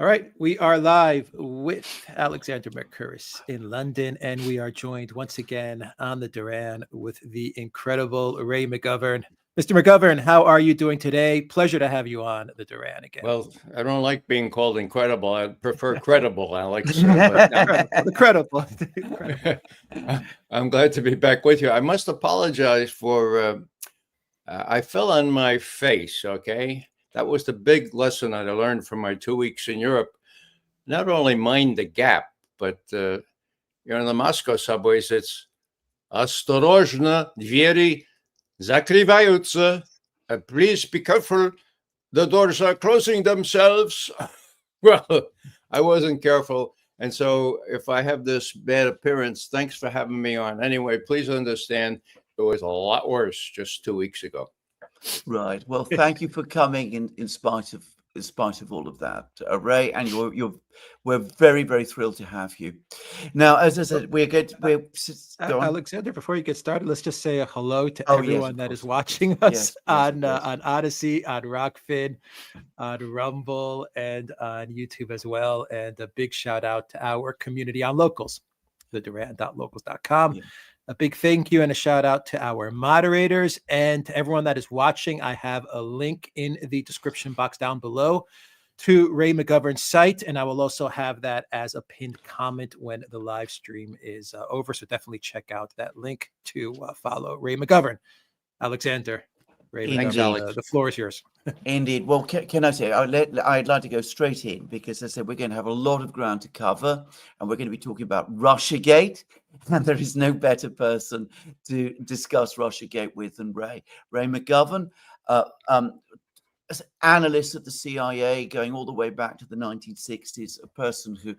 All right, we are live with Alexander Mercouris in London, and we are joined once again on the Duran with the incredible Ray McGovern. Mr. McGovern, how are you doing today? Pleasure to have you on the Duran again. Well, I don't like being called incredible. I prefer credible, Alex. But Credible. I'm glad to be back with you. I must apologize for I fell on my face. Okay, that was the big lesson that I learned from my 2 weeks in Europe. Not only mind the gap, but you're in the Moscow subways. It's осторожно, двери закрываются. Please be careful. The doors are closing themselves. Well, I wasn't careful. And so if I have this bad appearance, thanks for having me on. Anyway, please understand it was a lot worse just 2 weeks ago. Right. Well, thank you for coming in spite of all of that, Ray, and we're very, very thrilled to have you. Now, as I said, Alexander, before you get started, let's just say a hello to everyone that is watching us on Odyssey, on Rockfin, on Rumble, and on YouTube as well. And a big shout out to our community on Locals, the Duran.locals.com. Yeah. A big thank you and a shout out to our moderators and to everyone that is watching. I have a link in the description box down below to Ray McGovern's site, and I will also have that as a pinned comment when the live stream is over. So definitely check out that link to follow Ray McGovern. Alexander, Ray McGovern, the floor is yours. Indeed. Well, can I say, I'd like to go straight in because as I said, we're going to have a lot of ground to cover, and we're going to be talking about Russiagate. And there is no better person to discuss Russiagate with than Ray McGovern, as analyst at the CIA going all the way back to the 1960s, a person who,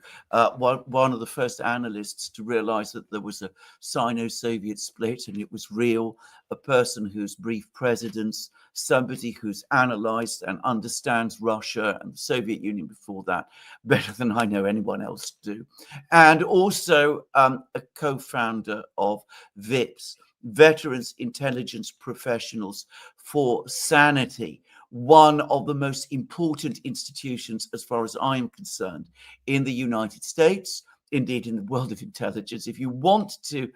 one of the first analysts to realize that there was a Sino-Soviet split and it was real, a person whose brief presidents, somebody who's analyzed and understands Russia and the Soviet Union before that better than I know anyone else do. And also a co-founder of VIPs, Veterans Intelligence Professionals for Sanity, one of the most important institutions, as far as I am concerned, in the United States, indeed in the world of intelligence. If you want to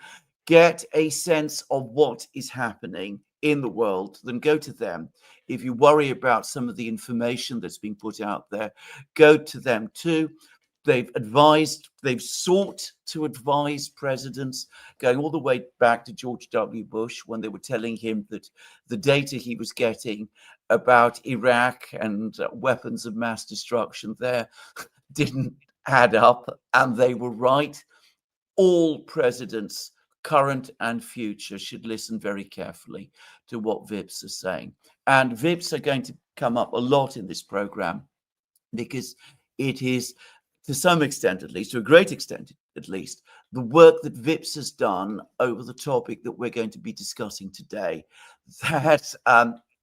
get a sense of what is happening in the world, then go to them. If you worry about some of the information that's being put out there, go to them too. They've sought to advise presidents, going all the way back to George W. Bush, when they were telling him that the data he was getting about Iraq and weapons of mass destruction there didn't add up, and they were right. All presidents, current and future, should listen very carefully to what VIPs are saying. And VIPs are going to come up a lot in this program because it is, to some extent at least, to a great extent at least, the work that VIPs has done over the topic that we're going to be discussing today that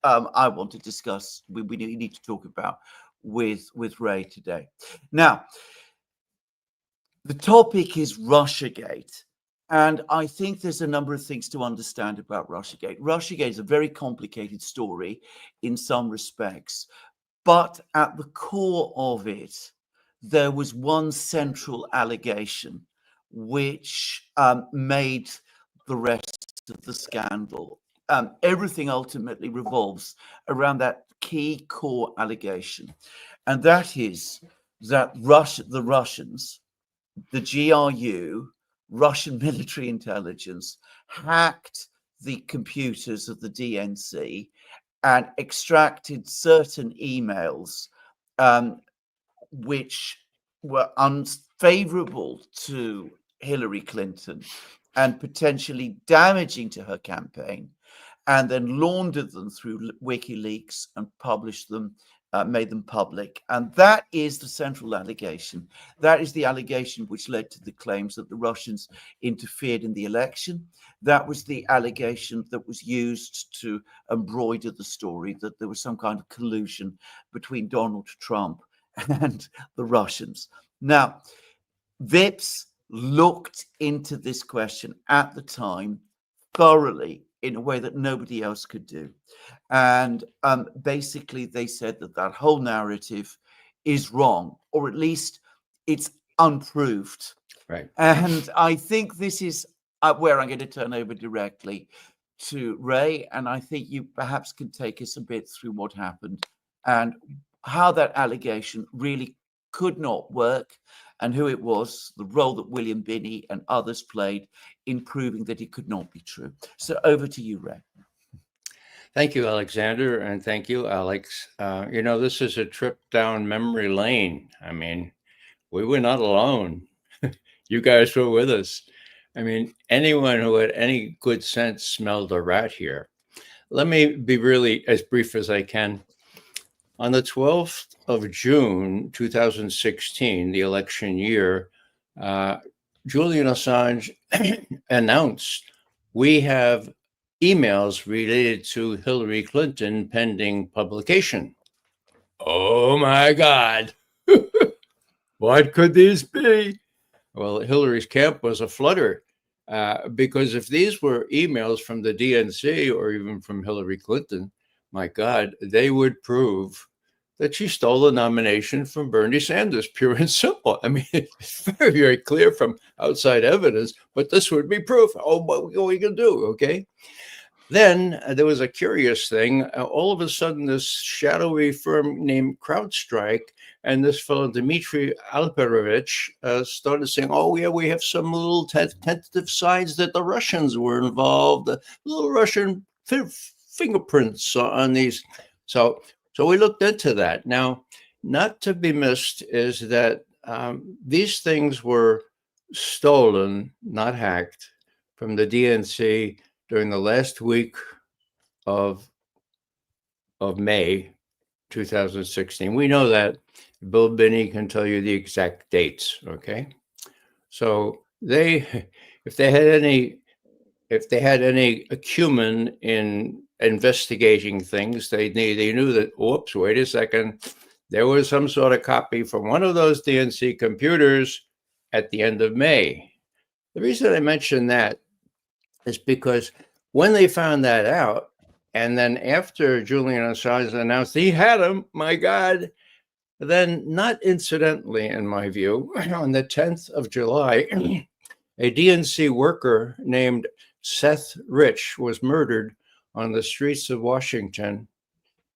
I want to discuss, we need to talk about with Ray today. Now, the topic is Russiagate. And I think there's a number of things to understand about Russiagate. Russiagate is a very complicated story in some respects, but at the core of it, there was one central allegation which made the rest of the scandal. Everything ultimately revolves around that key core allegation, and that is that the Russians, the GRU, Russian military intelligence, hacked the computers of the DNC and extracted certain emails which were unfavorable to Hillary Clinton and potentially damaging to her campaign, and then laundered them through WikiLeaks and published them, made them public. And that is the central allegation. That is the allegation which led to the claims that the Russians interfered in the election. That was the allegation that was used to embroider the story that there was some kind of collusion between Donald Trump and the Russians. Now, VIPs looked into this question at the time thoroughly in a way that nobody else could do. And basically they said that that whole narrative is wrong, or at least it's unproved. Right. And I think this is where I'm going to turn over directly to Ray, and I think you perhaps can take us a bit through what happened and how that allegation really could not work, and who it was, the role that William Binney and others played in proving that it could not be true. So over to you, Ray. Thank you, Alexander, and thank you, Alex. This is a trip down memory lane. I mean, we were not alone. You guys were with us. I mean, anyone who had any good sense smelled a rat here. Let me be really as brief as I can. On the 12th of June, 2016, the election year, Julian Assange announced, we have emails related to Hillary Clinton pending publication. Oh my God. What could these be? Well, Hillary's camp was aflutter because if these were emails from the DNC or even from Hillary Clinton, my God, they would prove that she stole the nomination from Bernie Sanders, pure and simple. I mean, it's very, very clear from outside evidence, but this would be proof. Oh, what are we going to do? Okay. Then there was a curious thing. All of a sudden, this shadowy firm named CrowdStrike and this fellow, Dmitry Alperovich, started saying, oh, yeah, we have some little tentative signs that the Russians were involved, little Russian fingerprints on these. So we looked into that. Now, not to be missed is that these things were stolen, not hacked, from the DNC during the last week of May 2016. We know that. Bill Binney can tell you the exact dates, okay? So if they had any acumen in investigating things, they knew that, whoops, wait a second, there was some sort of copy from one of those DNC computers at the end of May. The reason I mention that is because when they found that out, and then after Julian Assange announced he had them, my God, then not incidentally, in my view, on the 10th of July, a DNC worker named Seth Rich was murdered on the streets of Washington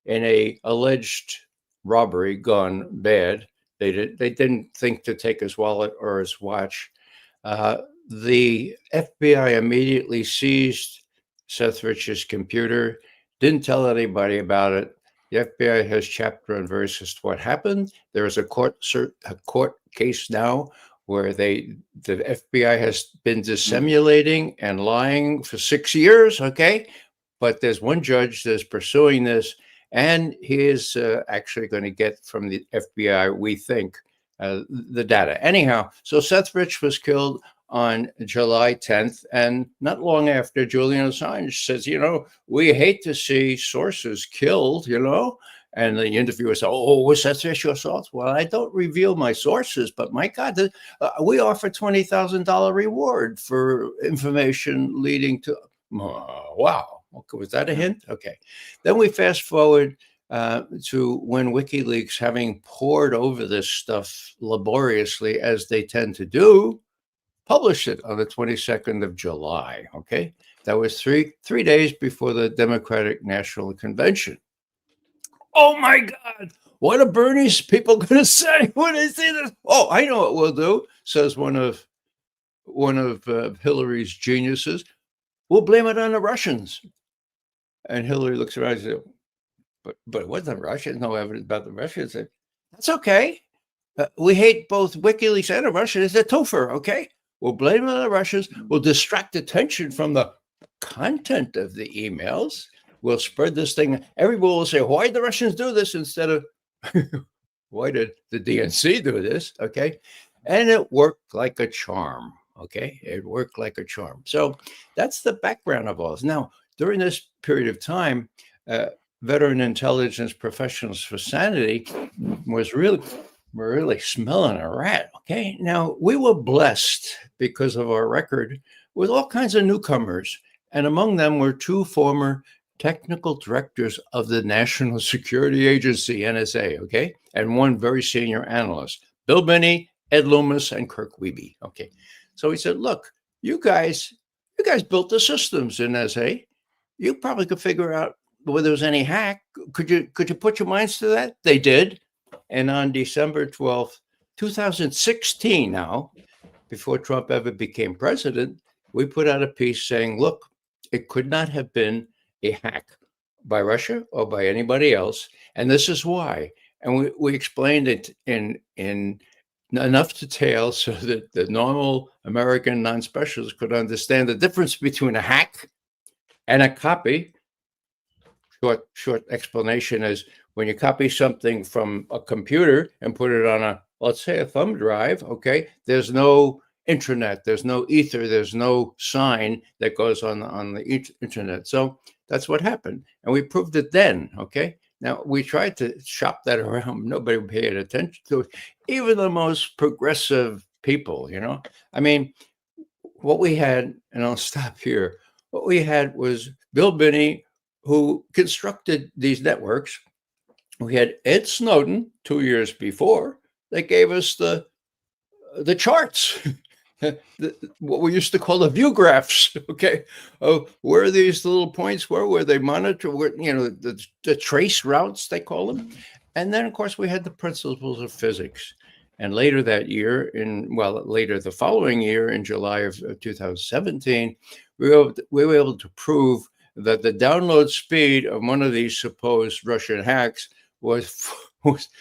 in a alleged robbery gone bad. They didn't think to take his wallet or his watch. The FBI immediately seized Seth Rich's computer, didn't tell anybody about it. The FBI has chapter and verse as to what happened. There is a court case now where the FBI has been dissimulating and lying for 6 years, okay? But there's one judge that's pursuing this, and he is actually going to get from the FBI, we think, the data. Anyhow, so Seth Rich was killed on July 10th, and not long after, Julian Assange says, we hate to see sources killed, and the interviewer said, oh, was Seth Rich your source? Well, I don't reveal my sources, but my God, we offer $20,000 reward for information leading to, wow, okay, was that a hint? Okay. Then we fast forward to when WikiLeaks, having pored over this stuff laboriously, as they tend to do, published it on the 22nd of July, okay? That was three days before the Democratic National Convention. Oh my God, what are Bernie's people going to say when they see this? Oh, I know what we'll do, says one of Hillary's geniuses. We'll blame it on the Russians. And Hillary looks around and says, but it wasn't the Russians, no evidence about the Russians. That's okay. We hate both WikiLeaks and the Russians. It's a twofer, okay? We'll blame it on the Russians. We'll distract attention from the content of the emails. We'll spread this thing. Everyone will say, why did the Russians do this instead of why did the DNC do this? Okay. And it worked like a charm. Okay. It worked like a charm. So that's the background of all this. Now, during this period of time, veteran intelligence professionals for sanity was really smelling a rat. Okay. Now, we were blessed because of our record with all kinds of newcomers. And among them were two former technical directors of the National Security Agency, NSA, okay? And one very senior analyst, Bill Binney, Ed Loomis, and Kirk Wiebe, okay? So he said, look, you guys built the systems in NSA. You probably could figure out whether there was any hack. Could you put your minds to that? They did. And on December 12th, 2016 now, before Trump ever became president, we put out a piece saying, look, it could not have been a hack by Russia or by anybody else. And this is why. And we explained it in enough detail so that the normal American non-specialist could understand the difference between a hack and a copy. Short explanation is when you copy something from a computer and put it on a, let's say, a thumb drive, okay, there's no internet, there's no ether, there's no sign that goes on the internet. So that's what happened. And we proved it then, okay? Now, we tried to shop that around. Nobody paid attention to it. Even the most progressive people, you know? I mean, what we had, and I'll stop here, what we had was Bill Binney, who constructed these networks. We had Ed Snowden 2 years before that gave us the charts, what we used to call the view graphs, okay? Where these little points were they monitored, you know, the trace routes, they call them. And then, of course, we had the principles of physics. And later that year, later the following year, in July of 2017, we were able to prove that the download speed of one of these supposed Russian hacks was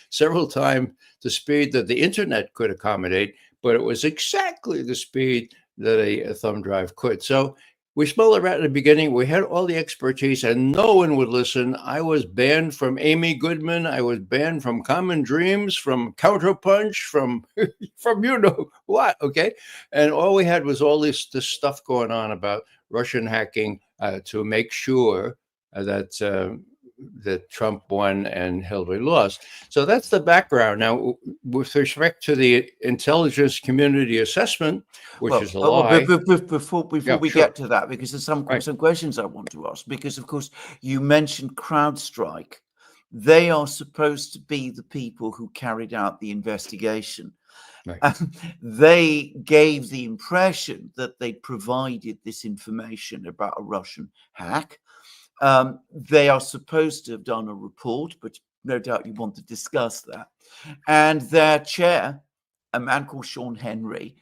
several times the speed that the internet could accommodate, but it was exactly the speed that a thumb drive could. So we spelled it right at the beginning. We had all the expertise and no one would listen. I was banned from Amy Goodman. I was banned from Common Dreams, from Counterpunch, from you know what, okay? And all we had was all this stuff going on about Russian hacking to make sure that Trump won and Hillary lost. So that's the background. Now, with respect to the intelligence community assessment, which is a lie. Before we get to that, because there's some questions I want to ask, because, of course, you mentioned CrowdStrike. They are supposed to be the people who carried out the investigation. Right. They gave the impression that they provided this information about a Russian hack. They are supposed to have done a report, but no doubt you want to discuss that. And their chair, a man called Sean Henry,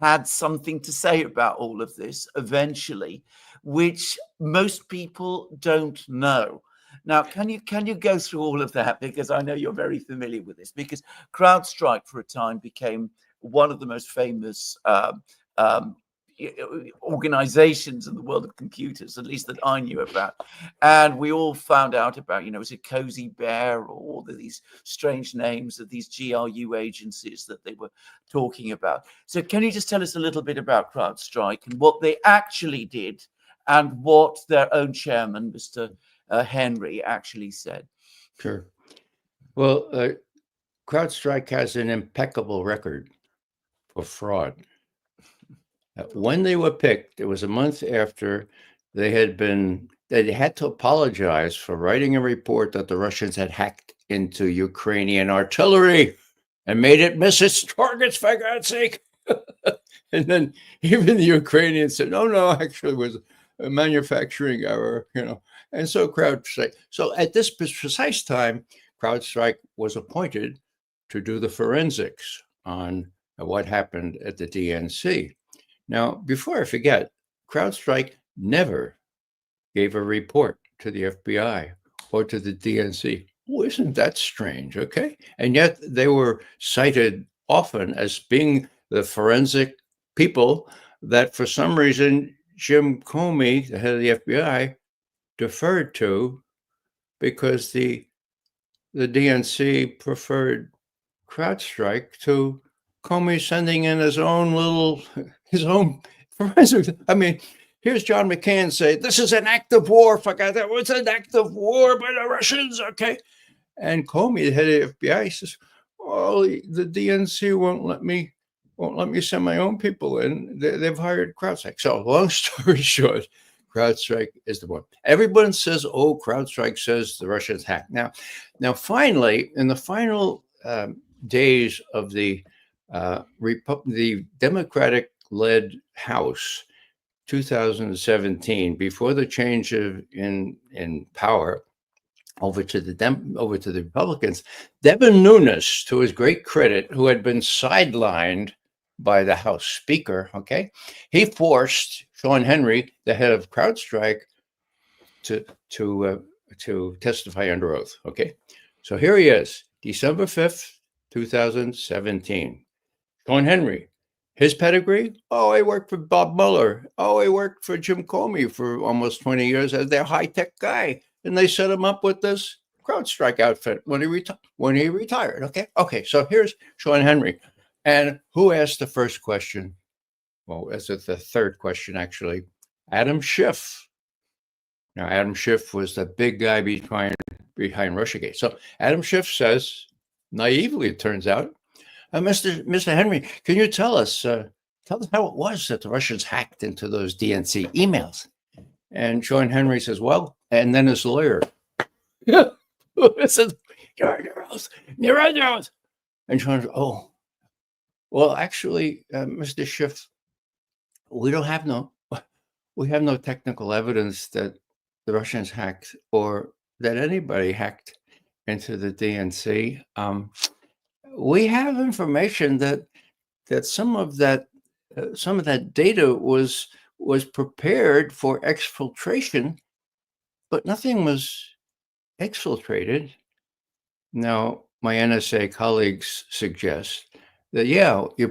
had something to say about all of this eventually, which most people don't know. Now, can you go through all of that? Because I know you're very familiar with this, because CrowdStrike for a time became one of the most famous organizations in the world of computers, at least that I knew about. And we all found out about, is it Cozy Bear or all of these strange names of these GRU agencies that they were talking about. So can you just tell us a little bit about CrowdStrike and what they actually did and what their own chairman, Mr. Henry, actually said? Sure. Well, CrowdStrike has an impeccable record for fraud. When they were picked, it was a month after they had to apologize for writing a report that the Russians had hacked into Ukrainian artillery and made it miss its targets, for God's sake. And then even the Ukrainians said, no, actually it was a manufacturing error, And so CrowdStrike. So at this precise time, CrowdStrike was appointed to do the forensics on what happened at the DNC. Now, before I forget, CrowdStrike never gave a report to the FBI or to the DNC. Oh, isn't that strange? Okay. And yet they were cited often as being the forensic people that for some reason Jim Comey, the head of the FBI, deferred to because the DNC preferred CrowdStrike to Comey sending in his own forensics. I mean, here's John McCain say, this is an act of war. Forgot that was an act of war by the Russians. Okay. And Comey, the head of the FBI, says, oh, the DNC won't let me send my own people in. They've hired CrowdStrike. So long story short, CrowdStrike is the one. Everyone says, "Oh, CrowdStrike says the Russians hacked." Now, finally, in the final days of the Democratic-led House, 2017, before the change in power over to the Republicans, Devin Nunes, to his great credit, who had been sidelined by the House Speaker, okay, he forced Sean Henry, the head of CrowdStrike, to testify under oath. Okay, so here he is, December 5th, 2017. Sean Henry, his pedigree? Oh, he worked for Bob Mueller. Oh, he worked for Jim Comey for almost 20 years as their high-tech guy, and they set him up with this CrowdStrike outfit when he retired. Okay. So here's Sean Henry. And who asked the first question? Well, that's the third question, actually. Adam Schiff. Now, Adam Schiff was the big guy behind Russiagate. So Adam Schiff says, naively, it turns out, Mr. Henry, can you tell us how it was that the Russians hacked into those DNC emails? And Sean Henry says, well, and then his lawyer, says, you're under oath. And Sean says, oh. Well, actually, Mr. Schiff, we have no technical evidence that the Russians hacked or that anybody hacked into the DNC. We have information that some of that data was prepared for exfiltration, but nothing was exfiltrated. Now, my NSA colleagues suggest that, yeah, you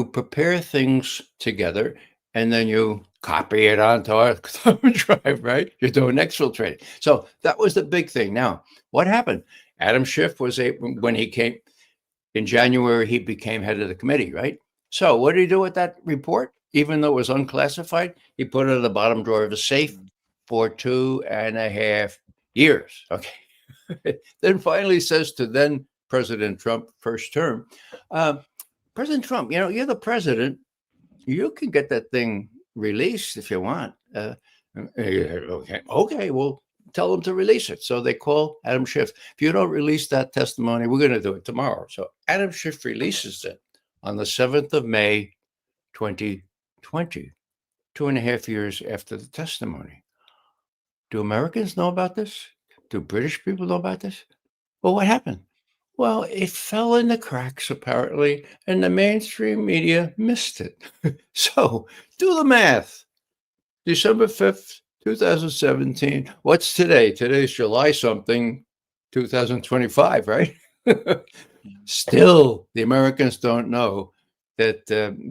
prepare things together and then you copy it onto our thumb drive, right? You're doing exfiltrating. So that was the big thing. Now, what happened? Adam Schiff when he came in January, he became head of the committee, right? So what did he do with that report? Even though it was unclassified, he put it in the bottom drawer of his safe for 2.5 years. Okay. Then finally says to then President Trump, first term, President Trump, you're the president. You can get that thing released if you want. Okay, well, tell them to release it. So they call Adam Schiff. If you don't release that testimony, we're going to do it tomorrow. So Adam Schiff releases it on the 7th of May, 2020, 2.5 years after the testimony. Do Americans know about this? Do British people know about this? Well, what happened? Well, it fell in the cracks, apparently, and the mainstream media missed it. So do the math. December 5th, 2017. What's today? Today's July something, 2025, right? Still, the Americans don't know that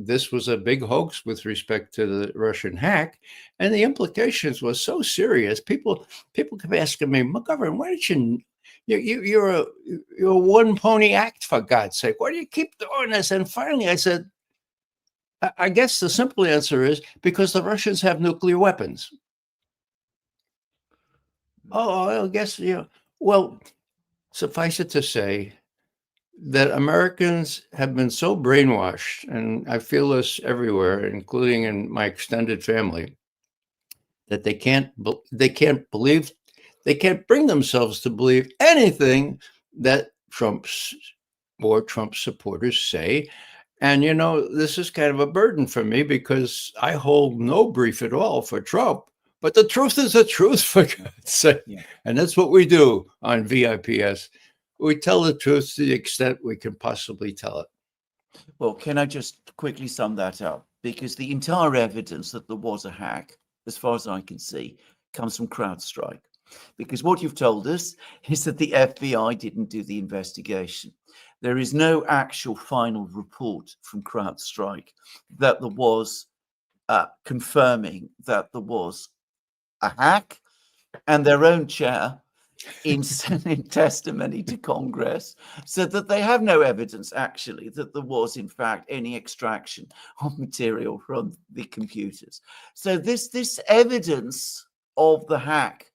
this was a big hoax with respect to the Russian hack, and the implications were so serious. People kept asking me, McGovern, why did you're a one pony act, for God's sake? Why do you keep doing this? And finally, I said, I guess the simple answer is because the Russians have nuclear weapons. Oh, I guess, well, suffice it to say that Americans have been so brainwashed, and I feel this everywhere, including in my extended family, that they can't bring themselves to believe anything that Trump supporters say. And, this is kind of a burden for me because I hold no brief at all for Trump. But the truth is the truth, for God's sake. Yeah. And that's what we do on VIPS. We tell the truth to the extent we can possibly tell it. Well, can I just quickly sum that up? Because the entire evidence that there was a hack, as far as I can see, comes from CrowdStrike. Because what you've told us is that the FBI didn't do the investigation. There is no actual final report from CrowdStrike that there was confirming that there was a hack, and their own chair in testimony to Congress said that they have no evidence actually that there was in fact any extraction of material from the computers. So this evidence of the hack,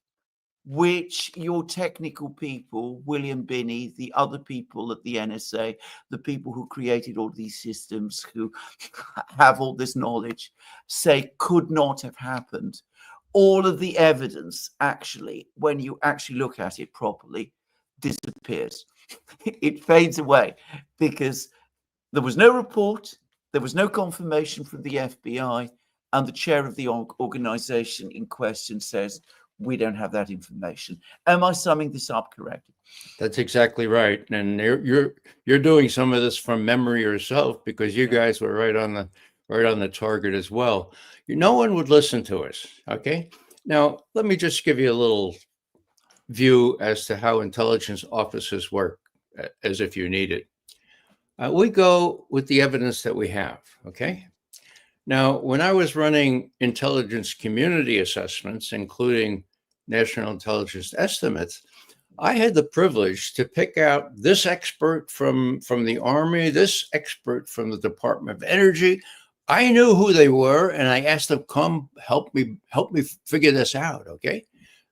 which your technical people, William Binney, the other people at the NSA, the people who created all these systems, who have all this knowledge, say could not have happened, all of the evidence actually, when you actually look at it properly, disappears. It fades away because there was no report, there was no confirmation from the FBI, and the chair of the organization in question says, we don't have that information. Am I summing this up correctly? That's exactly right. And you're doing some of this from memory yourself, because you guys were right on the target as well. No one would listen to us. Okay. Now, let me just give you a little view as to how intelligence offices work, as if you need it. We go with the evidence that we have. Okay. Now, when I was running intelligence community assessments, including national intelligence estimates, I had the privilege to pick out this expert from the Army, this expert from the Department of Energy. I knew who they were, and I asked them, come help me figure this out. Okay.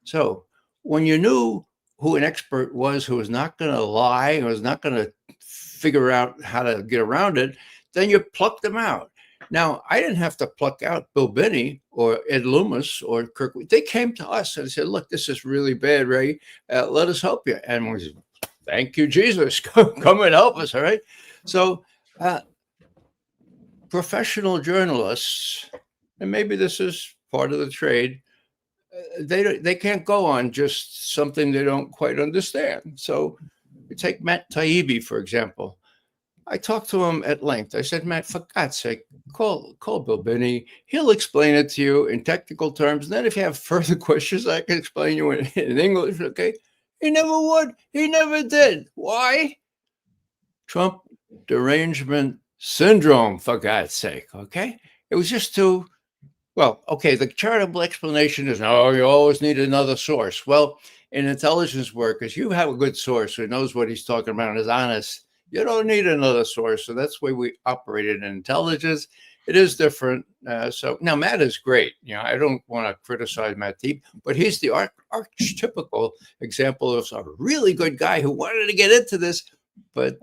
So when you knew who an expert was, who was not going to lie, who was not going to figure out how to get around it, then you plucked them out. Now, I didn't have to pluck out Bill Binney or Ed Loomis or Kirk. They came to us and said, look, this is really bad, Ray. Let us help you. And we said, thank you, Jesus. Come and help us, all right? So professional journalists, and maybe this is part of the trade, they can't go on just something they don't quite understand. So you take Matt Taibbi, for example. I talked to him at length. I said, Matt, for God's sake, call Bill Binney. He'll explain it to you in technical terms. And then if you have further questions, I can explain you in English, okay? He never would. He never did. Why? Trump derangement syndrome, for God's sake, okay? It was just too, well, okay, the charitable explanation is, no, you always need another source. Well, in intelligence work, if you have a good source who knows what he's talking about and is honest, you don't need another source. So that's the way we operated in intelligence. It is different. So now Matt is great. You know, I don't want to criticize Matt Deep, but he's the archetypical example of a really good guy who wanted to get into this, but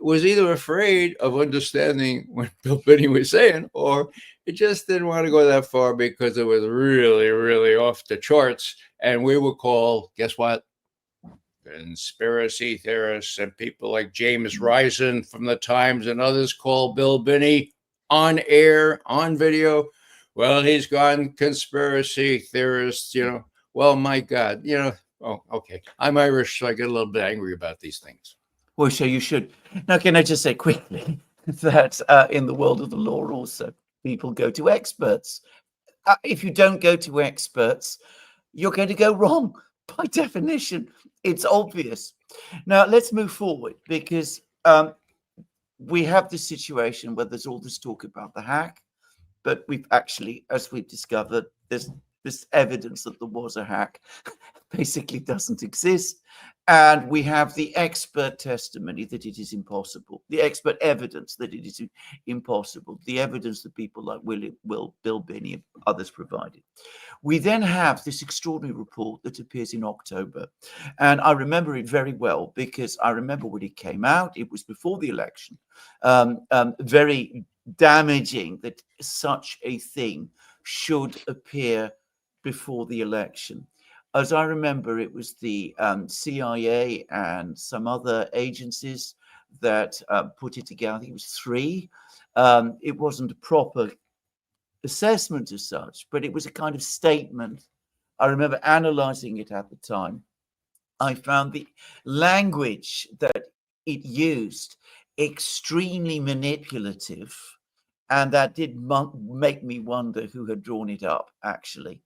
was either afraid of understanding what Bill Binney was saying, or it just didn't want to go that far because it was really, really off the charts. And we were called, guess what? Conspiracy theorists, and people like James Risen from the Times and others call Bill Binney on air, on video. Well, he's gone conspiracy theorist, you know. Well, my God, you know, oh, okay. I'm Irish, so I get a little bit angry about these things. Well, so you should. Now, can I just say quickly that in the world of the law also, people go to experts. If you don't go to experts, you're going to go wrong. By definition, it's obvious. Now, let's move forward, because we have this situation where there's all this talk about the hack, but we've actually, as we've discovered, there's this evidence that there was a hack basically doesn't exist. And we have the expert testimony that it is impossible, the expert evidence that it is impossible, the evidence that people like Bill Binney and others provided. We then have this extraordinary report that appears in October. And I remember it very well because I remember when it came out. It was before the election. Very damaging that such a thing should appear before the election. As I remember, it was the CIA and some other agencies that put it together. I think it was 3. It wasn't a proper assessment as such, but it was a kind of statement. I remember analyzing it at the time. I found the language that it used extremely manipulative, and that did make me wonder who had drawn it up, actually.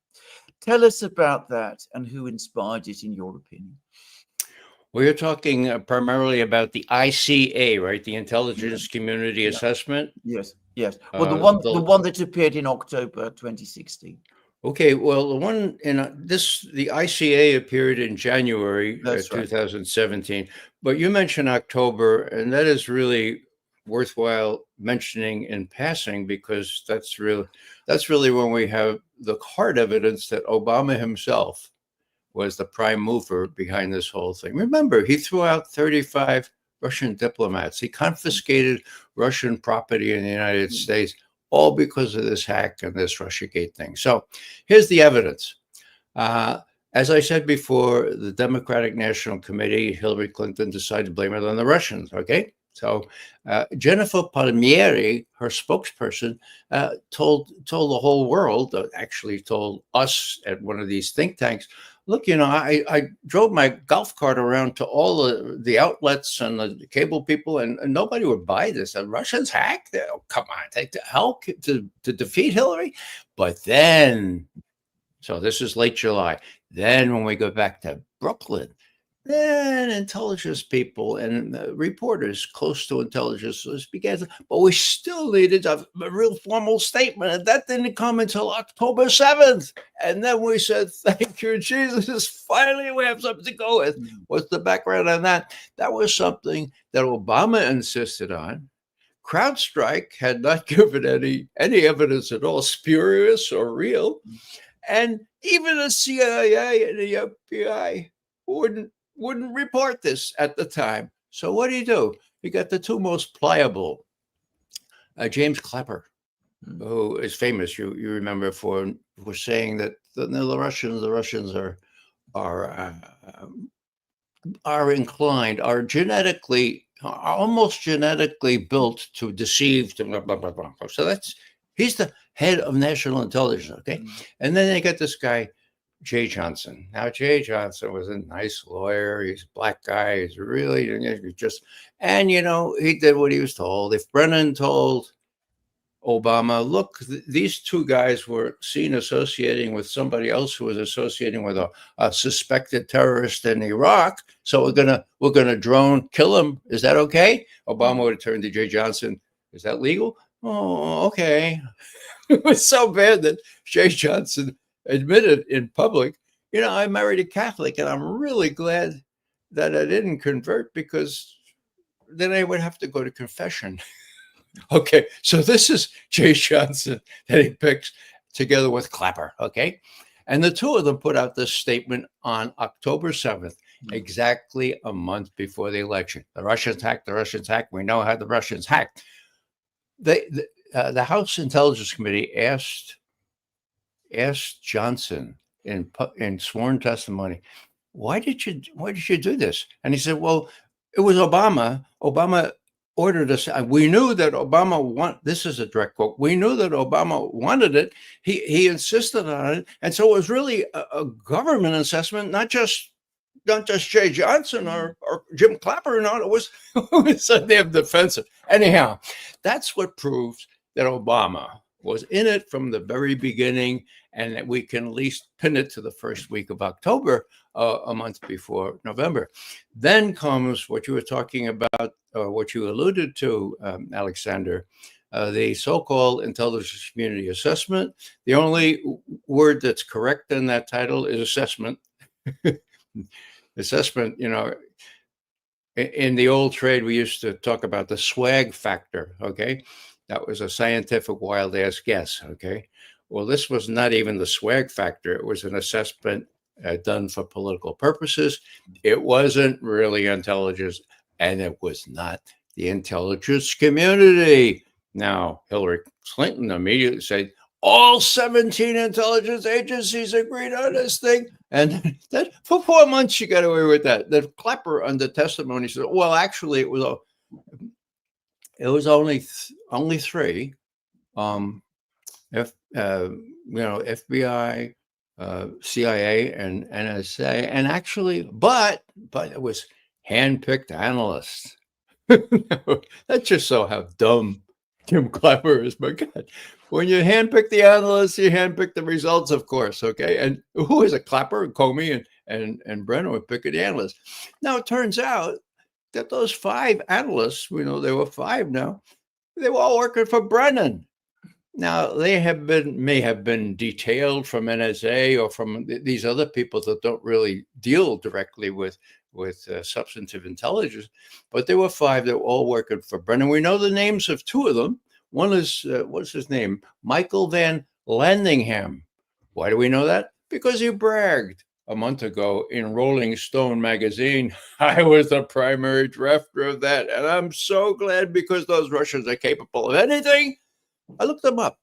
Tell us about that and who inspired it, in your opinion. Well, you're talking primarily about the ICA, right? The Intelligence Community Assessment. Yes. Well, the one that appeared in October 2016. Okay. Well, the one in the ICA appeared in January 2017, but you mentioned October, and that is really worthwhile mentioning in passing, because that's really when we have the hard evidence that Obama himself was the prime mover behind this whole thing. Remember, he threw out 35 Russian diplomats. He confiscated Russian property in the United States, all because of this hack and this Russiagate thing. So here's the evidence. As I said before, the Democratic National Committee, Hillary Clinton, decided to blame it on the Russians, okay? So Jennifer Palmieri, her spokesperson, told the whole world, actually told us at one of these think tanks, look, I drove my golf cart around to all the outlets and the cable people, and nobody would buy this. The Russians hacked? Oh, come on, take the help to defeat Hillary? But then, so this is late July. Then when we go back to Brooklyn, then intelligence people and reporters close to intelligence began to, but we still needed a real formal statement. And that didn't come until October 7th. And then we said, thank you, Jesus. Finally, we have something to go with. What's the background on that? That was something that Obama insisted on. CrowdStrike had not given any evidence at all, spurious or real. And even the CIA and the FBI wouldn't report this at the time. So what do? You got the two most pliable, James Clapper, who is famous. You remember for saying that the Russians are inclined, are almost genetically built to deceive. To blah, blah, blah, blah. So he's the head of national intelligence. Okay, and then they got this guy, Jay Johnson. Now, Jay Johnson was a nice lawyer. He's a black guy. He's really just, and he did what he was told. If Brennan told Obama, look, these two guys were seen associating with somebody else who was associating with a suspected terrorist in Iraq, so we're gonna drone kill him. Is that okay? Obama would have turned to Jay Johnson. Is that legal? Oh, okay. It was so bad that Jay Johnson admitted in public, I married a Catholic, and I'm really glad that I didn't convert, because then I would have to go to confession. Okay, so this is Jay Johnson that he picks together with Clapper, okay? And the two of them put out this statement on October 7th, exactly a month before the election. The Russians hacked. We know how the Russians hacked. The House Intelligence Committee asked Johnson in sworn testimony, why did you do this? And he said, well, it was Obama. Obama ordered us. We knew that Obama this is a direct quote. We knew that Obama wanted it. He insisted on it. And so it was really a government assessment, not just Jay Johnson or Jim Clapper. No, it was so damn defensive. Anyhow, that's what proves that Obama was in it from the very beginning, and that we can at least pin it to the first week of October, a month before November. Then comes what you were talking about, what you alluded to, Alexander, the so-called intelligence community assessment. The only word that's correct in that title is assessment. Assessment, in the old trade, we used to talk about the swag factor, okay? That was a scientific wild ass guess, okay? Well, this was not even the swag factor. It was an assessment done for political purposes. It wasn't really intelligence, and it was not the intelligence community. Now, Hillary Clinton immediately said, all 17 intelligence agencies agreed on this thing. And that for 4 months, she got away with that. The Clapper under testimony said, well, actually, it was only three, FBI, CIA, and NSA, and actually, but it was handpicked analysts. That's just so how dumb Jim Clapper is. My God, when you handpick the analysts, you handpick the results, of course. Okay, and who is it? Clapper and Comey and Brennan would pick the analysts. Now it turns out that those 5 analysts, we know there were 5 now, they were all working for Brennan. Now, they may have been detailed from NSA or from these other people that don't really deal directly with substantive intelligence, but there were 5 that were all working for Brennan. We know the names of 2 of them. One is, what's his name? Michael Van Landingham. Why do we know that? Because he bragged a month ago in Rolling Stone magazine. I was the primary drafter of that. And I'm so glad, because those Russians are capable of anything. I looked him up.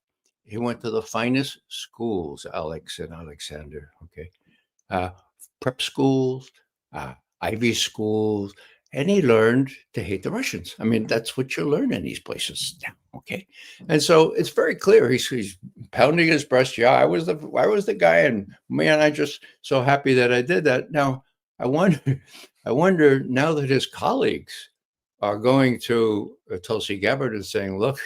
He went to the finest schools, Alex and Alexander. Okay, uh, prep schools, Ivy schools, and he learned to hate the Russians. I mean, that's what you learn in these places now. Okay, and so it's very clear. He's pounding his breast. Yeah, I was the guy, and man, I just so happy that I did that. Now I wonder now that his colleagues are going to Tulsi Gabbard and saying, look,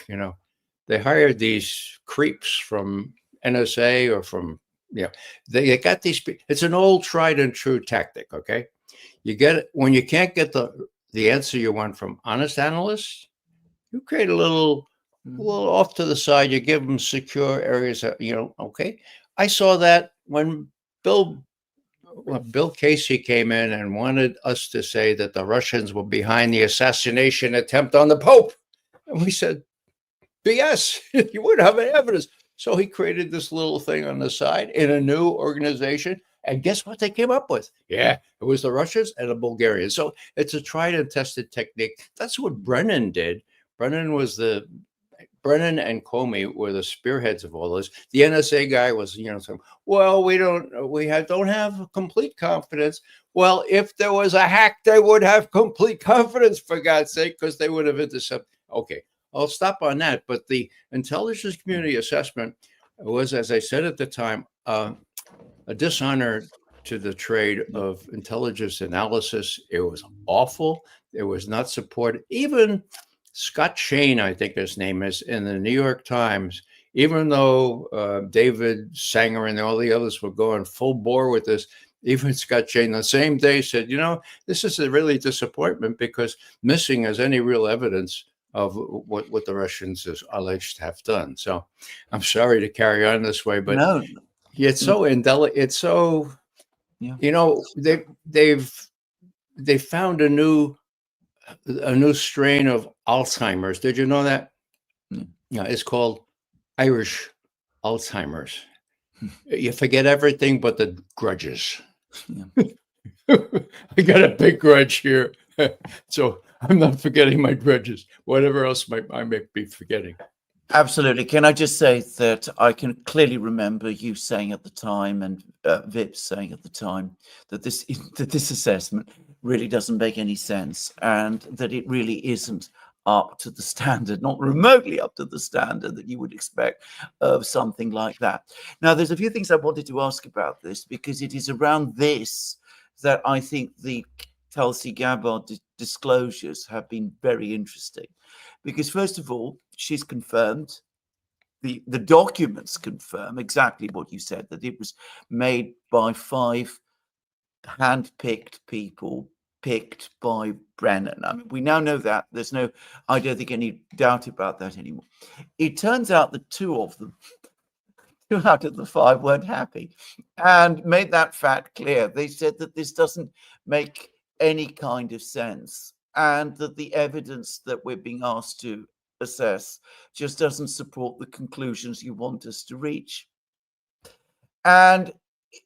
they hired these creeps from NSA or from, they got these. It's an old tried and true tactic. Okay, you get it when you can't get the answer you want from honest analysts. You create a little off to the side. You give them secure areas. Okay. I saw that when Bill Casey came in and wanted us to say that the Russians were behind the assassination attempt on the Pope, and we said, BS, you wouldn't have any evidence. So he created this little thing on the side in a new organization. And guess what they came up with? Yeah, it was the Russians and the Bulgarians. So it's a tried and tested technique. That's what Brennan did. Brennan and Comey were the spearheads of all this. The NSA guy was, saying, well, we don't have complete confidence. Well, if there was a hack, they would have complete confidence, for God's sake, because they would have intercepted. Okay. I'll stop on that. But the intelligence community assessment was, as I said at the time, a dishonor to the trade of intelligence analysis. It was awful. It was not supported. Even Scott Shane, I think his name is, in the New York Times, even though David Sanger and all the others were going full bore with this, even Scott Shane the same day said, this is a really disappointment because missing as any real evidence of what the Russians is alleged to have done. So I'm sorry to carry on this way, but no. It's so indelicate. It's so, they found a new strain of Alzheimer's. Did you know that? Yeah, it's called Irish Alzheimer's. You forget everything but the grudges. I got a big grudge here. So I'm not forgetting my grudges. Whatever else I may be forgetting. Absolutely. Can I just say that I can clearly remember you saying at the time, and Vip saying at the time, that this assessment really doesn't make any sense, and that it really isn't up to the standard, not remotely up to the standard that you would expect of something like that. Now, there's a few things I wanted to ask about this, because it is around this that I think the Tulsi Gabbard disclosures have been very interesting, because first of all, she's confirmed, the documents confirm exactly what you said, that it was made by 5 hand-picked people, picked by Brennan. I mean, we now know that. I don't think any doubt about that anymore. It turns out that 2 of them, 2 out of the 5 weren't happy and made that fact clear. They said that this doesn't make any kind of sense, and that the evidence that we're being asked to assess just doesn't support the conclusions you want us to reach. And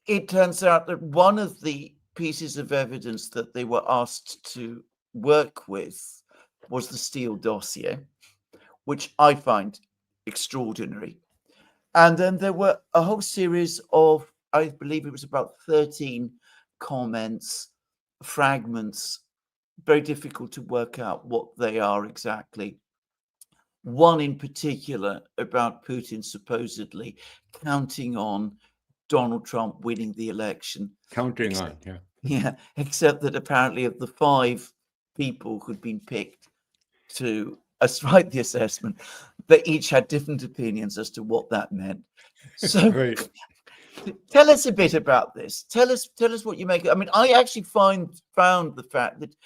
it turns out that one of the pieces of evidence that they were asked to work with was the Steele dossier, which I find extraordinary. And then there were a whole series of, I believe it was about 13 comments, fragments, very difficult to work out what they are exactly. One in particular about Putin supposedly counting on Donald Trump winning the election. Counting on, yeah. Yeah, except that apparently of the 5 people who'd been picked to write the assessment, they each had different opinions as to what that meant. So right. Tell us a bit about this. Tell us what you make. I mean, I actually found the fact that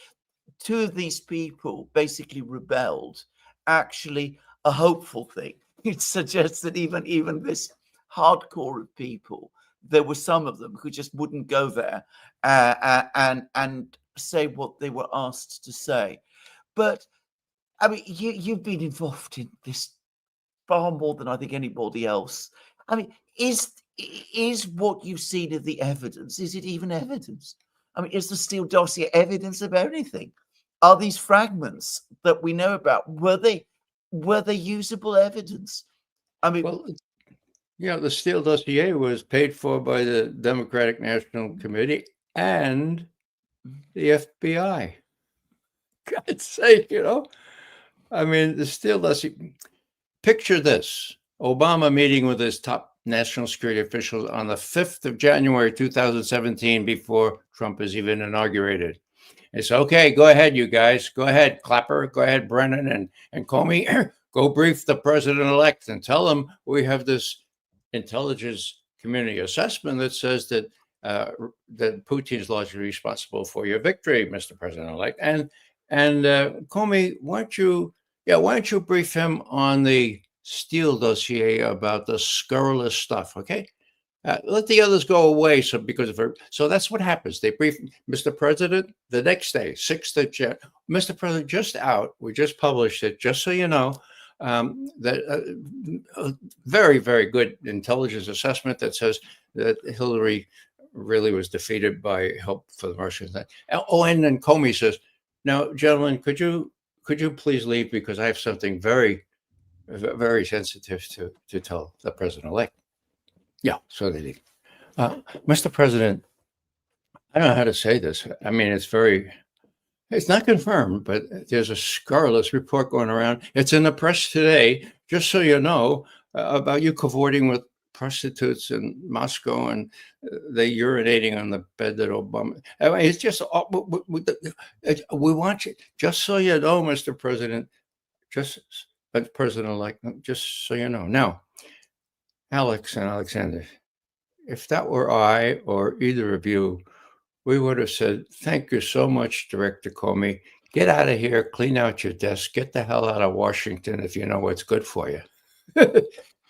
2 of these people basically rebelled actually a hopeful thing. It suggests that even this hardcore of people, there were some of them who just wouldn't go there and say what they were asked to say. But I mean, you've been involved in this far more than I think anybody else. I mean, is what you've seen of the evidence, is it even evidence? I mean, is the Steele dossier evidence of anything? Are these fragments that we know about, were they usable evidence? I mean, well, the Steele dossier was paid for by the Democratic National Committee and the FBI. God's sake, I mean, the Steele dossier. Picture this: Obama meeting with his top national security officials on the 5th of January, 2017, before Trump is even inaugurated. It's okay. Go ahead, you guys. Go ahead, Clapper. Go ahead, Brennan and Comey. Go brief the president-elect and tell him we have this intelligence community assessment that says that that Putin is largely responsible for your victory, Mr. President-elect. And Comey, why don't you brief him on the Steele dossier about the scurrilous stuff? Okay. Let the others go away. So that's what happens. They brief Mr. President the next day, 6th of January. Mr. President, just out. We just published it, just so you know, that a very, very good intelligence assessment that says that Hillary really was defeated by help for the Russians. Oh, and then Comey says, "Now, gentlemen, could you please leave, because I have something very, very sensitive to tell the president-elect." Yeah, so they did. Mr. President, I don't know how to say this. I mean, it's not confirmed, but there's a scurrilous report going around. It's in the press today, just so you know, about you cavorting with prostitutes in Moscow and they urinating on the bed that Obama. I mean, it's just, we want you, just so you know, Mr. President, President-elect, just so you know. Now, Alex and Alexander, if that were I or either of you, we would have said, "Thank you so much, Director Comey. Get out of here, clean out your desk, get the hell out of Washington if you know what's good for you."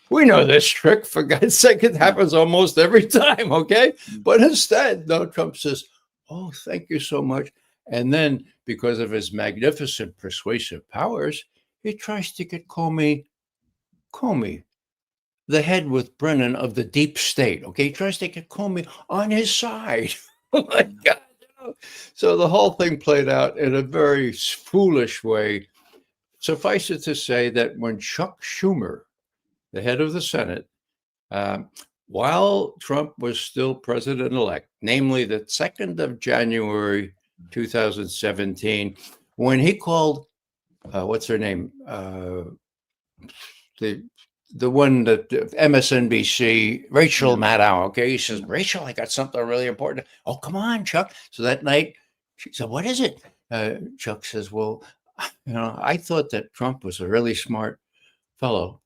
We know this trick, for God's sake. It happens almost every time, okay? But instead, no, Trump says, "Oh, thank you so much." And then, because of his magnificent persuasive powers, he tries to get Comey, the head with Brennan of the deep state, okay? He tries to get Comey on his side. Oh, my God. So the whole thing played out in a very foolish way. Suffice it to say that when Chuck Schumer, the head of the Senate, while Trump was still president-elect, namely the 2nd of January, 2017, when he called, what's her name? The one that MSNBC, Rachel Maddow, okay? He says, "Rachel, I got something really important." "Oh, come on, Chuck." So that night, she said, "What is it?" Chuck says, "Well, I thought that Trump was a really smart fellow,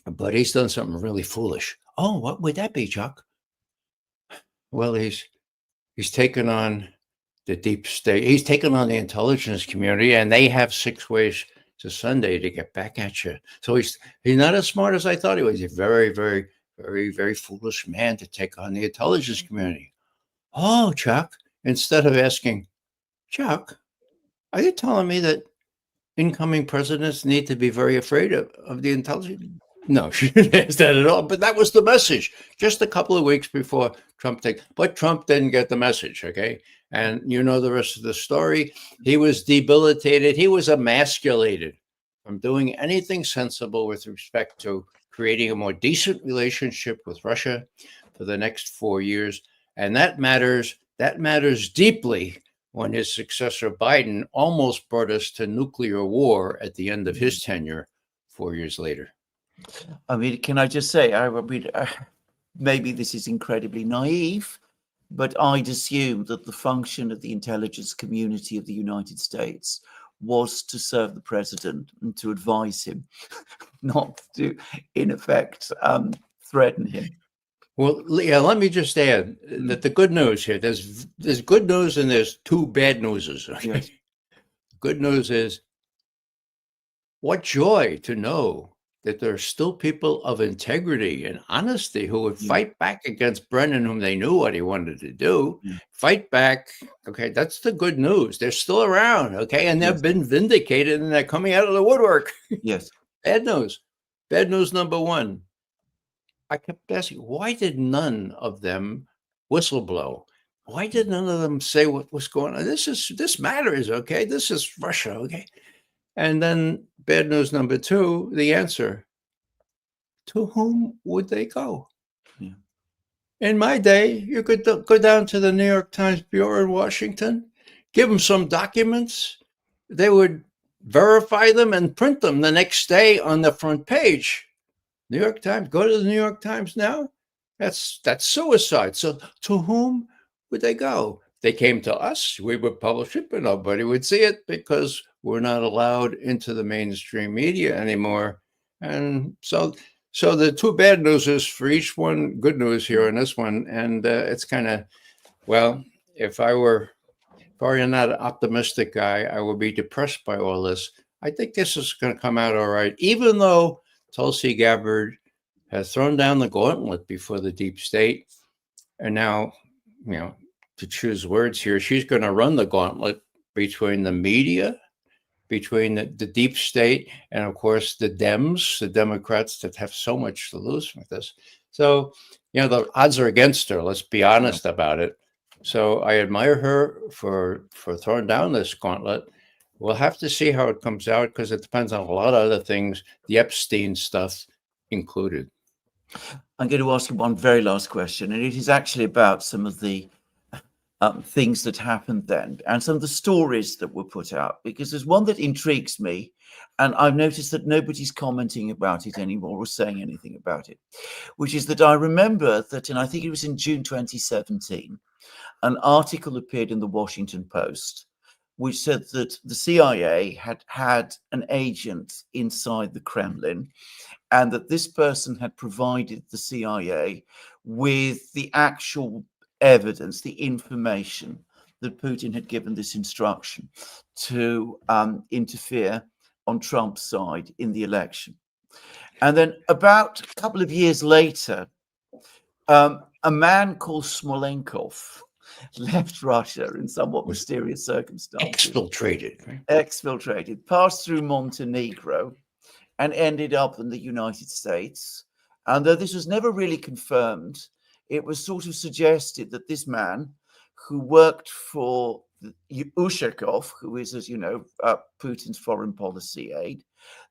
but he's done something really foolish." "Oh, what would that be, Chuck?" "Well, he's taken on the deep state. He's taken on the intelligence community, and they have 6 ways to Sunday to get back at you. So he's not as smart as I thought he was. He's a very, very, very, very foolish man to take on the intelligence community." "Oh, Chuck," instead of asking, "Chuck, are you telling me that incoming presidents need to be very afraid of the intelligence?" No, she didn't ask that at all. But that was the message just a couple of weeks before Trump but Trump didn't get the message, okay? And you know the rest of the story. He was debilitated. He was emasculated from doing anything sensible with respect to creating a more decent relationship with Russia for the next 4 years. And that matters deeply when his successor, Biden, almost brought us to nuclear war at the end of his tenure 4 years later. I mean, can I just say, maybe this is incredibly naive, but I'd assume that the function of the intelligence community of the United States was to serve the president and to advise him, not to, in effect, threaten him. Well, yeah, let me just add that the good news here, there's good news and there's 2 bad newses. Okay? Yes. Good news is, what joy to know that there are still people of integrity and honesty who would fight back against Brennan, whom they knew what he wanted to do. Fight back. Okay, that's the good news. They're still around, okay? And they've been vindicated and they're coming out of the woodwork. Yes. Bad news. Bad news number 1. I kept asking, why did none of them whistleblow? Why did none of them say what was going on? This matters, okay? This is Russia, okay? And then bad news number 2, the answer. to whom would they go? Yeah. In my day, you could go down to the New York Times bureau in Washington, give them some documents, they would verify them and print them the next day on the front page. New York Times, go to the New York Times now. That's suicide. So to whom would they go? They came to us, we would publish it, but nobody would see it because we're not allowed into the mainstream media anymore. And so the two bad news is for each one, good news here in this one. And it's kind of, well, if I were not an optimistic guy, I would be depressed by all this. I think this is going to come out all right, even though Tulsi Gabbard has thrown down the gauntlet before the deep state. And now, to choose words here, she's going to run the gauntlet between the media, between the deep state, and of course the Dems, the Democrats that have so much to lose with this. So, the odds are against her. Let's be honest about it. So I admire her for throwing down this gauntlet. We'll have to see how it comes out because it depends on a lot of other things, the Epstein stuff included. I'm going to ask you one very last question, and it is actually about some of the things that happened then and some of the stories that were put out, because there's one that intrigues me, and I've noticed that nobody's commenting about it anymore or saying anything about it, which is that I remember that I think it was in June 2017, an article appeared in the Washington Post which said that the CIA had an agent inside the Kremlin, and that this person had provided the CIA with the actual evidence, the information that Putin had given this instruction to interfere on Trump's side in the election. And then about a couple of years later, a man called Smolenkov left Russia in somewhat mysterious circumstances. Exfiltrated, passed through Montenegro, and ended up in the United States. And though this was never really confirmed, it was sort of suggested that this man, who worked for Ushakov, who is, as you know, Putin's foreign policy aide,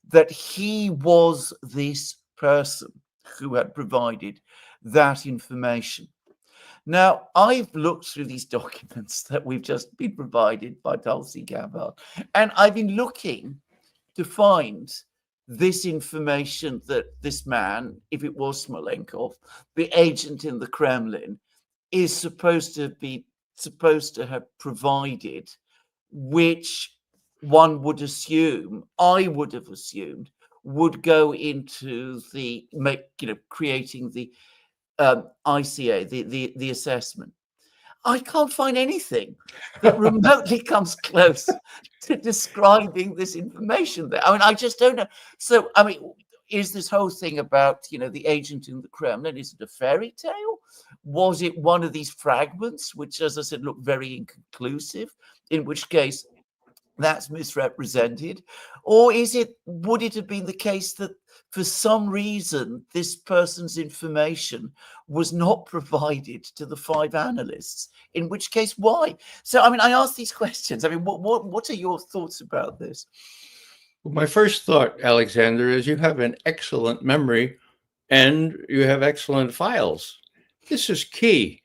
that he was this person who had provided that information. Now, I've looked through these documents that we've just been provided by Tulsi Gabbard, and I've been looking to find this information that this man, if it was Smolenkov, the agent in the Kremlin, is supposed to have provided, which one would assume, I would have assumed, would go into the creating the ICA, the assessment. I can't find anything that remotely comes close to describing this information there. I mean, I just don't know. So, I mean, is this whole thing about, the agent in the Kremlin, is it a fairy tale? Was it one of these fragments, which, as I said, look very inconclusive, in which case that's misrepresented? Or would it have been the case that for some reason this person's information was not provided to the 5 analysts, in which case why? So, I mean, I ask these questions. I mean, what are your thoughts about this? Well, my first thought, Alexander, is you have an excellent memory and you have excellent files. This is key.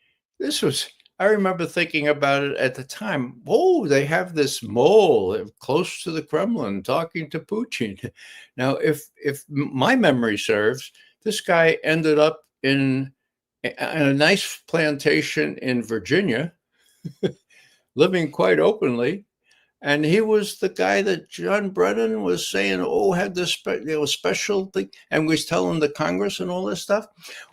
I remember thinking about it at the time. Oh, they have this mole close to the Kremlin talking to Putin. Now, if my memory serves, this guy ended up in a nice plantation in Virginia, living quite openly. And he was the guy that John Brennan was saying, had this special thing, and was telling the Congress and all this stuff.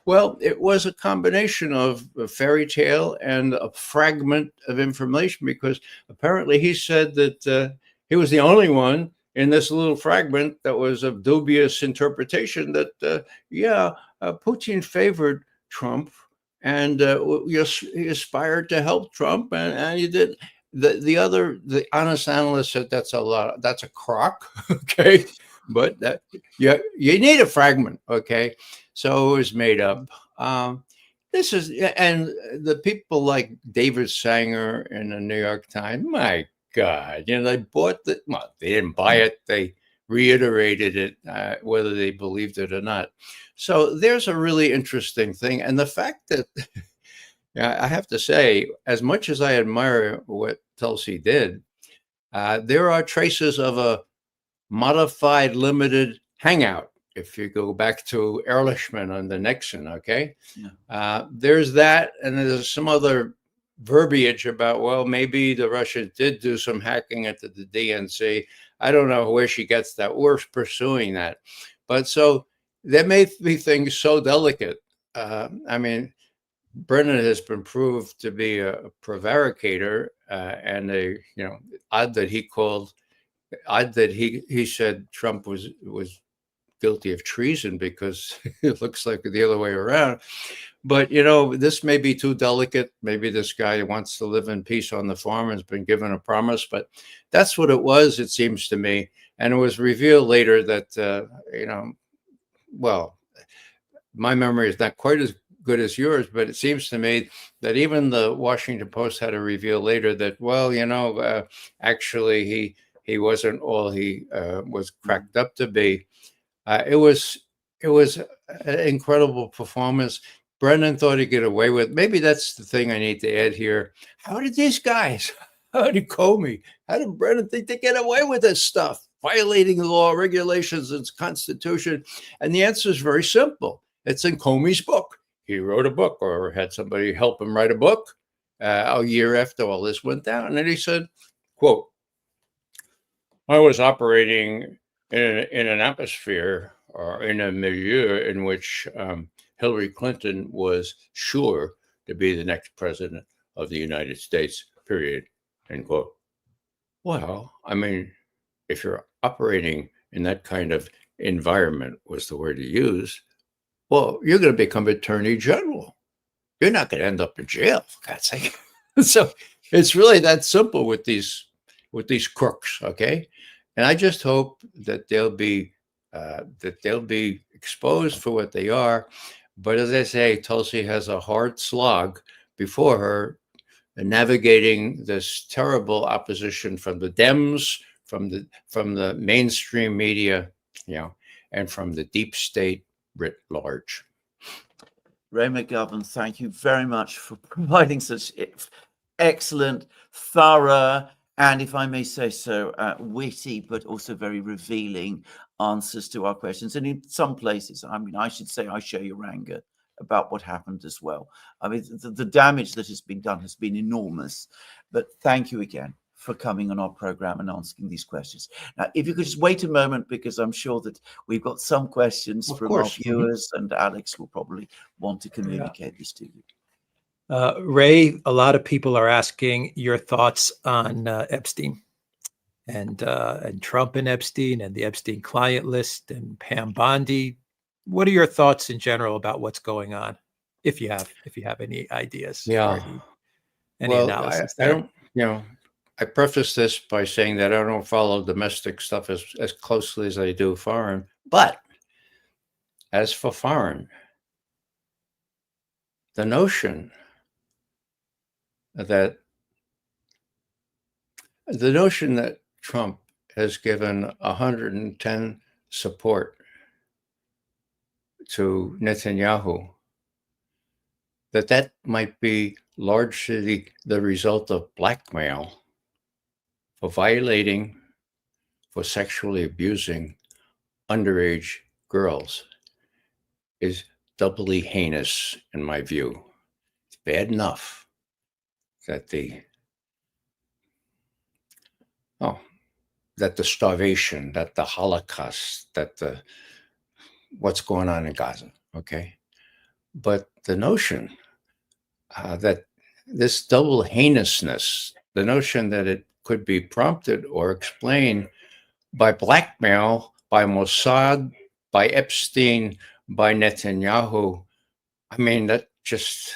Well, it was a combination of a fairy tale and a fragment of information, because apparently he said that he was the only one in this little fragment that was of dubious interpretation that, Putin favored Trump and he aspired to help Trump, and he did. The honest analyst said that's a crock, okay, but that you need a fragment, okay, so it was made up. This is, and the people like David Sanger in the New York Times, my God, they bought they didn't buy it, they reiterated it, whether they believed it or not. So there's a really interesting thing. And the fact that, I have to say, as much as I admire what Tulsi did, there are traces of a modified limited hangout. If you go back to Ehrlichman under Nixon, okay? Yeah. There's that, and there's some other verbiage about, well, maybe the Russians did do some hacking into the DNC. I don't know where she gets that. We're pursuing that. But so there may be things so delicate. I mean, Brennan has been proved to be a prevaricator, and odd that he said Trump was guilty of treason, because it looks like the other way around. But, this may be too delicate. Maybe this guy wants to live in peace on the farm and has been given a promise. But that's what it was, it seems to me. And it was revealed later that, well, my memory is not quite as good as yours, but it seems to me that even the Washington Post had to reveal later that, well, actually he wasn't all he was cracked up to be. It was an incredible performance. Brennan thought he'd get away with. Maybe that's the thing I need to add here. How did these guys, how did Comey, how did Brennan think they get away with this stuff, violating the law, regulations, and Constitution? And the answer is very simple. It's in Comey's book. He wrote a book, or had somebody help him write a book a year after all this went down. And then he said, quote, "I was operating in an atmosphere or in a milieu in which Hillary Clinton was sure to be the next president of the United States, period," end quote. Well, I mean, if you're operating in that kind of environment, was the word you use, well, you're going to become Attorney General. You're not going to end up in jail, for God's sake. So it's really that simple with these crooks, okay? And I just hope that they'll be exposed for what they are. But as I say, Tulsi has a hard slog before her, navigating this terrible opposition from the Dems, from the mainstream media, and from the deep state writ large. Ray McGovern, thank you very much for providing such excellent, thorough, and, if I may say so, witty, but also very revealing answers to our questions. And in some places, I mean, I should say I share your anger about what happened as well. I mean, the damage that has been done has been enormous. But thank you again for coming on our program and asking these questions. Now, if you could just wait a moment, because I'm sure that we've got some questions from our viewers, and Alex will probably want to communicate this to you. Ray, a lot of people are asking your thoughts on Epstein and Trump and Epstein and the Epstein client list and Pam Bondi. What are your thoughts in general about what's going on? If you have any ideas, yeah, any analysis. I don't, I preface this by saying that I don't follow domestic stuff as closely as I do foreign. But as for foreign, the notion that Trump has given 110 support to Netanyahu, that might be largely the result of blackmail for violating, for sexually abusing underage girls, is doubly heinous in my view. It's bad enough that the starvation, that the Holocaust, that what's going on in Gaza, okay? But the notion that this double heinousness, the notion that it could be prompted or explained by blackmail, by Mossad, by Epstein, by Netanyahu, I mean, that just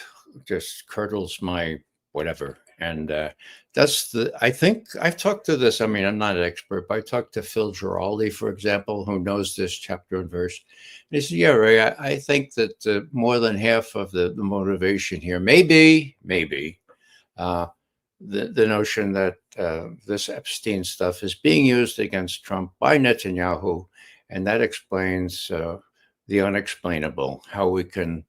curdles my whatever. And I think I've talked to this. I mean, I'm not an expert, but I talked to Phil Giraldi, for example, who knows this chapter and verse. And he said, yeah, Ray, I think that more than half of the motivation here, maybe the notion that this Epstein stuff is being used against Trump by Netanyahu, and that explains the unexplainable. How we can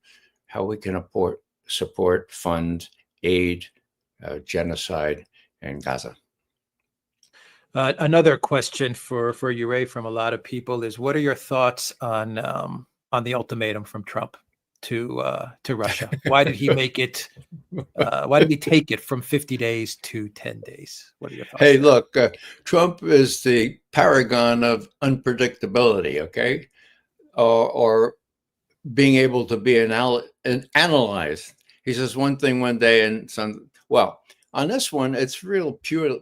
support, fund, aid genocide in Gaza. Another question for you, Ray, from a lot of people is: what are your thoughts on the ultimatum from Trump to Russia? Why did he make it? Why did he take it from 50 days to 10 days? What are your thoughts? Hey, look, Trump is the paragon of unpredictability. Okay, or being able to be analyzed. He says one thing one day and some. Well, on this one, it's real pure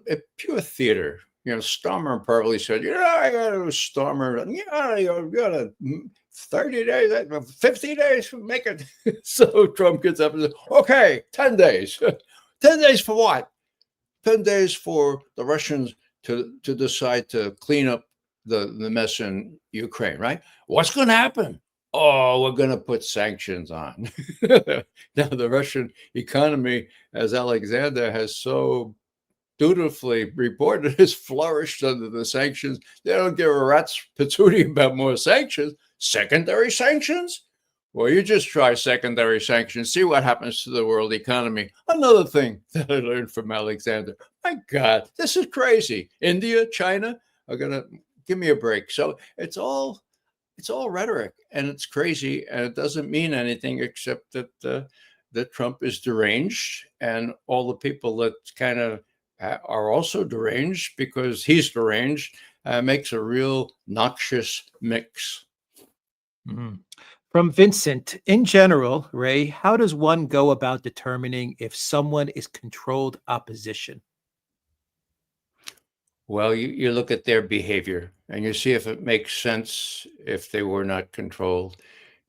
theater. You know, Stormer probably said, I got to Stormer. Yeah, you got to 30 days, 50 days to make it. So Trump gets up and says, okay, 10 days. 10 days for what? 10 days for the Russians to decide to clean up the mess in Ukraine, right? What's going to happen? Oh, we're going to put sanctions on. Now, the Russian economy, as Alexander has so dutifully reported, has flourished under the sanctions. They don't give a rat's patootie about more sanctions. Secondary sanctions? Well, you just try secondary sanctions, see what happens to the world economy. Another thing that I learned from Alexander. My God, this is crazy. India, China are going to give me a break. So it's all rhetoric, and it's crazy, and it doesn't mean anything except that Trump is deranged, and all the people that kind of are also deranged because he's deranged, makes a real noxious mix. Mm-hmm. From Vincent, in general, Ray, how does one go about determining if someone is controlled opposition? Well, you look at their behavior and you see if it makes sense if they were not controlled.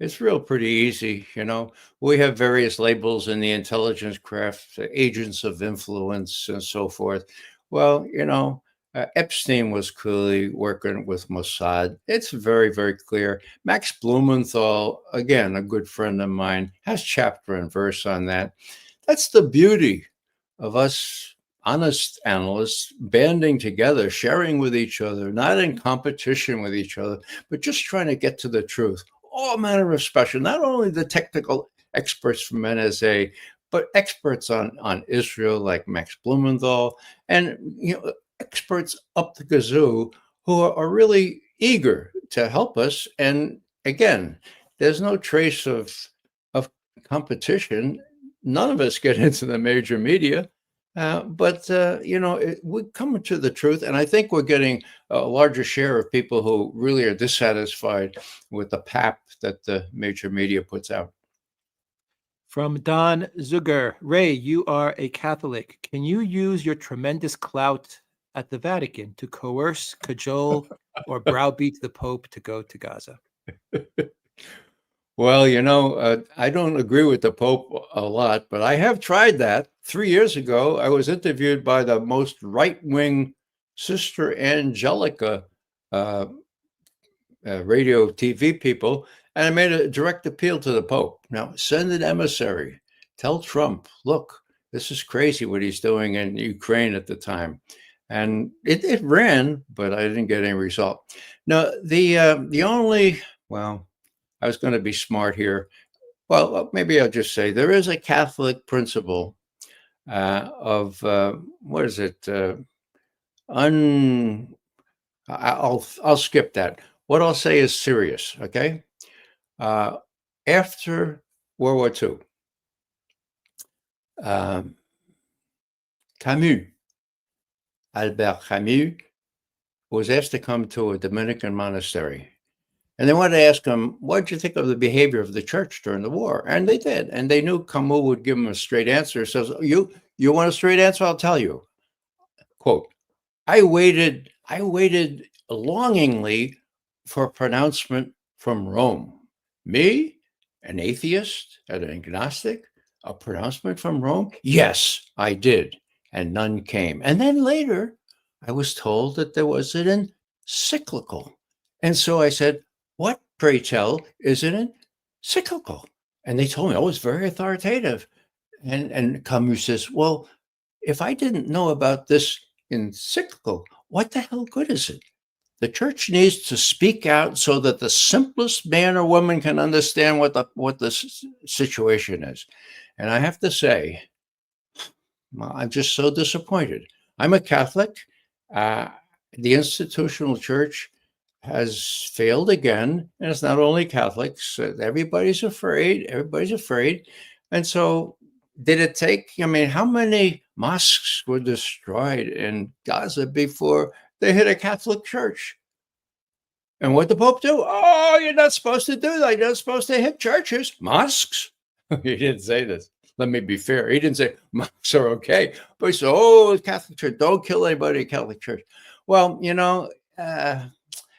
It's pretty easy. You know, we have various labels in the intelligence craft, agents of influence and so forth. Well, you know, Epstein was clearly working with Mossad. It's very, very clear. Max Blumenthal, again, a good friend of mine, has chapter and verse on that. That's the beauty of us honest analysts banding together, sharing with each other, not in competition with each other, but just trying to get to the truth. All manner of special, not only the technical experts from NSA, but experts on Israel like Max Blumenthal, and experts up the gazoo who are really eager to help us. And again, there's no trace of competition. None of us get into the major media. But we're coming to the truth, and I think we're getting a larger share of people who really are dissatisfied with the pap that the major media puts out. From Don Zuger, Ray, you are a Catholic. Can you use your tremendous clout at the Vatican to coerce, cajole, or browbeat the Pope to go to Gaza? Well, I don't agree with the Pope a lot, but I have tried that. 3 years ago, I was interviewed by the most right-wing Sister Angelica radio TV people, and I made a direct appeal to the Pope. Now, send an emissary. Tell Trump, look, this is crazy what he's doing in Ukraine at the time. And it ran, but I didn't get any result. Now, the only, well, I was going to be smart here. Well, maybe I'll just say there is a Catholic principle of what is it? I'll skip that. What I'll say is serious. Okay. After World War II, Albert Camus was asked to come to a Dominican monastery. And they wanted to ask him, what did you think of the behavior of the church during the war? And they did. And they knew Camus would give them a straight answer. So you want a straight answer? I'll tell you. Quote, I waited longingly for a pronouncement from Rome. Me, an atheist, an agnostic, a pronouncement from Rome? Yes, I did. And none came. And then later, I was told that there was an encyclical. And so I said, what, pray tell, is an encyclical? And they told me, oh, it's very authoritative. And Camus says, well, if I didn't know about this encyclical, what the hell good is it? The church needs to speak out so that the simplest man or woman can understand what the situation is. And I have to say, I'm just so disappointed. I'm a Catholic. The institutional church has failed again, and it's not only Catholics. Everybody's afraid. Everybody's afraid. And so, did it take? I mean, how many mosques were destroyed in Gaza before they hit a Catholic church? And what did the Pope do? Oh, you're not supposed to do that. You're not supposed to hit churches, mosques. He didn't say this. Let me be fair. He didn't say mosques are okay, but he said, "Oh, Catholic Church, don't kill anybody at Catholic Church." Well,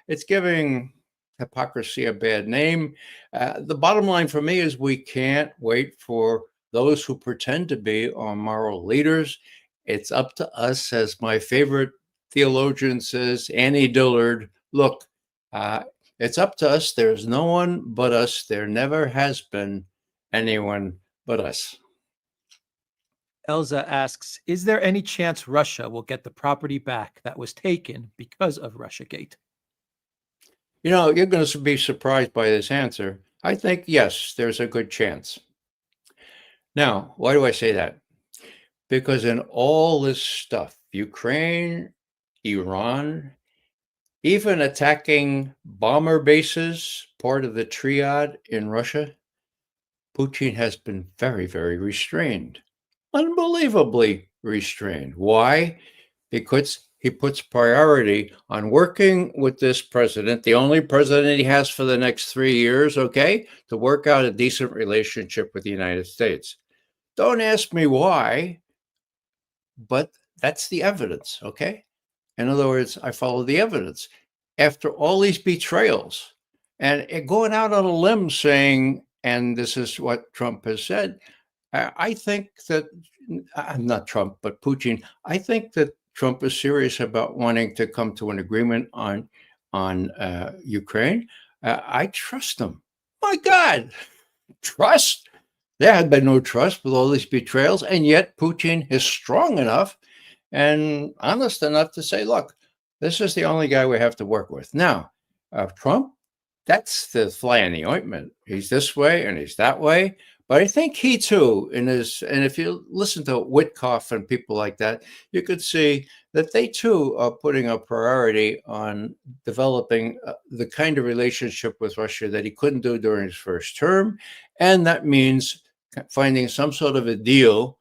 it's giving hypocrisy a bad name. The bottom line for me is we can't wait for those who pretend to be our moral leaders. It's up to us, as my favorite theologian says, Annie Dillard. Look, it's up to us. There's no one but us. There never has been anyone but us. Elza asks, is there any chance Russia will get the property back that was taken because of Russiagate? You're going to be surprised by this answer. I think, yes, there's a good chance. Now, why do I say that? Because in all this stuff, Ukraine, Iran, even attacking bomber bases, part of the triad in Russia, Putin has been very, very restrained. Unbelievably restrained. Why? Because he puts priority on working with this president, the only president he has for the next 3 years, okay, to work out a decent relationship with the United States. Don't ask me why, but that's the evidence, okay? In other words, I follow the evidence. After all these betrayals, and going out on a limb saying, and this is what Trump has said, I think that, not Trump, but Putin, I think that Trump is serious about wanting to come to an agreement on Ukraine. I trust him. My God, trust? There had been no trust with all these betrayals, and yet Putin is strong enough and honest enough to say, look, this is the only guy we have to work with. Now, Trump, that's the fly in the ointment. He's this way and he's that way. But I think he too, and if you listen to Witkoff and people like that, you could see that they too are putting a priority on developing the kind of relationship with Russia that he couldn't do during his first term. And that means finding some sort of a deal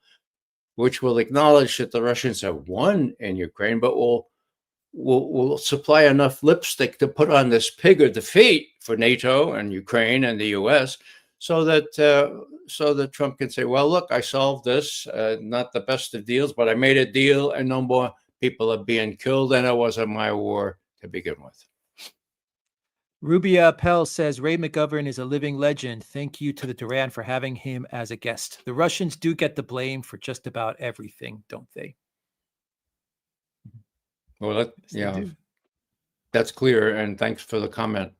which will acknowledge that the Russians have won in Ukraine, but will supply enough lipstick to put on this pig of defeat for NATO and Ukraine and the US, so that Trump can say, well, look, I solved this, not the best of deals, but I made a deal and no more people are being killed, and it wasn't my war to begin with. Rubia Pell says, Ray McGovern is a living legend. Thank you to the Duran for having him as a guest. The Russians do get the blame for just about everything, don't they? Well, that's clear, and thanks for the comment.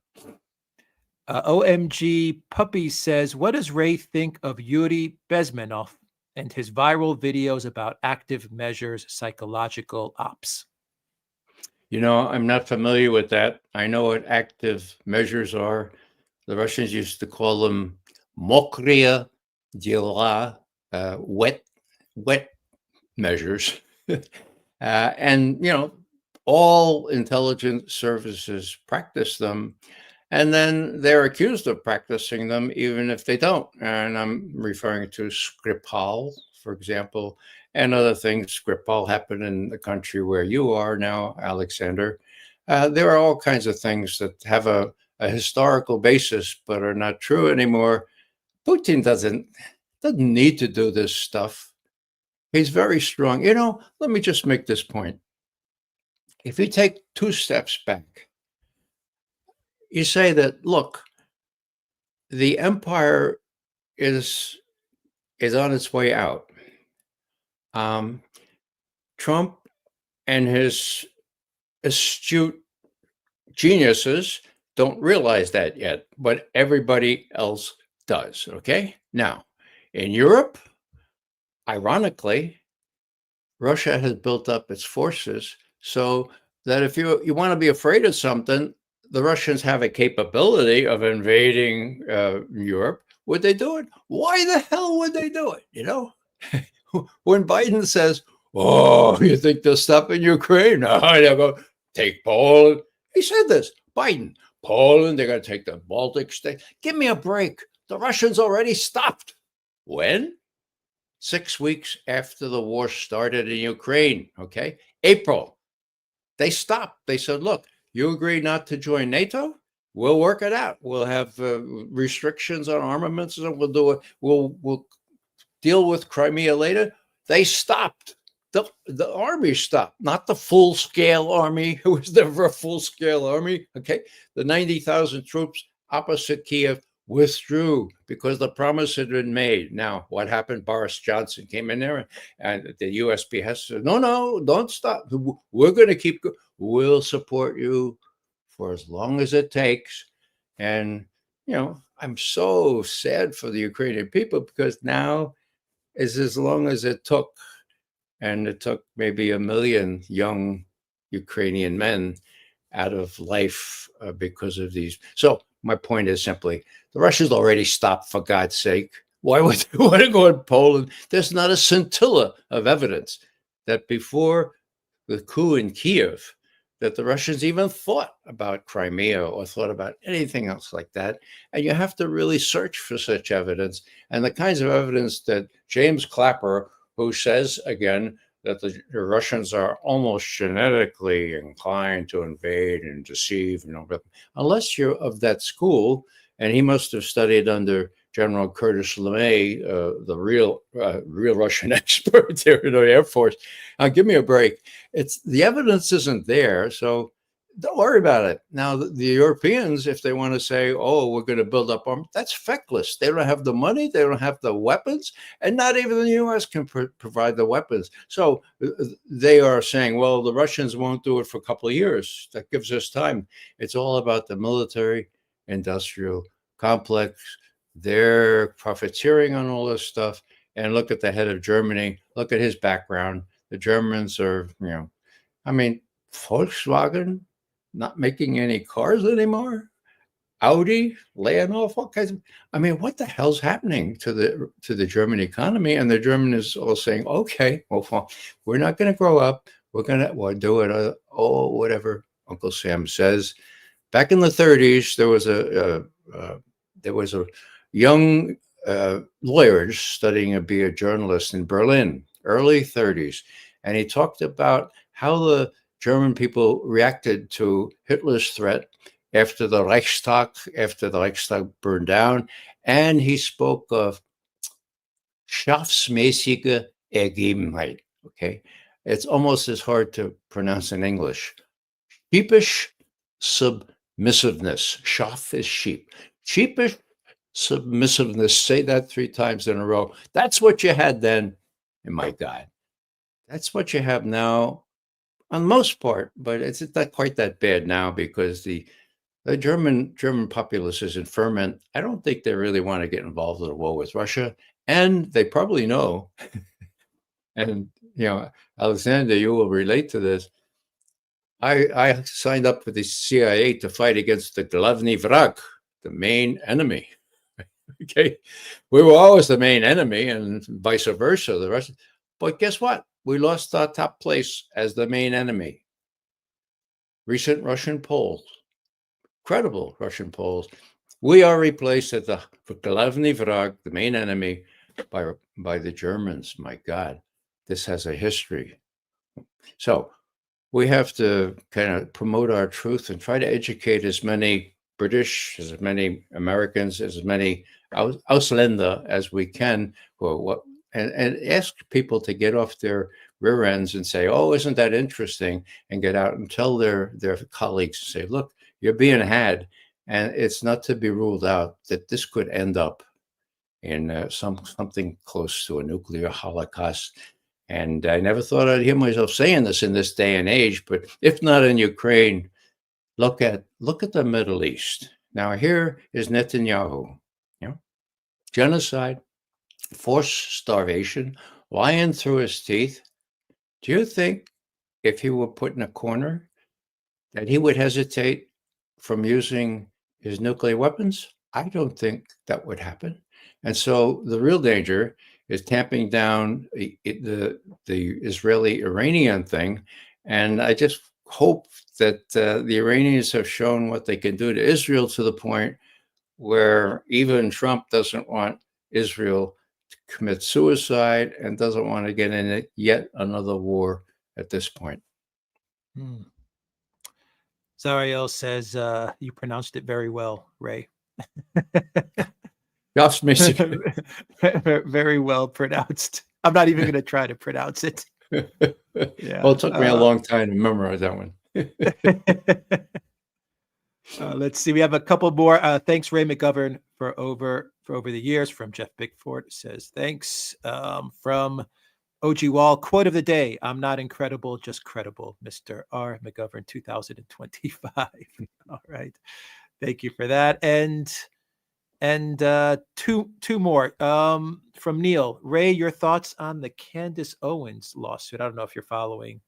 OMG Puppy says, what does Ray think of Yuri Bezmenov and his viral videos about active measures, psychological ops? I'm not familiar with that. I know what active measures are. The Russians used to call them mokrye dela, wet measures. And, all intelligence services practice them. And then they're accused of practicing them, even if they don't. And I'm referring to Skripal, for example, and other things. Skripal happened in the country where you are now, Alexander. There are all kinds of things that have a historical basis, but are not true anymore. Putin doesn't need to do this stuff. He's very strong. Let me just make this point. If you take 2 steps back, you say that, look, the empire is on its way out. Trump and his astute geniuses don't realize that yet, but everybody else does, okay? Now, in Europe, ironically, Russia has built up its forces so that if you want to be afraid of something, the Russians have a capability of invading Europe. Would they do it? Why the hell would they do it? You know, when Biden says, "Oh, you think they'll stop in Ukraine? No, they'll go take Poland." He said this, Biden, Poland. They're going to take the Baltic state. Give me a break. The Russians already stopped. When? 6 weeks after the war started in Ukraine. Okay, April. They stopped. They said, "Look, you agree not to join NATO? We'll work it out. We'll have restrictions on armaments, and we'll do it. We'll deal with Crimea later." They stopped. The army stopped, not the full-scale army. It was never a full-scale army. Okay, the 90,000 troops opposite Kiev withdrew because the promise had been made. Now, what happened? Boris Johnson came in there, and the U.S. said, "No, don't stop. We're going to keep. We'll support you for as long as it takes." And I'm so sad for the Ukrainian people, because now is as long as it took, and it took maybe 1 million young Ukrainian men out of life because of these. So my point is simply, the Russians already stopped, for God's sake. Why would they want to go in Poland? There's not a scintilla of evidence that before the coup in Kiev, that the Russians even thought about Crimea or thought about anything else like that. And you have to really search for such evidence. And the kinds of evidence that James Clapper, who says, again, that the Russians are almost genetically inclined to invade and deceive, unless you're of that school, and he must have studied under General Curtis LeMay, the real Russian expert there in the Air Force. Give me a break. The evidence isn't there, so don't worry about it. Now, the Europeans, if they want to say, "Oh, we're going to build up arms," that's feckless. They don't have the money, they don't have the weapons, and not even the U.S. can provide the weapons. So they are saying, "Well, the Russians won't do it for a couple of years. That gives us time." It's all about the military-industrial complex. They're profiteering on all this stuff. And look at the head of Germany. Look at his background. The Germans are, Volkswagen not making any cars anymore. Audi laying off all kinds of. What the hell's happening to the German economy? And the Germans all saying, "Okay, well, we're not going to grow up. We're going to do it. Whatever Uncle Sam says." Back in the 30s, there was a young lawyer studying to be a journalist in Berlin, early 30s. And he talked about how the German people reacted to Hitler's threat after the Reichstag burned down. And he spoke of Schaffsmäßige Ergebenheit. Okay. It's almost as hard to pronounce in English. Sheepish submissiveness. Schaff is sheep. Sheepish submissiveness. Say that 3 times in a row. That's what you had then, and my God, that's what you have now on most part, but it's not quite that bad now, because the German populace is in ferment. I don't think they really want to get involved in a war with Russia, and they probably know. And Alexander, you will relate to this. I signed up with the CIA to fight against the Glavny Vrag, the main enemy. Okay, we were always the main enemy, and vice versa. The Russians, but guess what? We lost our top place as the main enemy. Recent Russian polls, credible Russian polls, we are replaced at the Glavny Vrag, the main enemy, by the Germans. My God, this has a history. So we have to kind of promote our truth and try to educate as many British, as many Americans, as many Ausländer as we can, and ask people to get off their rear ends and say, "Oh, isn't that interesting?" and get out and tell their colleagues, say, "Look, you're being had," and it's not to be ruled out that this could end up in something close to a nuclear holocaust. And I never thought I'd hear myself saying this in this day and age, but if not in Ukraine, look at the Middle East. Now here is Netanyahu, genocide, forced starvation, lying through his teeth. Do you think if he were put in a corner that he would hesitate from using his nuclear weapons? I don't think that would happen. And so the real danger is tamping down the Israeli-Iranian thing. And I just hope that the Iranians have shown what they can do to Israel to the point where even Trump doesn't want Israel to commit suicide and doesn't want to get in yet another war at this point. Zariel says you pronounced it very well, Ray. Very well pronounced. I'm not even going to try to pronounce it. Yeah. Well, it took me a long time to memorize that one. Let's see. We have a couple more. Thanks, Ray McGovern, for over the years. From Jeff Bigford says thanks. From OG Wall, quote of the day: "I'm not incredible, just credible." Mr. R. McGovern, 2025. All right, thank you for that. And two more. From Neil. Ray, your thoughts on the Candace Owens lawsuit? I don't know if you're following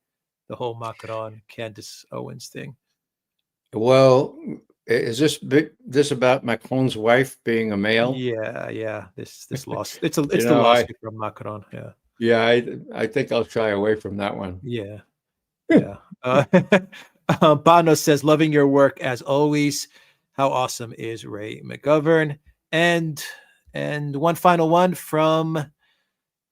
the whole Macron Candace Owens thing. Well, is this about Macron's wife being a male? Yeah. This lawsuit. It's the lawsuit from Macron. Yeah. Yeah, I think I'll shy away from that one. Yeah. Bono says, "Loving your work as always. How awesome is Ray McGovern?" And one final one from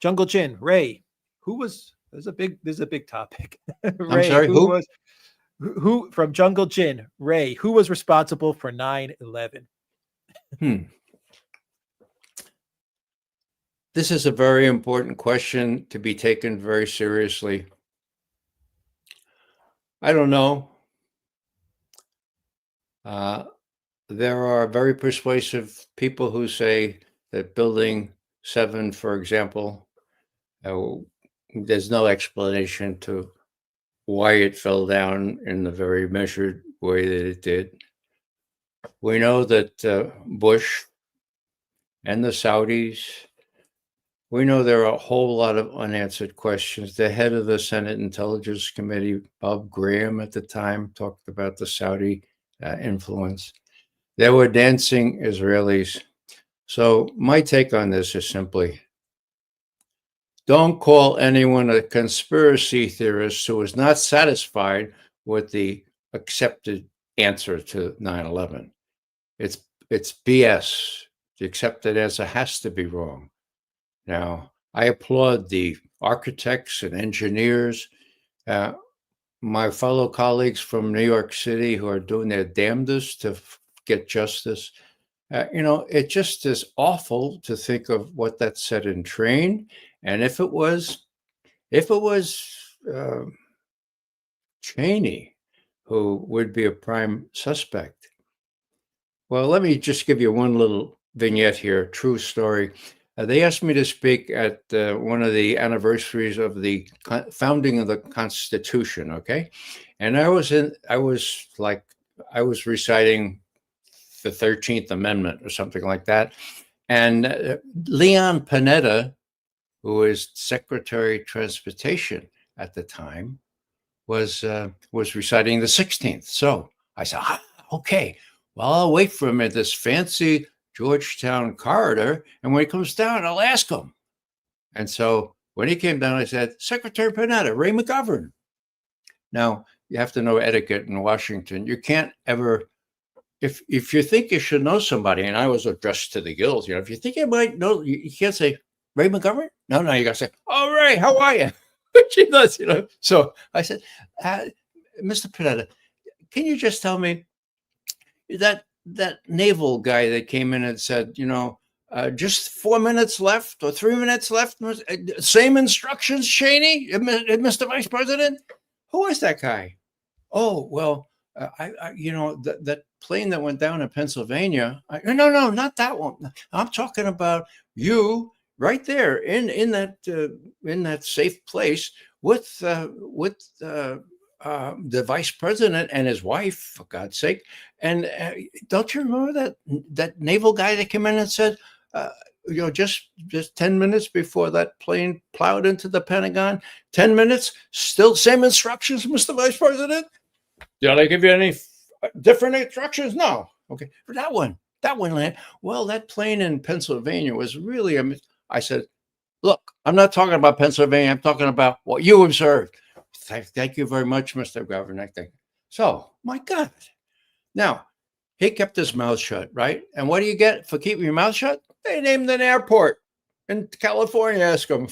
Jungle Jin. Ray, there's a big topic. Ray, I'm sorry, who from Jungle Jin? Ray, who was responsible for 9/11? This is a very important question to be taken very seriously. I don't know. There are very persuasive people who say that Building 7, for example, there's no explanation to why it fell down in the very measured way that it did. We know that Bush and the Saudis, we know there are a whole lot of unanswered questions. The head of the Senate Intelligence Committee, Bob Graham, at the time, talked about the Saudi influence. There were dancing Israelis. So my take on this is simply, don't call anyone a conspiracy theorist who is not satisfied with the accepted answer to 9/11. It's BS. The accepted answer has to be wrong. Now, I applaud the architects and engineers, my fellow colleagues from New York City who are doing their damnedest to get justice. It just is awful to think of what that said in train. And if it was Cheney who would be a prime suspect. Well, let me just give you one little vignette here, true story. They asked me to speak at one of the anniversaries of the founding of the Constitution, okay? And I was reciting the 13th Amendment or something like that. And Leon Panetta, who was Secretary of Transportation at the time, was reciting the 16th. So I said, okay, well, I'll wait for him at this fancy Georgetown corridor, and when he comes down, I'll ask him. And so when he came down, I said, Secretary Panetta, Ray McGovern. Now, you have to know etiquette in Washington. You can't ever, if you think you should know somebody, and I was addressed to the guild, if you think you might know, you can't say, Ray McGovern? No, you got to say, oh, Ray, how are you? She does, So I said, Mr. Panetta, can you just tell me that naval guy that came in and said, just 4 minutes left or 3 minutes left, same instructions, Cheney, Mr. Vice President? Who is that guy? Oh, well, that plane that went down in Pennsylvania. No, not that one. I'm talking about you right there in that safe place with the vice president and his wife, for God's sake. And don't you remember that naval guy that came in and said, just 10 minutes before that plane plowed into the Pentagon. 10 minutes, still same instructions, Mr. Vice President. Did I give you any different instructions? No. Okay, for that one land. Well, that plane in Pennsylvania was really. I said, look, I'm not talking about Pennsylvania. I'm talking about what you observed. Thank you very much, Mr. Governor. So, my God. Now, he kept his mouth shut, right? And what do you get for keeping your mouth shut? They named an airport in California. Ask them.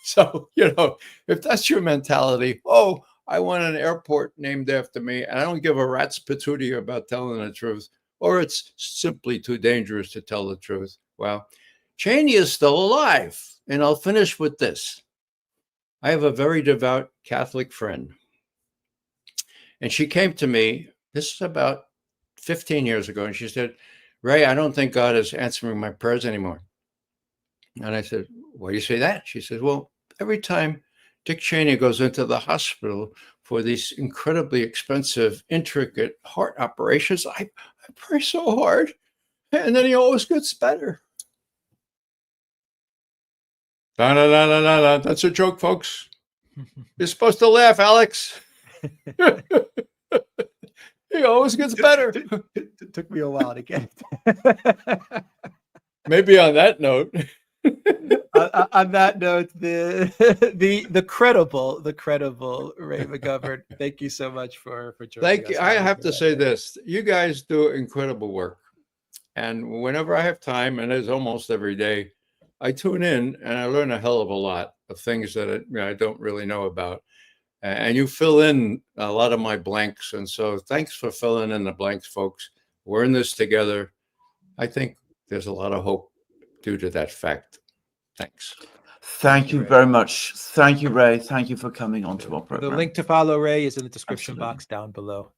So, if that's your mentality, I want an airport named after me, and I don't give a rat's patootie about telling the truth, or it's simply too dangerous to tell the truth. Well, Cheney is still alive. And I'll finish with this. I have a very devout Catholic friend, and she came to me, this is about 15 years ago, and she said, Ray, I don't think God is answering my prayers anymore. And I said, why do you say that? She said, well, every time Dick Cheney goes into the hospital for these incredibly expensive, intricate heart operations, I pray so hard, and then he always gets better. No. That's a joke, folks. You're supposed to laugh, Alex. He always gets better. It took me a while to get. Maybe on that note. On that note, the credible Ray McGovern, thank you so much for joining us. Thank you. I have to say this. You guys do incredible work. And whenever I have time, and it's almost every day, I tune in and I learn a hell of a lot of things that I don't really know about. And you fill in a lot of my blanks. And so thanks for filling in the blanks, folks. We're in this together. I think there's a lot of hope due to that fact. Thanks. Thank you very much. Thank you, Ray. Thank you for coming on to our program. The link to follow Ray is in the description box down below.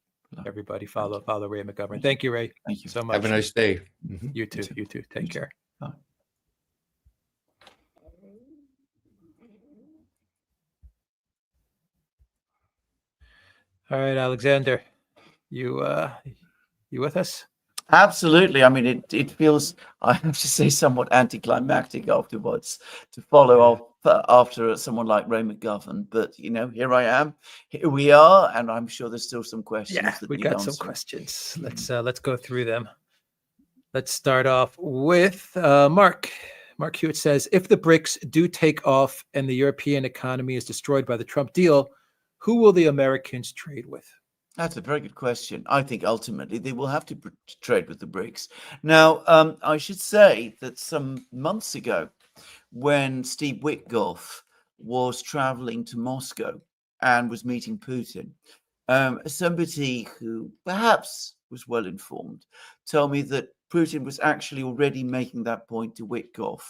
Everybody follow Ray McGovern. Thank you, Ray. Thank you so much. Have a nice day. You too. Take care. Bye. All right, Alexander, you with us? Absolutely. I mean, it feels, I have to say, somewhat anticlimactic afterwards to follow up after someone like Ray McGovern. But, here I am. Here we are. And I'm sure there's still some questions. Yeah, we got some questions. Let's go through them. Let's start off with Mark. Mark Hewitt says, if the BRICS do take off and the European economy is destroyed by the Trump deal, who will the Americans trade with? That's a very good question. I think ultimately they will have to trade with the BRICS. Now, I should say that some months ago, when Steve Witkoff was traveling to Moscow and was meeting Putin, somebody who perhaps was well informed told me that Putin was actually already making that point to Witkoff,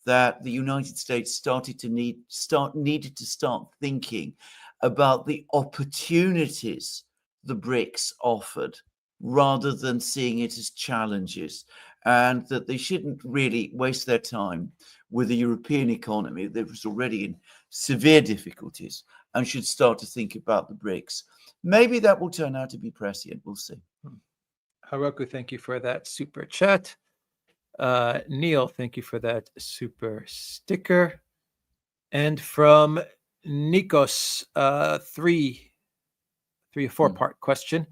that the United States needed to start thinking about the opportunities the BRICS offered rather than seeing it as challenges, and that they shouldn't really waste their time with the European economy that was already in severe difficulties and should start to think about the BRICS. Maybe that will turn out to be prescient. We'll see. Haroku, thank you for that super chat. Neil, thank you for that super sticker. And from Nikos, three or four-part question.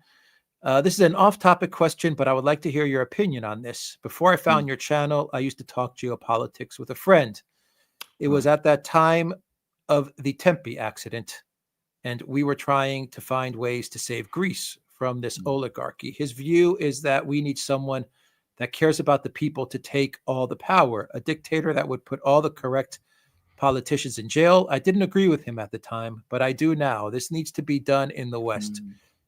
This is an off-topic question, but I would like to hear your opinion on this. Before I found your channel, I used to talk geopolitics with a friend. It was at that time of the Tempe accident, and we were trying to find ways to save Greece from this oligarchy. His view is that we need someone that cares about the people to take all the power, a dictator that would put all the correct politicians in jail. I didn't agree with him at the time, but I do now. This needs to be done in the West.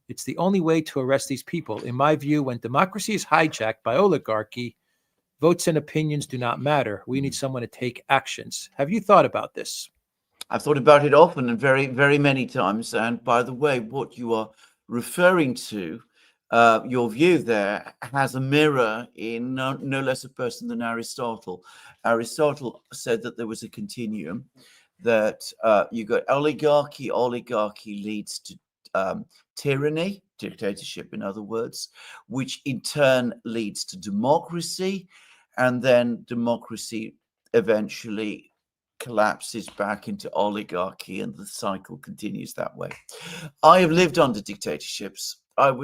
It's the only way to arrest these people. In my view, when democracy is hijacked by oligarchy, votes and opinions do not matter. We need someone to take actions. Have you thought about this? I've thought about it often and very, very many times. And by the way, what you are referring to, your view there has a mirror in no less a person than Aristotle. Aristotle said that there was a continuum, that you got oligarchy. Oligarchy leads to tyranny, dictatorship, in other words, which in turn leads to democracy, and then democracy eventually collapses back into oligarchy, and the cycle continues that way. I have lived under dictatorships. I've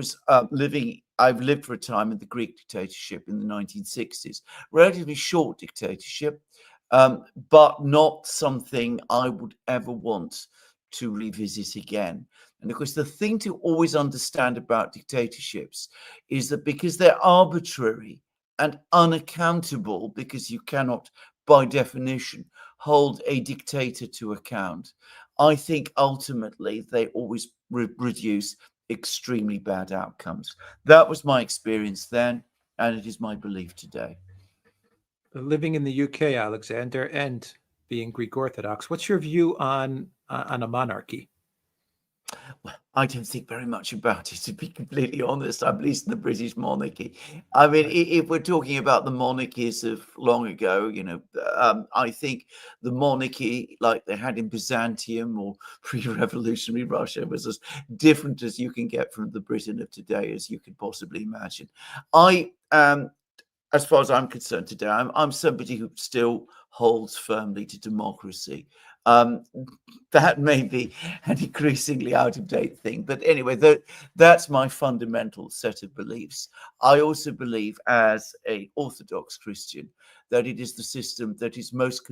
lived for a time in the Greek dictatorship in the 1960s, relatively short dictatorship, but not something I would ever want to revisit again. And of course, the thing to always understand about dictatorships is that because they're arbitrary and unaccountable, because you cannot, by definition, hold a dictator to account, I think ultimately they always produce extremely bad outcomes. That was my experience then, and it is my belief today. Living in the UK, Alexander, and being Greek Orthodox, what's your view on a monarchy? Well, I don't think very much about it, to be completely honest. I'm at least in the British monarchy. I mean, if we're talking about the monarchies of long ago, I think the monarchy like they had in Byzantium or pre-revolutionary Russia was as different as you can get from the Britain of today as you could possibly imagine. As far as I'm concerned today, I'm somebody who still holds firmly to democracy. That may be an increasingly out of date thing, but anyway, that's my fundamental set of beliefs. I also believe, as an Orthodox Christian, that it is the system that is most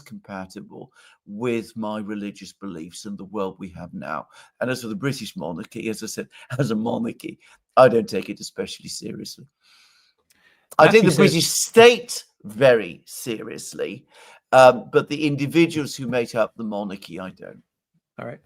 compatible with my religious beliefs and the world we have now. And as for the British monarchy, as I said, as a monarchy, I don't take it especially seriously. I take the British state very seriously, but the individuals who make up the monarchy, I don't. All right.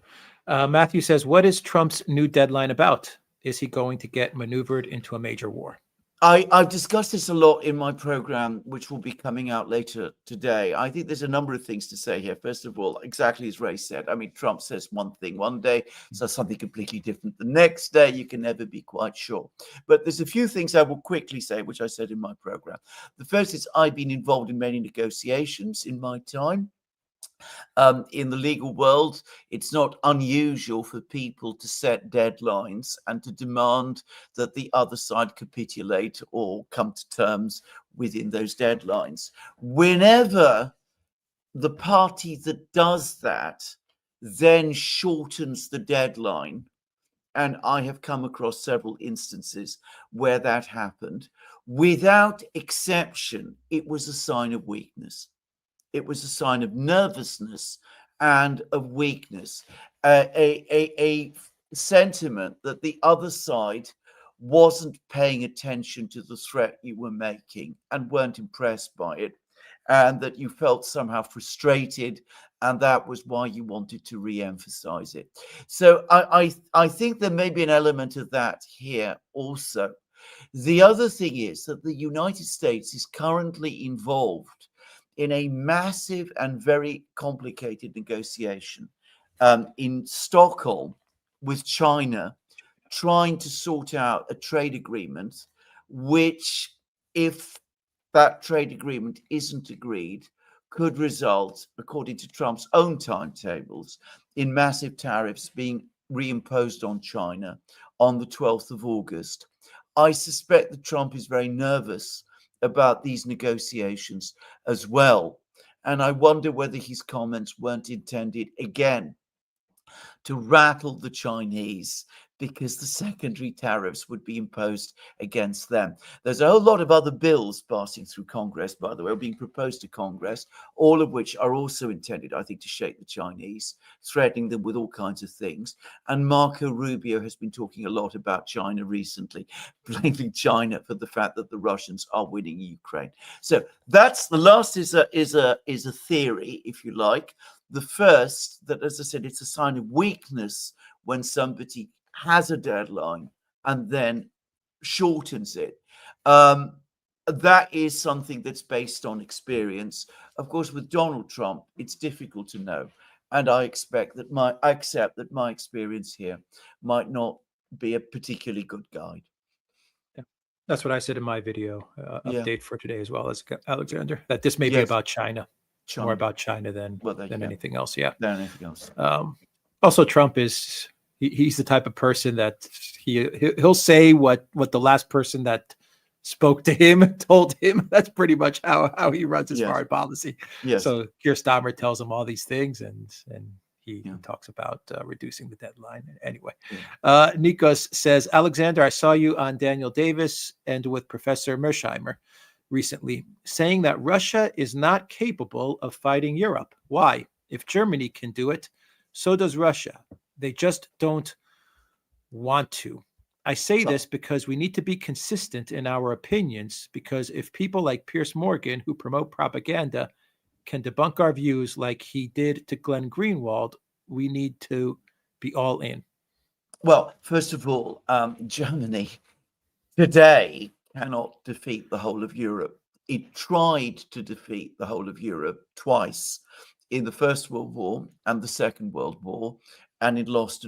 Matthew says, what is Trump's new deadline about? Is he going to get maneuvered into a major war? I've discussed this a lot in my program, which will be coming out later today. I think there's a number of things to say here. First of all, exactly as Ray said, I mean, Trump says one thing one day, says something completely different the next day. You can never be quite sure. But there's a few things I will quickly say, which I said in my program. The first is I've been involved in many negotiations in my time. In the legal world, it's not unusual for people to set deadlines and to demand that the other side capitulate or come to terms within those deadlines. Whenever the party that does that then shortens the deadline, and I have come across several instances where that happened, without exception, it was a sign of weakness. It was a sign of nervousness and of weakness, a sentiment that the other side wasn't paying attention to the threat you were making and weren't impressed by it, and that you felt somehow frustrated, and that was why you wanted to re-emphasize it. So I think there may be an element of that here also. The other thing is that the United States is currently involved in a massive and very complicated negotiation in Stockholm with China, trying to sort out a trade agreement, which, if that trade agreement isn't agreed, could result, according to Trump's own timetables, in massive tariffs being reimposed on China on the 12th of August. I suspect that Trump is very nervous about these negotiations as well. And I wonder whether his comments weren't intended, again, to rattle the Chinese, because the secondary tariffs would be imposed against them. There's a whole lot of other bills passing through Congress, by the way, being proposed to Congress, all of which are also intended, I think, to shake the Chinese, threatening them with all kinds of things. And Marco Rubio has been talking a lot about China recently, blaming China for the fact that the Russians are winning Ukraine. So that's the last is a theory, if you like. The first, that, as I said, it's a sign of weakness when somebody has a deadline and then shortens it. That is something that's based on experience. Of course, with Donald Trump, it's difficult to know. And I accept that my experience here might not be a particularly good guide. Yeah. That's what I said in my video update for today as well, as Alexander, that this may be about China. More about China than anything else. Yeah. Than anything else. Also, Trump is he's the type of person that he'll say what the last person that spoke to him, told him. That's pretty much how he runs his foreign policy. Yes. So Keir Starmer tells him all these things, and he talks about reducing the deadline. Anyway, Nikos says, Alexander, I saw you on Daniel Davis and with Professor Mersheimer recently saying that Russia is not capable of fighting Europe. Why? If Germany can do it, so does Russia. They just don't want to. I say this because we need to be consistent in our opinions, because if people like Piers Morgan, who promote propaganda, can debunk our views like he did to Glenn Greenwald, we need to be all in. Well, first of all, Germany today cannot defeat the whole of Europe. It tried to defeat the whole of Europe twice in the First World War and the Second World War, and it lost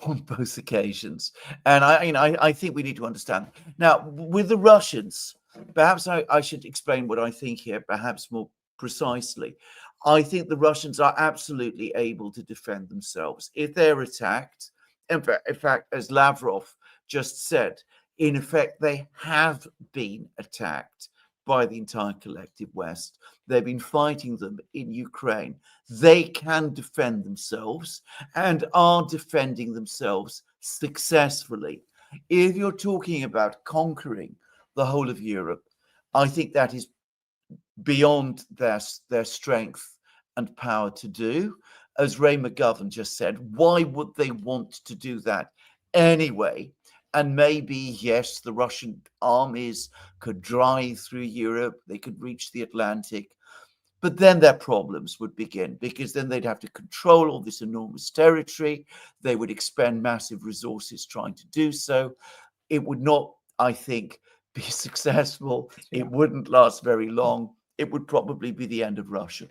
on both occasions. And I think we need to understand. Now, with the Russians, perhaps I should explain what I think here, perhaps more precisely. I think the Russians are absolutely able to defend themselves if they're attacked. In fact, as Lavrov just said, in effect, they have been attacked by the entire collective West. They've been fighting them in Ukraine. They can defend themselves and are defending themselves successfully. If you're talking about conquering the whole of Europe, I think that is beyond their strength and power to do. As Ray McGovern just said, why would they want to do that anyway? And maybe, yes, the Russian armies could drive through Europe, they could reach the Atlantic, but then their problems would begin, because then they'd have to control all this enormous territory. They would expend massive resources trying to do so. It would not, I think, be successful. It wouldn't last very long. It would probably be the end of Russia.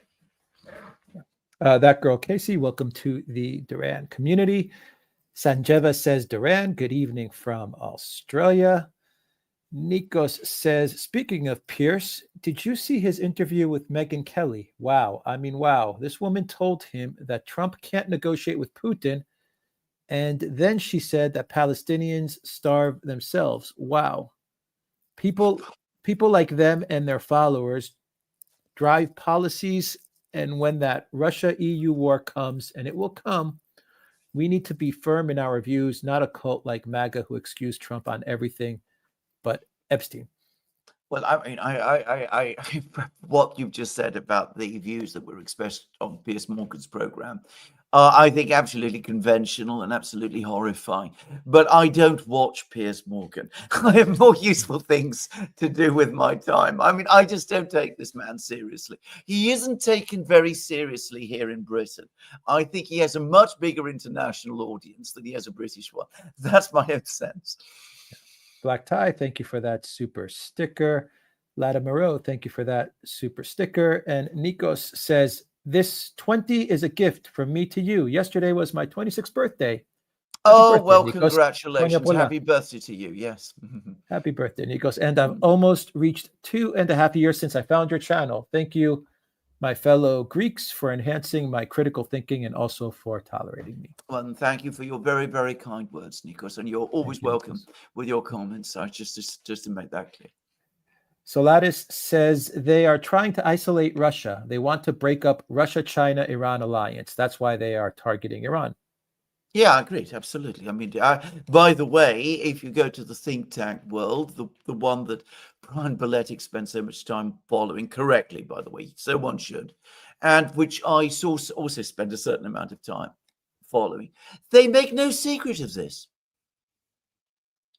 That girl, Casey, welcome to the Duran community. Sanjeva says, Duran, good evening from Australia. Nikos says, speaking of Pierce, did you see his interview with Megyn Kelly? Wow. I mean, wow. This woman told him that Trump can't negotiate with Putin. And then she said that Palestinians starve themselves. Wow. People like them and their followers drive policies. And when that Russia-EU war comes, and it will come, we need to be firm in our views, not a cult like MAGA who excused Trump on everything but Epstein. Well, I mean, I what you've just said about the views that were expressed on Piers Morgan's program, I think absolutely conventional and absolutely horrifying. But I don't watch Piers Morgan. I have more useful things to do with my time. I mean, I just don't take this man seriously. He isn't taken very seriously here in Britain. I think he has a much bigger international audience than he has a British one. That's my own sense. Black Tie, thank you for that super sticker. Lada Moreau, thank you for that super sticker. And Nikos says, this 20 is a gift from me to you. Yesterday was my 26th birthday. Happy birthday, well, Nikos. Congratulations. Happy birthday to you. Yes. Happy birthday, Nikos. And I've almost reached 2.5 years since I found your channel. Thank you, my fellow Greeks, for enhancing my critical thinking and also for tolerating me. Well, and thank you for your very, very kind words, Nikos. And you're always welcome with your comments. So just to make that clear. Solaris says they are trying to isolate Russia. They want to break up Russia-China-Iran alliance. That's why they are targeting Iran. Yeah, I agree. Absolutely. I mean, by the way, if you go to the think tank world, the one that Brian Beletic spent so much time following, correctly, by the way, so one should, and which I also spend a certain amount of time following, they make no secret of this.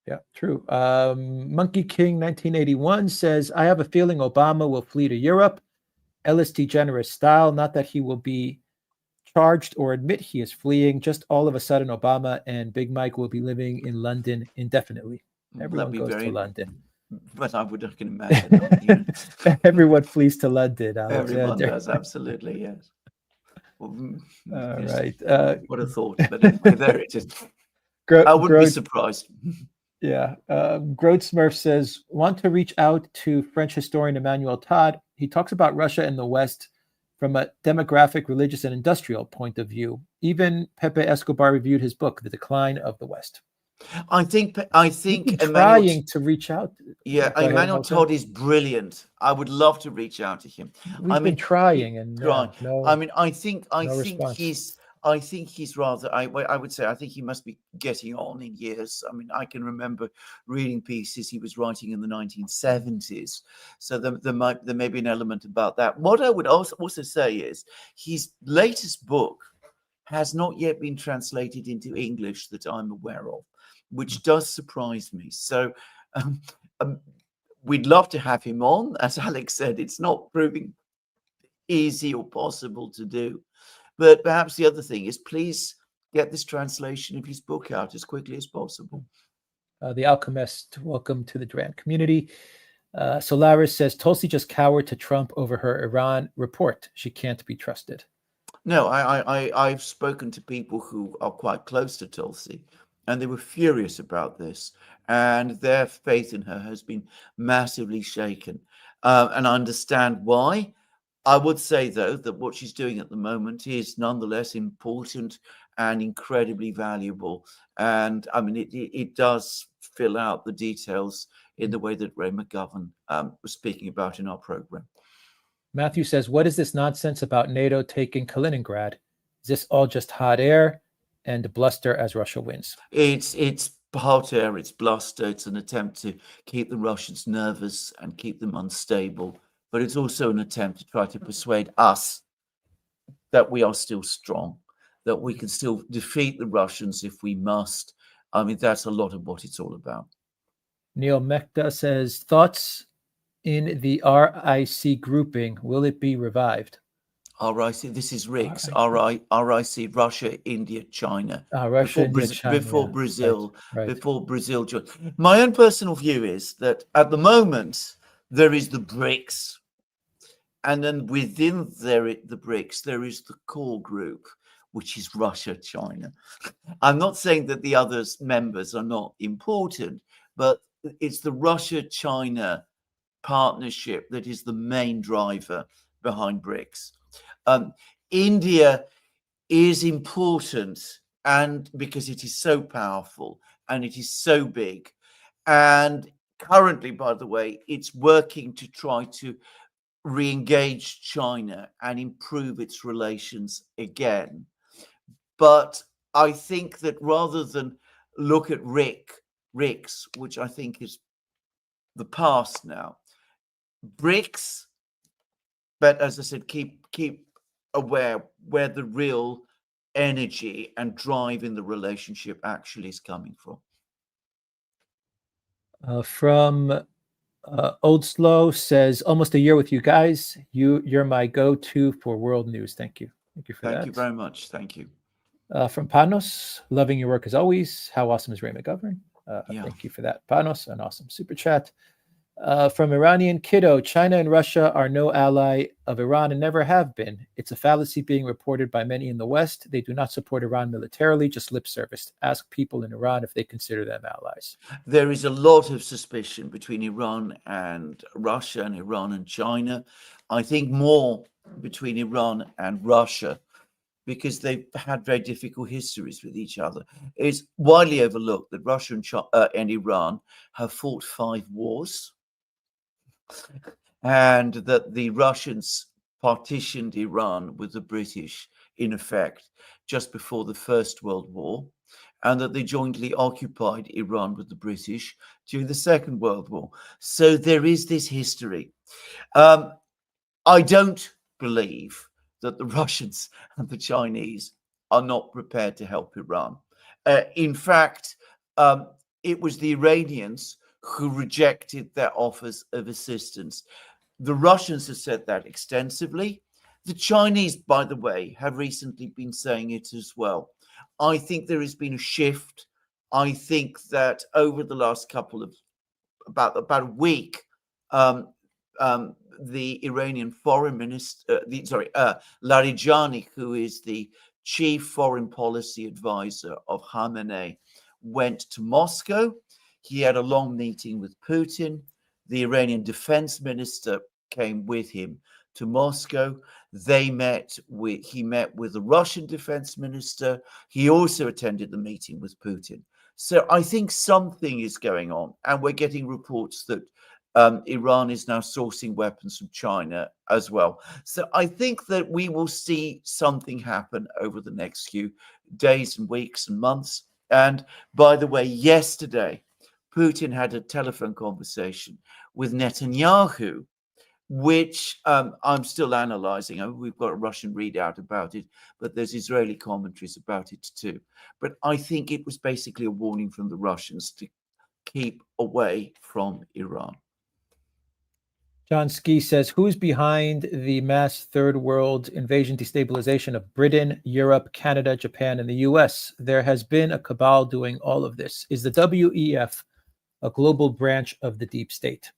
Yeah, true. Monkey King 1981 says, I have a feeling Obama will flee to Europe, Ellis DeGeneres style. Not that he will be charged or admit he is fleeing. Just all of a sudden, Obama and Big Mike will be living in London indefinitely. Everyone goes to London. But I can imagine. Everyone flees to London, Alexander. Everyone does, absolutely, yes. Well, all yes. Right. What a thought. But anyway, there it is. I wouldn't be surprised. Yeah. Groadsmurf says, want to reach out to French historian Emmanuel Todd. He talks about Russia and the West from a demographic, religious, and industrial point of view. Even Pepe Escobar reviewed his book, The Decline of the West. I think trying to reach out. Yeah, Emmanuel Todd is brilliant. I would love to reach out to him. We've been trying and no. I mean, I think response. I think he's rather. I would say I think he must be getting on in years. I mean, I can remember reading pieces he was writing in the 1970s. So there may be an element about that. What I would also say is his latest book has not yet been translated into English that I'm aware of, which does surprise me. So we'd love to have him on. As Alex said, it's not proving easy or possible to do. But perhaps the other thing is, please get this translation of his book out as quickly as possible. The Alchemist, welcome to the Duran community. Solaris says, Tulsi just cowered to Trump over her Iran report. She can't be trusted. No, I've spoken to people who are quite close to Tulsi, and they were furious about this. And their faith in her has been massively shaken. And I understand why. I would say, though, that what she's doing at the moment is nonetheless important and incredibly valuable. And I mean, it does fill out the details in the way that Ray McGovern was speaking about in our program. Matthew says, what is this nonsense about NATO taking Kaliningrad? Is this all just hot air and bluster as Russia wins? It's hot air, it's bluster, it's an attempt to keep the Russians nervous and keep them unstable. But it's also an attempt to try to persuade us that we are still strong, that we can still defeat the Russians if we must. I mean, that's a lot of what it's all about. Neil Mekta says, thoughts in the RIC grouping, will it be revived? RIC, this is Rick's. RIC, Russia, India, China. Russia, China, before Brazil. Right. Before Brazil joined. My own personal view is that at the moment, there is the BRICS. And then within the BRICS, there is the core group, which is Russia, China. I'm not saying that the other members are not important, but it's the Russia-China partnership that is the main driver behind BRICS. India is important, and because it is so powerful and it is so big. And currently, by the way, it's working to try to re-engage China and improve its relations again. But I think that rather than look at RICS, which I think is the past now, BRICS, but as I said, keep aware where the real energy and drive in the relationship actually is coming from. From Old Slow says, almost a year with you guys. You're my go-to for world news. Thank you. Thank you for that. Thank you very much. Thank you. From Panos, loving your work as always. How awesome is Ray McGovern? Thank you for that, Panos. An awesome super chat. From Iranian Kiddo, China and Russia are no ally of Iran and never have been. It's a fallacy being reported by many in the West. They do not support Iran militarily, just lip service. Ask people in Iran if they consider them allies. There is a lot of suspicion between Iran and Russia and Iran and China. I think more between Iran and Russia, because they've had very difficult histories with each other. It's widely overlooked that Russia and Iran have fought 5 wars, and that the Russians partitioned Iran with the British, in effect, just before the First World War, and that they jointly occupied Iran with the British during the Second World War. So there is this history. I don't believe that the Russians and the Chinese are not prepared to help Iran. In fact, it was the Iranians who rejected their offers of assistance. The Russians have said that extensively. The Chinese, by the way, have recently been saying it as well. I think there has been a shift. I think that over the last couple of, about a week, the Iranian foreign minister, Larijani, who is the chief foreign policy advisor of Khamenei, went to Moscow. He had a long meeting with Putin. The Iranian defense minister came with him to Moscow. He met with the Russian defense minister. He also attended the meeting with Putin. So I think something is going on, and we're getting reports that Iran is now sourcing weapons from China as well. So I think that we will see something happen over the next few days and weeks and months. And by the way, yesterday, Putin had a telephone conversation with Netanyahu, which I'm still analyzing. I mean, we've got a Russian readout about it, but there's Israeli commentaries about it too. But I think it was basically a warning from the Russians to keep away from Iran. John Ski says, who's behind the mass third world invasion destabilization of Britain, Europe, Canada, Japan, and the US? There has been a cabal doing all of this. Is the WEF a global branch of the deep state?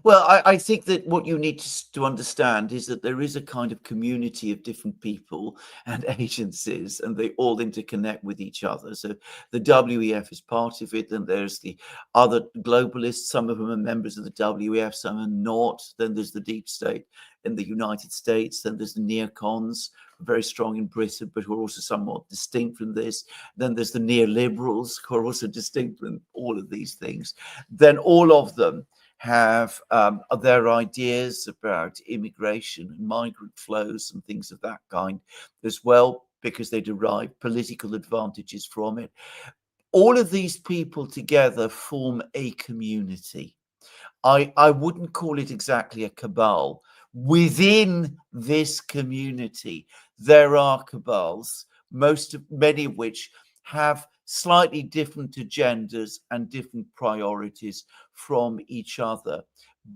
Well, I think that what you need to understand is that there is a kind of community of different people and agencies, and they all interconnect with each other. So the WEF is part of it, and there's the other globalists. Some of them are members of the WEF, some are not. Then there's the deep state in the United States. Then there's the neocons, very strong in Britain, but who are also somewhat distinct from this. Then there's the neoliberals, who are also distinct from all of these things. Then all of them have their ideas about immigration and migrant flows and things of that kind as well, because they derive political advantages from it. All of these people together form a community. I wouldn't call it exactly a cabal. Within this community, there are cabals, many of which have slightly different agendas and different priorities from each other,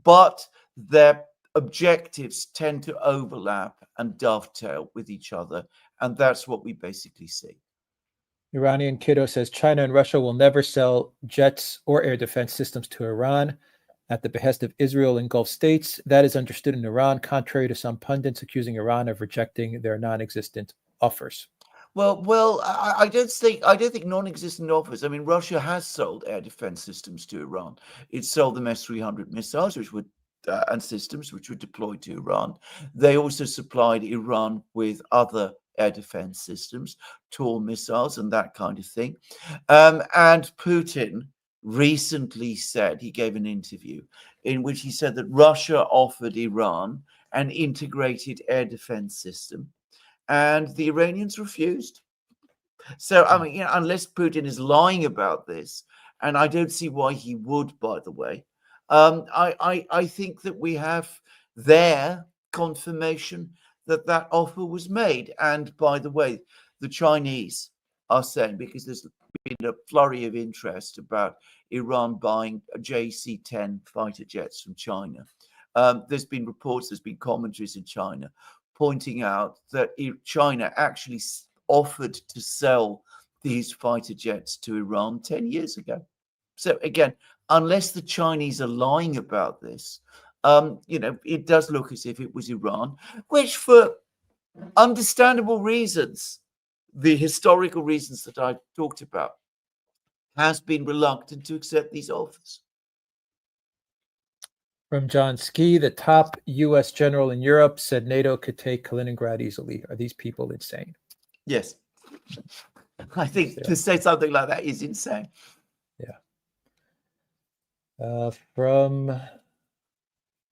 but their objectives tend to overlap and dovetail with each other, and that's what we basically see. Iranian Kiddo says China and Russia will never sell jets or air defense systems to Iran at the behest of Israel and Gulf states. That is understood in Iran, contrary to some pundits accusing Iran of rejecting their non-existent offers. Well, I don't think non-existent offers. I mean, Russia has sold air defense systems to Iran. It sold them S-300 missiles, which would and systems which were deployed to Iran. They also supplied Iran with other air defense systems, tall missiles, and that kind of thing. And Putin recently said, he gave an interview in which he said that Russia offered Iran an integrated air defense system, and the Iranians refused. So, I mean, unless Putin is lying about this, and I don't see why he would, by the way, I think that we have their confirmation that that offer was made. And by the way, the Chinese are saying, because there's been a flurry of interest about Iran buying JC-10 fighter jets from China. There's been reports, there's been commentaries in China pointing out that China actually offered to sell these fighter jets to Iran 10 years ago. So again, unless the Chinese are lying about this, it does look as if it was Iran, which for understandable reasons, the historical reasons that I talked about, has been reluctant to accept these offers. From John Ski, the top U.S. general in Europe said NATO could take Kaliningrad easily. Are these people insane? Yes. I think to say something like that is insane. Yeah. From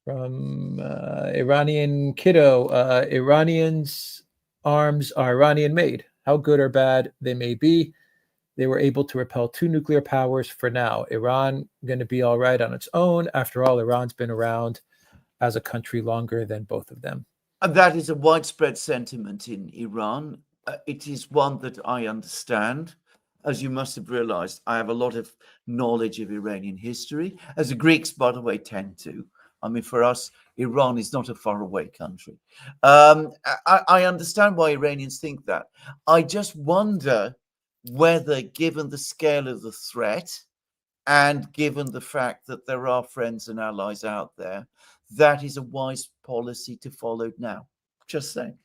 Iranian Kiddo, Iranians' arms are Iranian made. How good or bad they may be, they were able to repel 2 nuclear powers for now. Iran going to be all right on its own. After all, Iran's been around as a country longer than both of them. And that is a widespread sentiment in Iran. It is one that I understand. As you must have realized, I have a lot of knowledge of Iranian history, as the Greeks, by the way, tend to. I mean, for us, Iran is not a faraway country. I understand why Iranians think that. I just wonder whether, given the scale of the threat and given the fact that there are friends and allies out there, that is a wise policy to follow now. Just saying.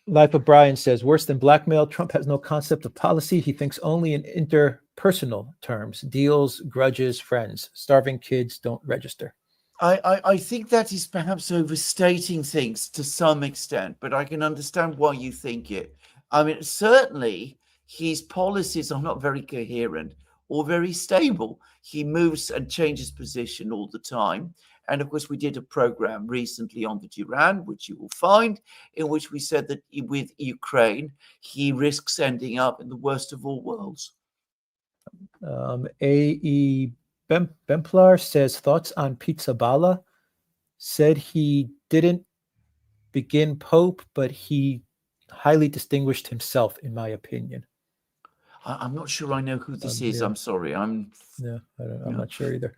Life of Brian says, worse than blackmail, Trump has no concept of policy. He thinks only in interpersonal terms, deals, grudges, friends. Starving kids don't register. I think that is perhaps overstating things to some extent, but I can understand why you think it. I mean, certainly his policies are not very coherent or very stable. He moves and changes position all the time. And of course, we did a program recently on the Duran, which you will find, in which we said that with Ukraine, he risks ending up in the worst of all worlds. A.E. Bemplar says, thoughts on Pizzaballa? Said he didn't begin Pope, but he highly distinguished himself, in my opinion. I'm not sure I know who this is. Yeah. I'm sorry. I'm not sure either.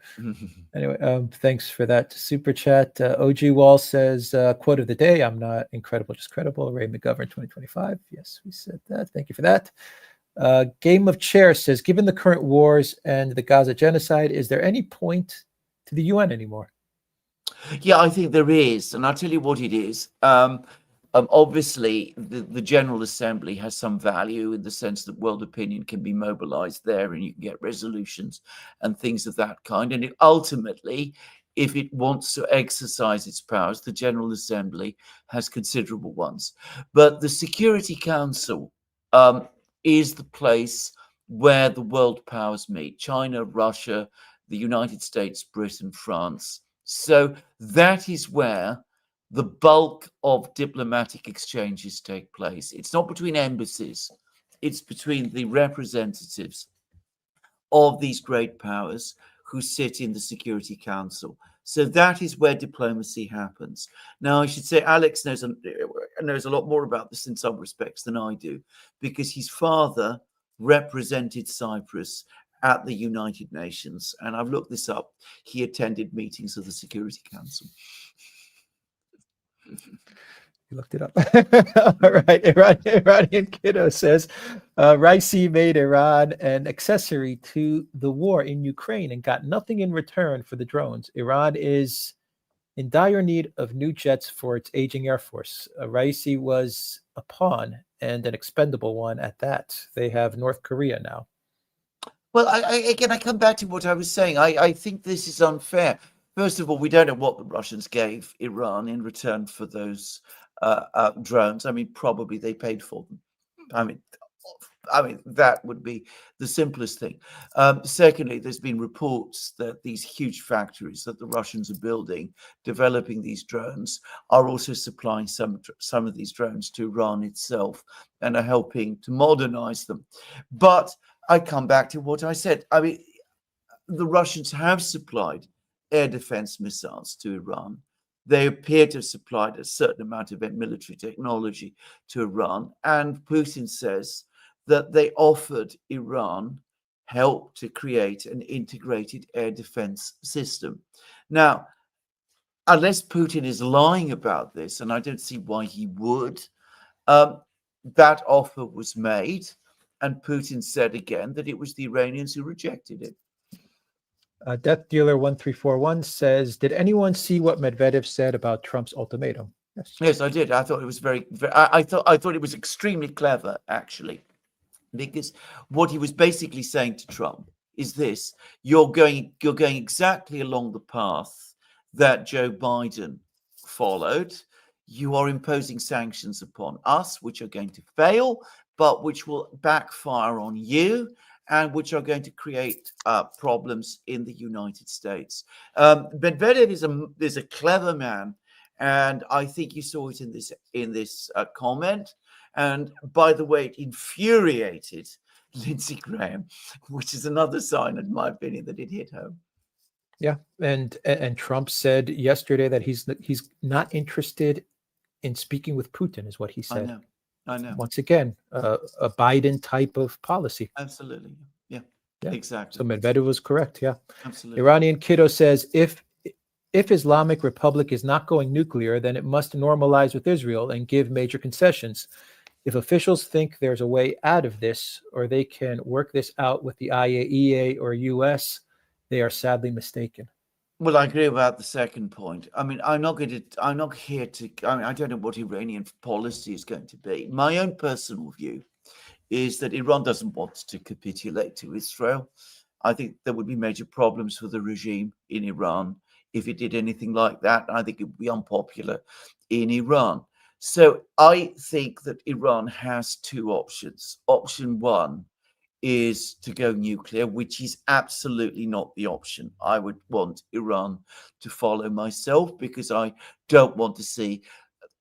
Anyway, thanks for that super chat. OG Wall says, quote of the day, I'm not incredible, just credible. Ray McGovern 2025. Yes, we said that. Thank you for that. Game of Chair says, given the current wars and the Gaza genocide, is there any point to the UN anymore? Yeah, I think there is. And I'll tell you what it is. Obviously, the General Assembly has some value in the sense that world opinion can be mobilized there and you can get resolutions and things of that kind. And ultimately, if it wants to exercise its powers, the General Assembly has considerable ones. But the Security Council is the place where the world powers meet: China, Russia, the United States, Britain, France. So that is where the bulk of diplomatic exchanges take place. It's not between embassies, it's between the representatives of these great powers who sit in the Security Council. So that is where diplomacy happens. Now, I should say Alex knows a lot more about this in some respects than I do, because his father represented Cyprus at the United Nations. And I've looked this up. He attended meetings of the Security Council. You looked it up. All right. Iranian Kiddo says, Raisi made Iran an accessory to the war in Ukraine and got nothing in return for the drones. Iran is in dire need of new jets for its aging air force. Raisi was a pawn, and an expendable one at that. They have North Korea now. Well, I come back to what I was saying. I think this is unfair. First of all, we don't know what the Russians gave Iran in return for those drones. I mean, probably they paid for them. I mean, that would be the simplest thing. Secondly, there's been reports that these huge factories that the Russians are building, developing these drones, are also supplying some of these drones to Iran itself and are helping to modernize them. But I come back to what I said. I mean, the Russians have supplied air defense missiles to Iran. They appear to have supplied a certain amount of military technology to Iran. And Putin says that they offered Iran help to create an integrated air defense system. Now, unless Putin is lying about this, and I don't see why he would, that offer was made. And Putin said again that it was the Iranians who rejected it. Death Dealer 1341 says, did anyone see what Medvedev said about Trump's ultimatum? Yes, I did. I thought it was I thought it was extremely clever, actually, because what he was basically saying to Trump is this: you're going exactly along the path that Joe Biden followed. You are imposing sanctions upon us, which are going to fail, but which will backfire on you, and which are going to create problems in the United States. Medvedev is a clever man, and I think you saw it in this comment. And by the way, it infuriated Lindsey Graham, which is another sign, in my opinion, that it hit home. Yeah, and Trump said yesterday that he's not interested in speaking with Putin, is what he said. I know. Once again, a Biden type of policy. Absolutely. Yeah, exactly. So Medvedev was correct. Yeah. Absolutely. Iranian Kiddo says, if Islamic Republic is not going nuclear, then it must normalize with Israel and give major concessions. If officials think there's a way out of this, or they can work this out with the IAEA or US, they are sadly mistaken. Well, I agree about the second point. I mean, I'm not here to, I don't know what Iranian policy is going to be. My own personal view is that Iran doesn't want to capitulate to Israel. I think there would be major problems for the regime in Iran if it did anything like that. I think it would be unpopular in Iran. So I think that Iran has two options. Option one is to go nuclear, which is absolutely not the option I would want Iran to follow myself, because I don't want to see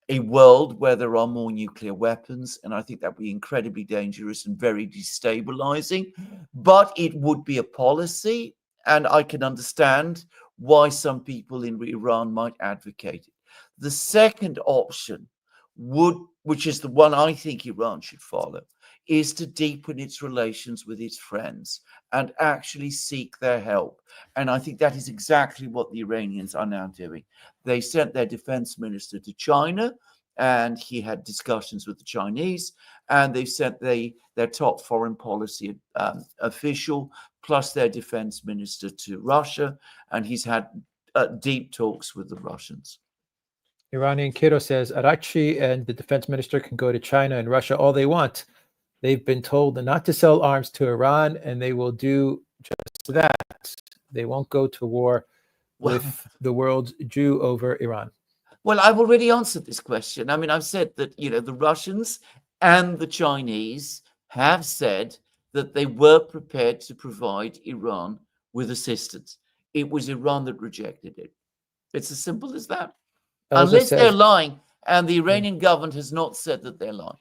a world where there are more nuclear weapons, and I think that would be incredibly dangerous and very destabilizing. But it would be a policy, and I can understand why some people in Iran might advocate it. The second option which is the one I think Iran should follow, is to deepen its relations with its friends and actually seek their help. And I think that is exactly what the Iranians are now doing. They sent their defense minister to China, and he had discussions with the Chinese, and they've sent their top foreign policy official plus their defense minister to Russia, and he's had deep talks with the Russians. Iranian Kiddo says Arachi and the defense minister can go to China and Russia all they want. They've been told not to sell arms to Iran, and they will do just that. They won't go to war with the world's Jew over Iran. Well, I've already answered this question. I mean, I've said that, the Russians and the Chinese have said that they were prepared to provide Iran with assistance. It was Iran that rejected it. It's as simple as that. Unless they're lying, and the Iranian government has not said that they're lying.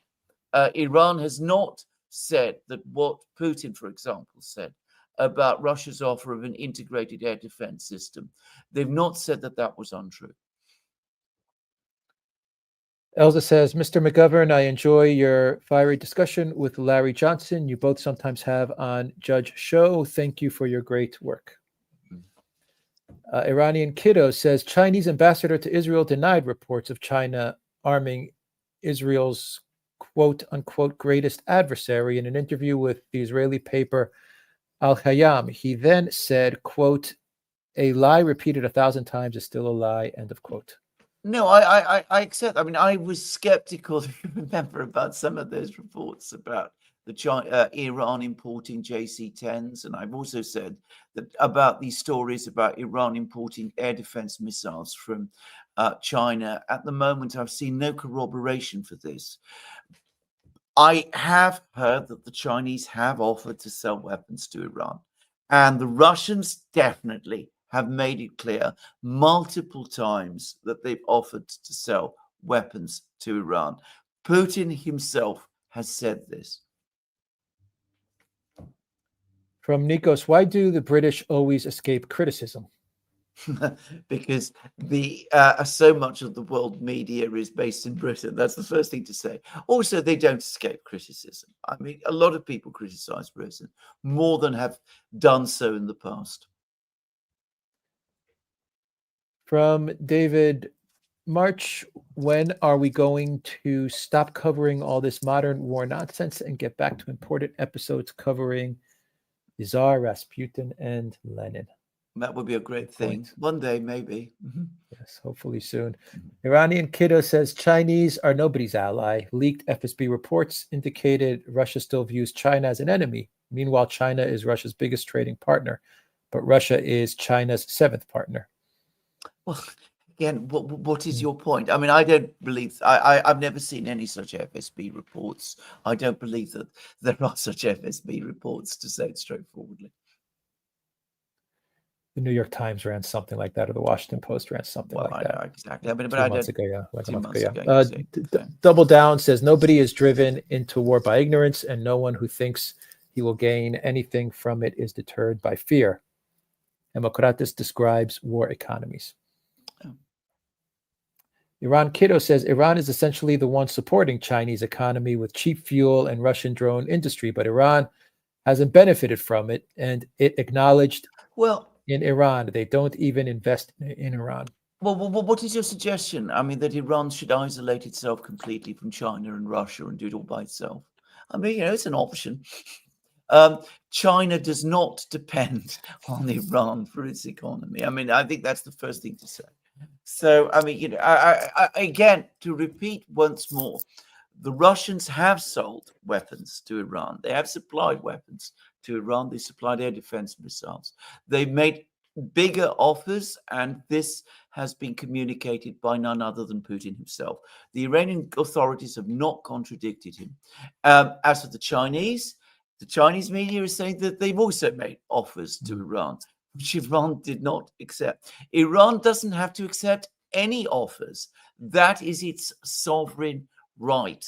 Iran has not said that what Putin, for example, said about Russia's offer of an integrated air defense system. They've not said that that was untrue. Elza says, Mr. McGovern, I enjoy your fiery discussion with Larry Johnson. You both sometimes have on Judge Show. Thank you for your great work. Iranian Kiddo says, Chinese ambassador to Israel denied reports of China arming Israel's quote-unquote greatest adversary in an interview with the Israeli paper Al-Hayam. He then said, quote, a lie repeated 1,000 times is still a lie, end of quote. No, I accept. I mean, I was skeptical, if you remember, about some of those reports about the Iran importing JC-10s, and I've also said that about these stories about Iran importing air defense missiles from China. At the moment, I've seen no corroboration for this. I have heard that the Chinese have offered to sell weapons to Iran, and the Russians definitely have made it clear multiple times that they've offered to sell weapons to Iran. Putin himself has said this. From Nikos, why do the British always escape criticism? Because so much of the world media is based in Britain. That's the first thing to say. Also, they don't escape criticism. I mean, a lot of people criticize Britain, more than have done so in the past. From David March, when are we going to stop covering all this modern war nonsense and get back to important episodes covering the Tsar, Rasputin, and Lenin? That would be a great thing. One day, maybe. Mm-hmm. Yes, hopefully soon. Mm-hmm. Iranian Kiddo says Chinese are nobody's ally. Leaked FSB reports indicated Russia still views China as an enemy. Meanwhile, China is Russia's biggest trading partner, but Russia is China's seventh partner. Well, again, what is your point? I mean, I don't believe, I've never seen any such FSB reports. I don't believe that there are such FSB reports, to say it straightforwardly. The New York Times ran something like that, or the Washington Post ran something like that. Exactly. But 2 months ago, yeah. Like a month ago, yeah. Double Down says, nobody is driven into war by ignorance, and no one who thinks he will gain anything from it is deterred by fear. Democratis describes war economies. Oh. Iran Kiddo says, Iran is essentially the one supporting Chinese economy with cheap fuel and Russian drone industry, but Iran hasn't benefited from it, and it acknowledged in Iran. They don't even invest in Iran. Well, what is your suggestion? I mean, that Iran should isolate itself completely from China and Russia and do it all by itself. I mean, it's an option. China does not depend on Iran for its economy. I mean, I think that's the first thing to say. So, I mean, I again, to repeat once more, the Russians have sold weapons to Iran. They have supplied weapons to Iran. They supplied air defense missiles. They've made bigger offers, and this has been communicated by none other than Putin himself. The Iranian authorities have not contradicted him. As for the Chinese, The Chinese media is saying that they've also made offers to Iran, which Iran did not accept. Iran doesn't have to accept any offers. That is its sovereign right.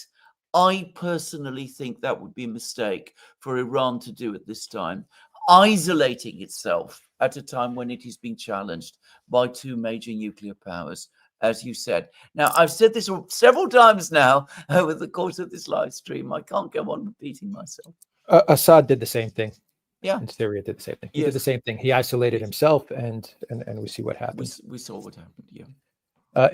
I personally think that would be a mistake for Iran to do at this time, isolating itself at a time when it is being challenged by two major nuclear powers, as you said. Now, I've said this several times now over the course of this live stream. I can't go on repeating myself. Assad did the same thing. Yeah. And Syria did the same thing. He did the same thing. He isolated himself, and we see what happened. We saw what happened, yeah.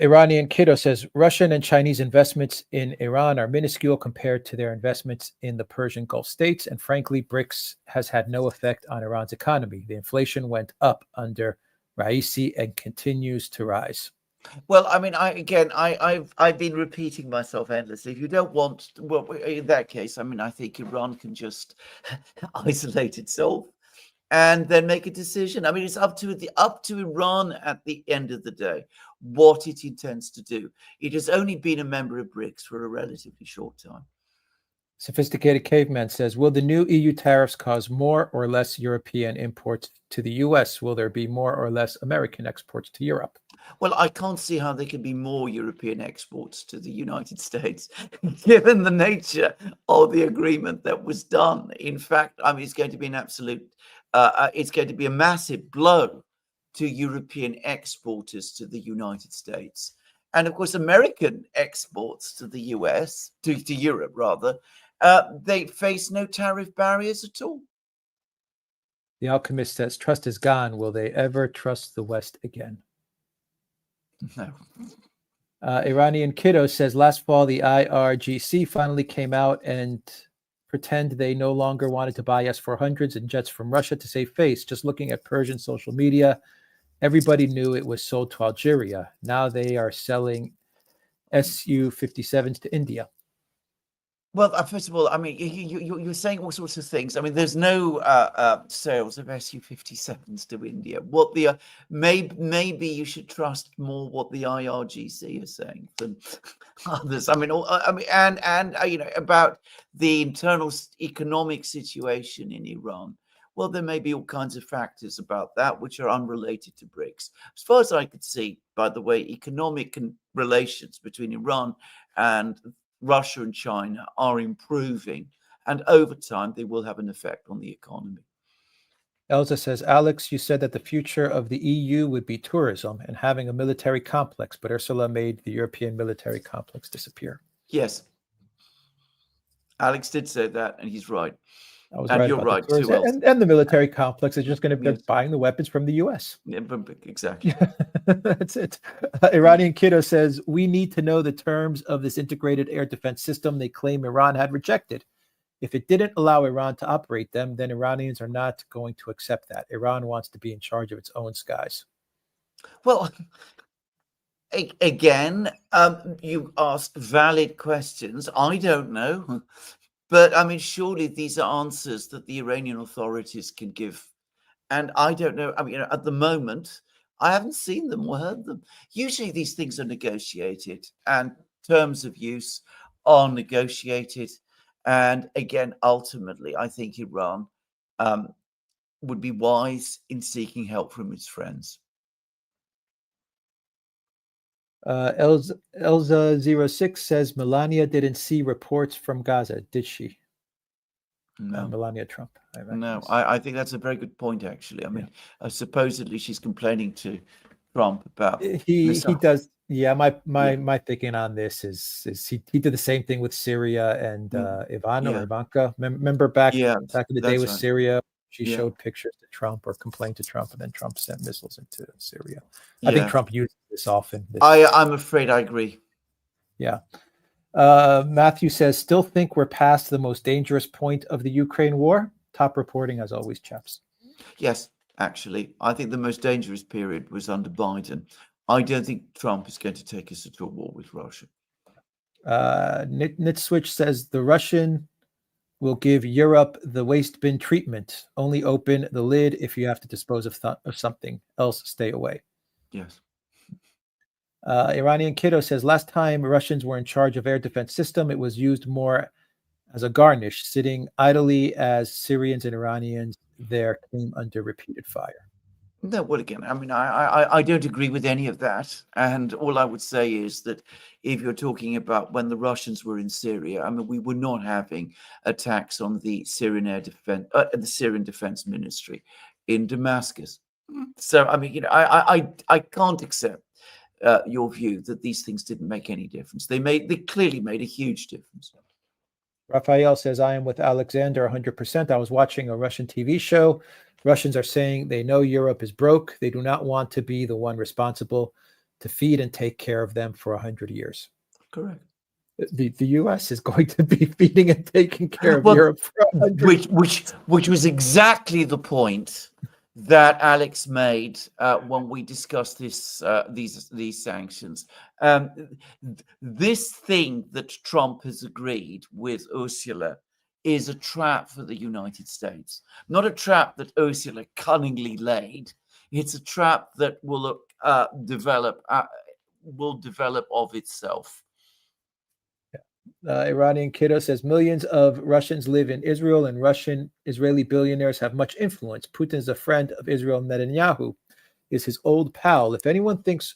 Iranian Kiddo says, Russian and Chinese investments in Iran are minuscule compared to their investments in the Persian Gulf states. And frankly, BRICS has had no effect on Iran's economy. The inflation went up under Raisi and continues to rise. Well, I mean, I've been repeating myself endlessly. If you don't want, well, in that case, I mean, I think Iran can just isolate itself and then make a decision. I mean, it's up to Iran at the end of the day what it intends to do. It has only been a member of BRICS for a relatively short time. Sophisticated Caveman says, will the new EU tariffs cause more or less European imports to the US? Will there be more or less American exports to Europe? Well, I can't see how there can be more European exports to the United States, given the nature of the agreement that was done. In fact, I mean, it's going to be an absolute, it's going to be a massive blow to European exporters to the United States. And of course, American exports to the US, to Europe rather, they face no tariff barriers at all. The Alchemist says, trust is gone. Will they ever trust the West again? No. Iranian Kiddo says, last fall, the IRGC finally came out and pretend they no longer wanted to buy S-400s and jets from Russia to save face. Just looking at Persian social media, everybody knew it was sold to Algeria. Now they are selling Su-57s to India. Well, first of all, I mean, you're saying all sorts of things. I mean, there's no sales of Su-57s to India. What the maybe you should trust more what the IRGC is saying than others. I mean, and you know, about the internal economic situation in Iran. Well, there may be all kinds of factors about that which are unrelated to BRICS. As far as I could see, by the way, economic relations between Iran and Russia and China are improving, and over time they will have an effect on the economy. Elza says, Alex, you said that the future of the EU would be tourism and having a military complex, but Ursula made the European military complex disappear. Yes. Alex did say that, and he's right. I was and right you're right too. And the military complex is just going to be buying the weapons from the US. Yeah, exactly. That's it. Iranian Kiddo says, we need to know the terms of this integrated air defense system they claim Iran had rejected. If it didn't allow Iran to operate them, then Iranians are not going to accept that. Iran wants to be in charge of its own skies. Well, again, you ask valid questions. I don't know. But I mean, surely these are answers that the Iranian authorities can give. And I don't know. I mean, you know, at the moment, I haven't seen them or heard them. Usually these things are negotiated and terms of use are negotiated. And again, ultimately, I think Iran would be wise in seeking help from its friends. Elza06 says Melania didn't see reports from Gaza, did she? No. Melania Trump. No, I think that's a very good point, actually. I mean, supposedly she's complaining to Trump about he does. Yeah, my thinking on this is he did the same thing with Syria and Ivanka. Remember back in the day with Syria, she showed pictures to Trump or complained to Trump, and then Trump sent missiles into Syria. I think Trump uses this often. I'm afraid I agree. Yeah. Matthew says, still think we're past the most dangerous point of the Ukraine war? Top reporting as always, chaps. Yes, actually. I think the most dangerous period was under Biden. I don't think Trump is going to take us into a war with Russia. Nitswitch says the Russian will give Europe the waste bin treatment. Only open the lid if you have to dispose of something. Else, stay away. Yes. Iranian Kiddo says, last time Russians were in charge of air defense system, it was used more as a garnish, sitting idly as Syrians and Iranians there came under repeated fire. No, well, again, I mean, I don't agree with any of that. And all I would say is that if you're talking about when the Russians were in Syria, I mean, we were not having attacks on the Syrian air defense, the Syrian Defense Ministry in Damascus. So, I mean, I can't accept your view that these things didn't make any difference. They clearly made a huge difference. Raphael says, I am with Alexander 100%. I was watching a Russian TV show. Russians are saying they know Europe is broke. They do not want to be the one responsible to feed and take care of them for 100 years. Correct. The U.S. is going to be feeding and taking care of Europe for 100 years. Which was exactly the point that Alex made when we discussed these sanctions. This thing that Trump has agreed with Ursula is a trap for the United States, not a trap that Ursula cunningly laid. It's a trap that will develop of itself. Iranian Kiddo says millions of Russians live in Israel, and Russian-Israeli billionaires have much influence. Putin is a friend of Israel. Netanyahu is his old pal. If anyone thinks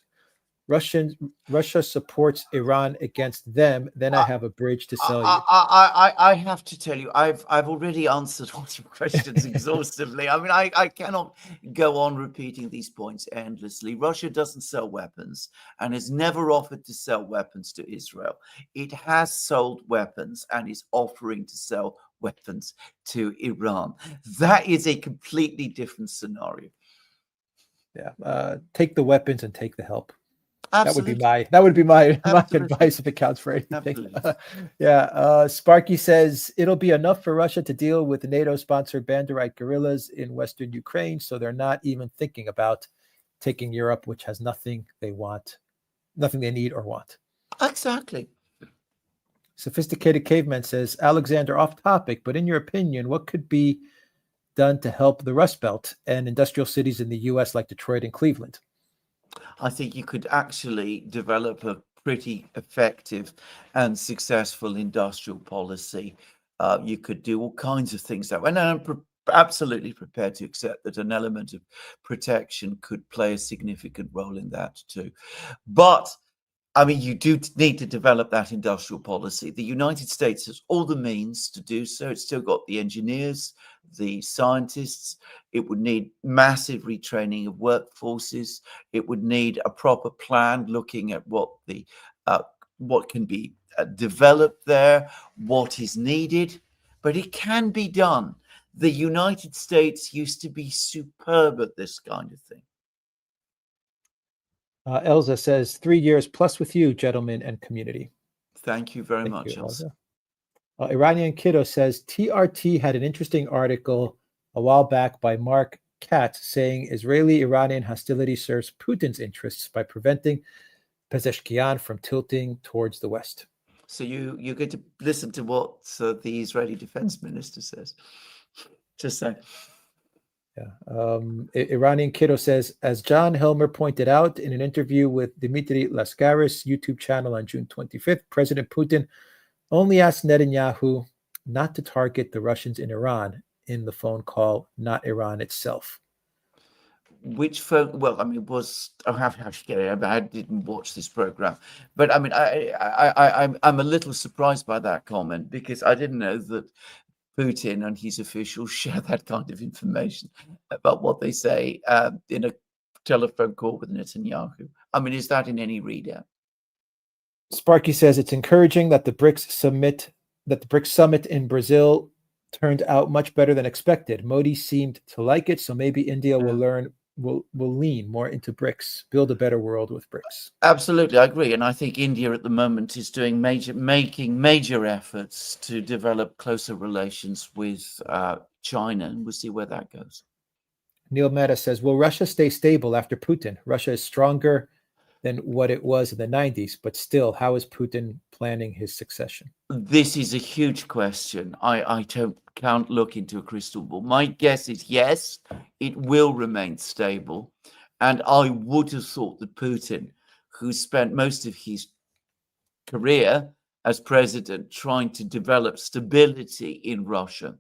Russia supports Iran against them, then I have a bridge to sell you. I have to tell you, I've already answered all your questions exhaustively. I mean, I cannot go on repeating these points endlessly. Russia doesn't sell weapons and has never offered to sell weapons to Israel. It has sold weapons and is offering to sell weapons to Iran. That is a completely different scenario. Yeah, take the weapons and take the help. Absolutely. That would be my advice if it counts for anything. Sparky says it'll be enough for Russia to deal with NATO-sponsored Banderite guerrillas in Western Ukraine, so they're not even thinking about taking Europe, which has nothing they need or want. Exactly. Sophisticated Caveman says, Alexander, off topic, but in your opinion, what could be done to help the Rust Belt and industrial cities in the U.S. like Detroit and Cleveland? I think you could actually develop a pretty effective and successful industrial policy. You could do all kinds of things that way. And I'm absolutely prepared to accept that an element of protection could play a significant role in that too. But I mean, you do need to develop that industrial policy. The United States has all the means to do so. It's still got the engineers, the scientists. It would need massive retraining of workforces. It would need a proper plan looking at what can be developed there, what is needed. But it can be done. The United States used to be superb at this kind of thing. Elza says 3 years plus with you, gentlemen, and community. Thank you very much, Elza. Iranian Kiddo says TRT had an interesting article a while back by Mark Katz saying Israeli-Iranian hostility serves Putin's interests by preventing Pezeshkian from tilting towards the West. So you get to listen to what the Israeli defense minister says. Just saying. Yeah. Iranian Kiddo says, as John Helmer pointed out in an interview with Dmitry Laskaris' YouTube channel on June 25th, President Putin only asked Netanyahu not to target the Russians in Iran in the phone call, not Iran itself. Which phone? Well, I mean, I didn't watch this program, but I mean, I'm a little surprised by that comment because I didn't know that Putin and his officials share that kind of information about what they say in a telephone call with Netanyahu. I mean, is that in any readout? Sparky says it's encouraging that the BRICS summit in Brazil turned out much better than expected. Modi seemed to like it, so maybe India will lean more into BRICS, build a better world with BRICS. Absolutely, I agree, and I think India at the moment is making major efforts to develop closer relations with China, and we'll see where that goes. Neil Mehta says, will Russia stay stable after Putin? Russia is stronger than what it was in the 90s, but still, how is Putin planning his succession? This is a huge question. I can't look into a crystal ball. My guess is yes, it will remain stable. And I would have thought that Putin, who spent most of his career as president, trying to develop stability in Russia,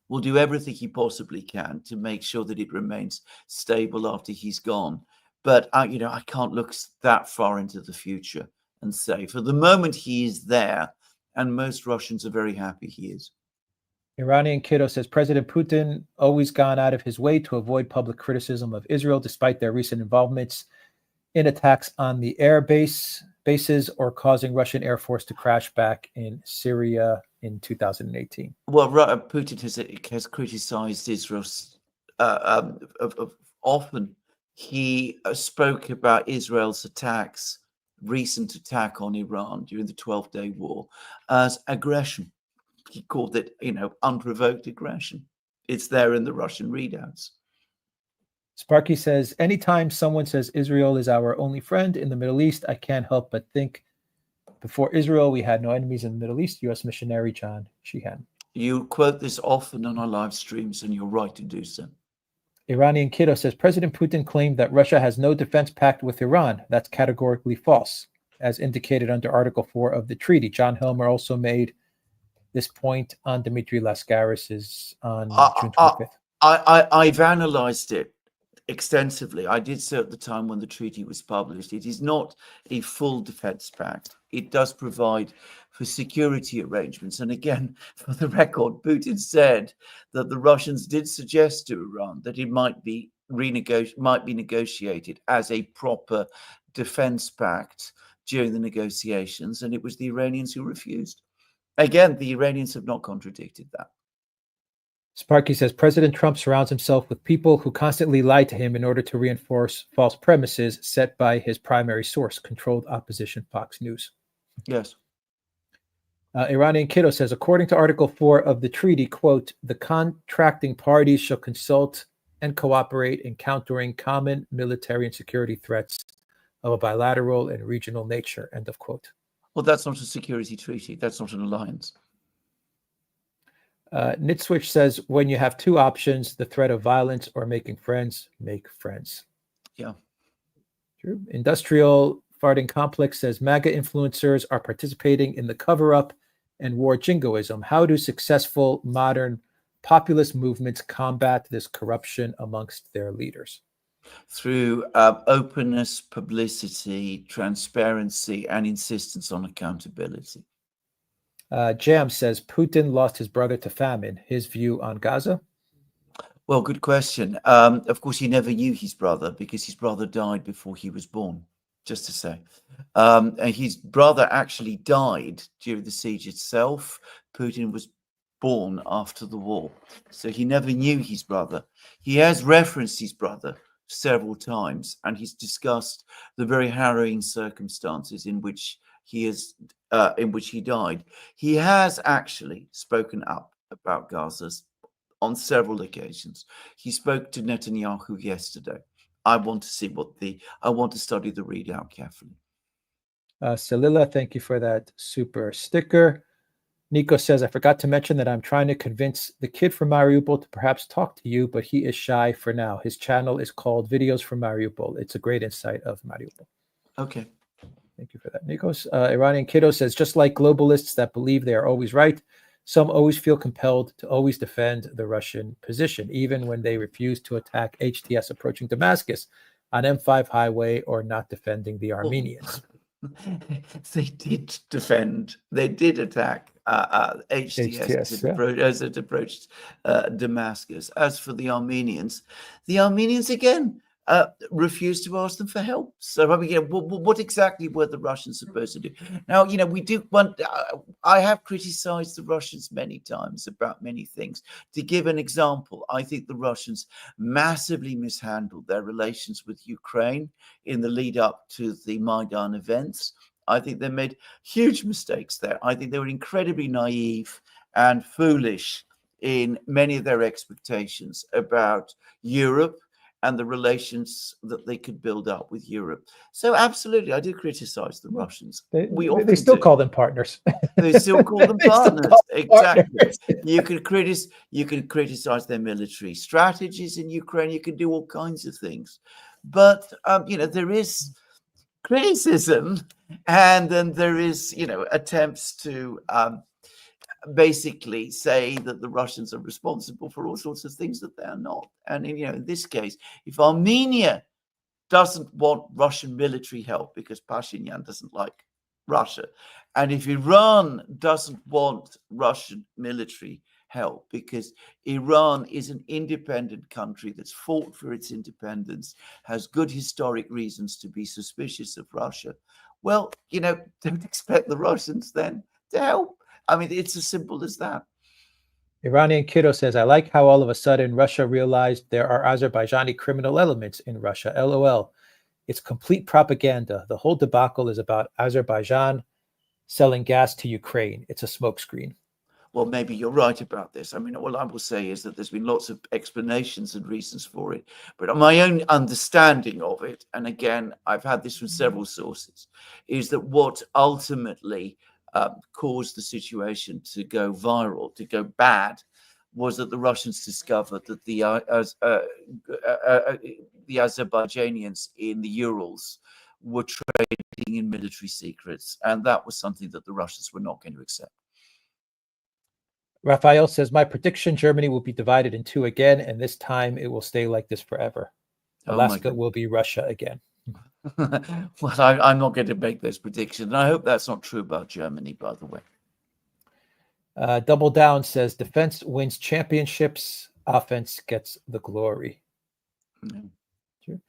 will do everything he possibly can to make sure that it remains stable after he's gone. But I can't look that far into the future and say, for the moment, he is there, and most Russians are very happy he is. Iranian Kiddo says President Putin always gone out of his way to avoid public criticism of Israel, despite their recent involvements in attacks on the air bases or causing Russian Air Force to crash back in Syria in 2018. Well, Putin has criticized Israel often. He spoke about Israel's recent attack on Iran during the 12-day war, as aggression. He called it, unprovoked aggression. It's there in the Russian readouts. Sparky says, anytime someone says Israel is our only friend in the Middle East, I can't help but think, before Israel, we had no enemies in the Middle East. U.S. missionary John Sheehan. You quote this often on our live streams, and you're right to do so. Iranian Kiddo says, President Putin claimed that Russia has no defense pact with Iran. That's categorically false, as indicated under Article 4 of the treaty. John Helmer also made this point on Dmitry Lascaris's on June 25th. I've analyzed it extensively. I did so at the time when the treaty was published. It is not a full defense pact. It does provide for security arrangements. And again, for the record, Putin said that the Russians did suggest to Iran that it might be negotiated as a proper defense pact during the negotiations, and it was the Iranians who refused. Again, the Iranians have not contradicted that. Sparky says President Trump surrounds himself with people who constantly lie to him in order to reinforce false premises set by his primary source, controlled opposition Fox News. Yes. Iranian Kiddo says, according to Article 4 of the treaty, quote, the contracting parties shall consult and cooperate in countering common military and security threats of a bilateral and regional nature, end of quote. Well, that's not a security treaty. That's not an alliance. Nitswitch says, when you have two options, the threat of violence or making friends, make friends. Yeah. True. Industrial Farting Complex says, MAGA influencers are participating in the cover-up and war jingoism. How do successful modern populist movements combat this corruption amongst their leaders? Through openness, publicity, transparency, and insistence on accountability. Jam says, Putin lost his brother to famine. His view on Gaza? Well, good question. Of course, he never knew his brother because his brother died before he was born, just to say. And his brother actually died during the siege itself. Putin was born after the war. So he never knew his brother. He has referenced his brother several times, and he's discussed the very harrowing circumstances in which he died. He has actually spoken up about Gaza on several occasions. He spoke to Netanyahu yesterday. I want to study the readout carefully. Salila, thank you for that super sticker. Nico says, I forgot to mention that I'm trying to convince the kid from Mariupol to perhaps talk to you, but he is shy for now. His channel is called Videos from Mariupol. It's a great insight of Mariupol. Okay. Thank you for that, Nikos. Iranian Kiddo says, just like globalists that believe they are always right, some always feel compelled to always defend the Russian position, even when they refuse to attack HTS approaching Damascus on M5 highway or not defending the Armenians. They did attack HTS as it approached Damascus. As for the Armenians again refused to ask them for help. So, I mean, what exactly were the Russians supposed to do? Now, we do want. I have criticized the Russians many times about many things. To give an example, I think the Russians massively mishandled their relations with Ukraine in the lead up to the Maidan events. I think they made huge mistakes there. I think they were incredibly naive and foolish in many of their expectations about Europe and the relations that they could build up with Europe. So absolutely, I do criticize the Russians. They still call them partners. They still call them partners. Exactly. You can criticize their military strategies in Ukraine. You can do all kinds of things. But, there is criticism And then there is, attempts to basically say that the Russians are responsible for all sorts of things that they are not. And in this case, if Armenia doesn't want Russian military help because Pashinyan doesn't like Russia, and if Iran doesn't want Russian military help because Iran is an independent country that's fought for its independence, has good historic reasons to be suspicious of Russia, well, don't expect the Russians then to help. I mean, it's as simple as that. Iranian Kiddo says, I like how all of a sudden Russia realized there are Azerbaijani criminal elements in Russia. LOL. It's complete propaganda. The whole debacle is about Azerbaijan selling gas to Ukraine. It's a smokescreen. Well, maybe you're right about this. I mean, all I will say is that there's been lots of explanations and reasons for it. But my own understanding of it, and again, I've had this from several sources, is that what ultimately caused the situation to go viral, to go bad, was that the Russians discovered that the Azerbaijanians in the Urals were trading in military secrets. And that was something that the Russians were not going to accept. Raphael says, my prediction, Germany will be divided in two again, and this time it will stay like this forever. Alaska will be Russia again. Well, I'm not going to make those predictions. And I hope that's not true about Germany, by the way. Double Down says, defense wins championships, offense gets the glory. Sure.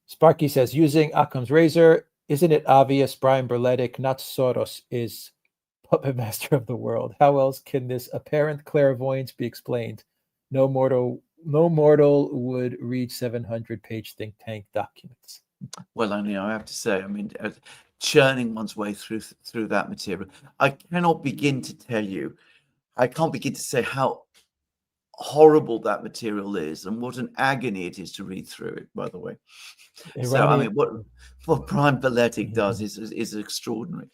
Sparky says, using Occam's razor, isn't it obvious Brian Berletic, not Soros, is puppet master of the world? How else can this apparent clairvoyance be explained? No mortal would read 700-page think tank documents. Well, I have to say, churning one's way through that material, I can't begin to say how horrible that material is and what an agony it is to read through it, by the way. So, what Brian Berletic does is extraordinary.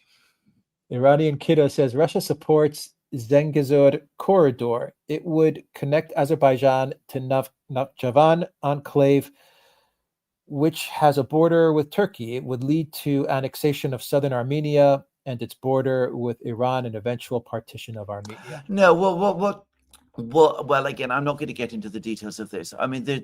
Iranian Kiddo says, Russia supports Zengezur corridor. It would connect Azerbaijan to Nakhchivan enclave, which has a border with Turkey. It would lead to annexation of southern Armenia and its border with Iran and eventual partition of Armenia. No, well, again, I'm not going to get into the details of this. I mean, the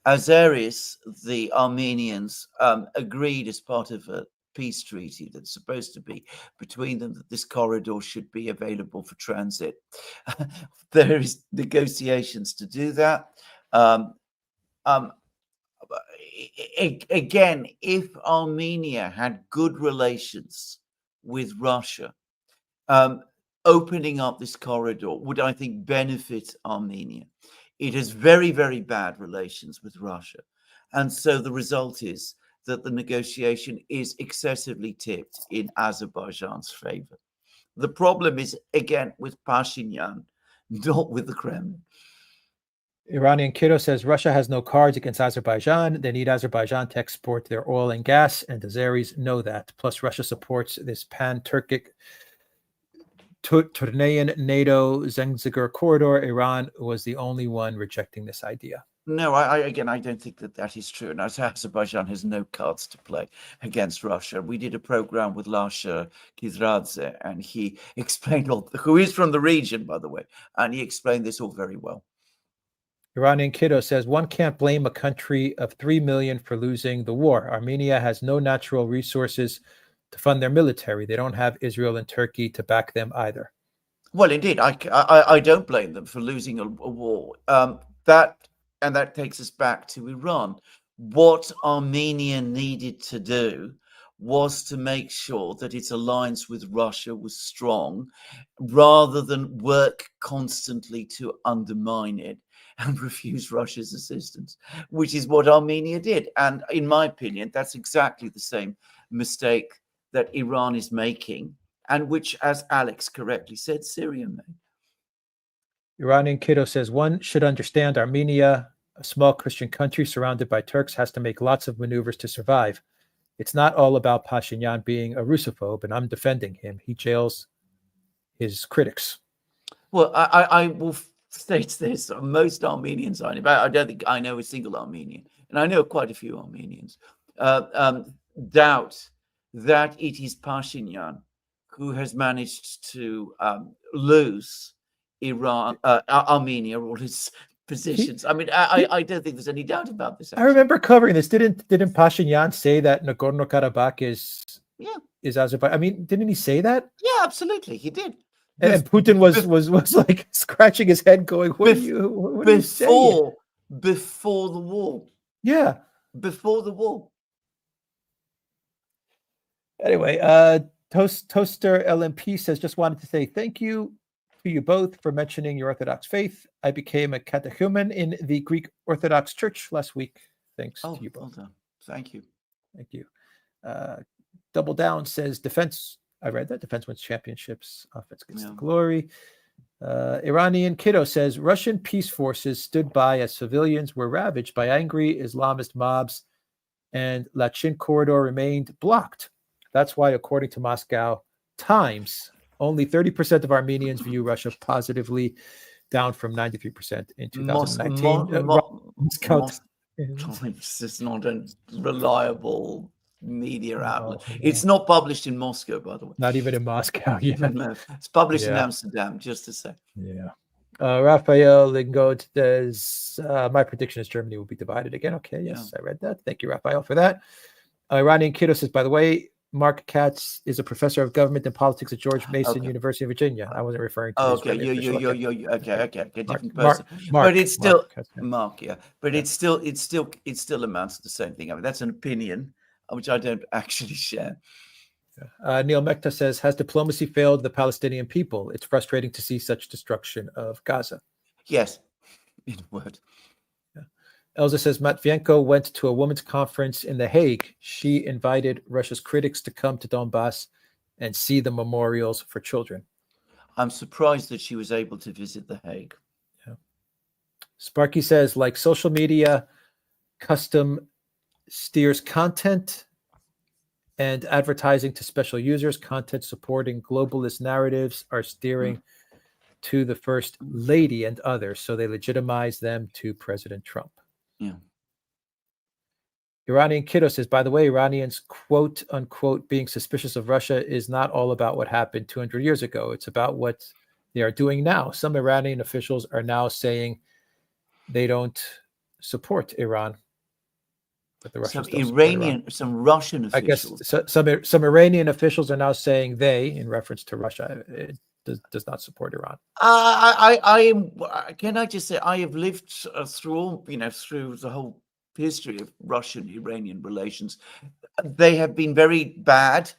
Azeris, the Armenians, agreed as part of a peace treaty that's supposed to be between them that this corridor should be available for transit. There is negotiations to do that. Again, if Armenia had good relations with Russia, opening up this corridor would, I think, benefit Armenia. It has very, very bad relations with Russia. And so the result is that the negotiation is excessively tipped in Azerbaijan's favor. The problem is, again, with Pashinyan, not with the Kremlin. Iranian Kiddo says Russia has no cards against Azerbaijan. They need Azerbaijan to export their oil and gas, and Azeris know that. Plus, Russia supports this pan-Turkic Turnayan NATO Zengezur corridor. Iran was the only one rejecting this idea. No, I don't think that is true. And Azerbaijan has no cards to play against Russia. We did a program with Lasha Kizradze, and he explained who is from the region, by the way, and he explained this all very well. Iranian Kiddo says, one can't blame a country of 3 million for losing the war. Armenia has no natural resources to fund their military. They don't have Israel and Turkey to back them either. Well, indeed, I don't blame them for losing a war. That takes us back to Iran. What Armenia needed to do was to make sure that its alliance with Russia was strong, rather than work constantly to undermine it and refuse Russia's assistance, which is what Armenia did. And in my opinion, that's exactly the same mistake that Iran is making, and which, as Alex correctly said, Syria made. Iranian Kiddo says, one should understand Armenia, a small Christian country surrounded by Turks, has to make lots of maneuvers to survive. It's not all about Pashinyan being a Russophobe, and I'm defending him. He jails his critics. Well, I will state this. Most Armenians I don't think I know a single Armenian, and I know quite a few Armenians, doubt that it is Pashinyan who has managed to lose Iran, Armenia, all its positions. I mean, I don't think there's any doubt about this. Actually. I remember covering this. Didn't Pashinyan say that Nagorno-Karabakh is Azerbaijan? I mean, didn't he say that? Yeah, absolutely, he did. And Putin was like scratching his head, going, "What are you saying?" Before the war. Yeah, before the war. Anyway, Toaster LMP says, just wanted to say thank you to you both for mentioning your Orthodox faith. I became a catechumen in the Greek Orthodox Church last week. Thanks to you both. Well done. Thank you. Thank you. Double Down says defense. I read that. Defense wins championships. Offense gets the glory. Iranian Kiddo says Russian peace forces stood by as civilians were ravaged by angry Islamist mobs and Lachin corridor remained blocked. That's why, according to Moscow Times, only 30% of Armenians view Russia positively, down from 93% in 2019. Moscow Times is not a reliable media outlet. It's not published in Moscow, by the way. Not even in Moscow. Yeah, no, it's published in Amsterdam. Just to say. Yeah. Raphael Lingot says, my prediction is Germany will be divided again. Okay, yes, I read that. Thank you, Raphael, for that. Iranian Kiddo says, by the way, Mark Katz is a professor of government and politics at George Mason University of Virginia. I wasn't referring to okay, different person. But it's still Mark, But it still amounts to the same thing. I mean, that's an opinion which I don't actually share. Neil Mekta says, has diplomacy failed the Palestinian people? It's frustrating to see such destruction of Gaza. Yes, in a word. Elza says, Matvienko went to a women's conference in The Hague. She invited Russia's critics to come to Donbass and see the memorials for children. I'm surprised that she was able to visit The Hague. Yeah. Sparky says, like social media, custom steers content and advertising to special users, content supporting globalist narratives are steering to the First Lady and others, so they legitimize them to President Trump. Yeah. Iranian Kiddo says, by the way, Iranians, quote unquote, being suspicious of Russia is not all about what happened 200 years ago. It's about what they are doing now. Some Iranian officials are now saying they don't support Iran. But the Russians some Russian officials. I guess some Iranian officials are now saying they, in reference to Russia, it does not support Iran. Can I just say, I have lived through the whole history of Russian-Iranian relations. They have been very bad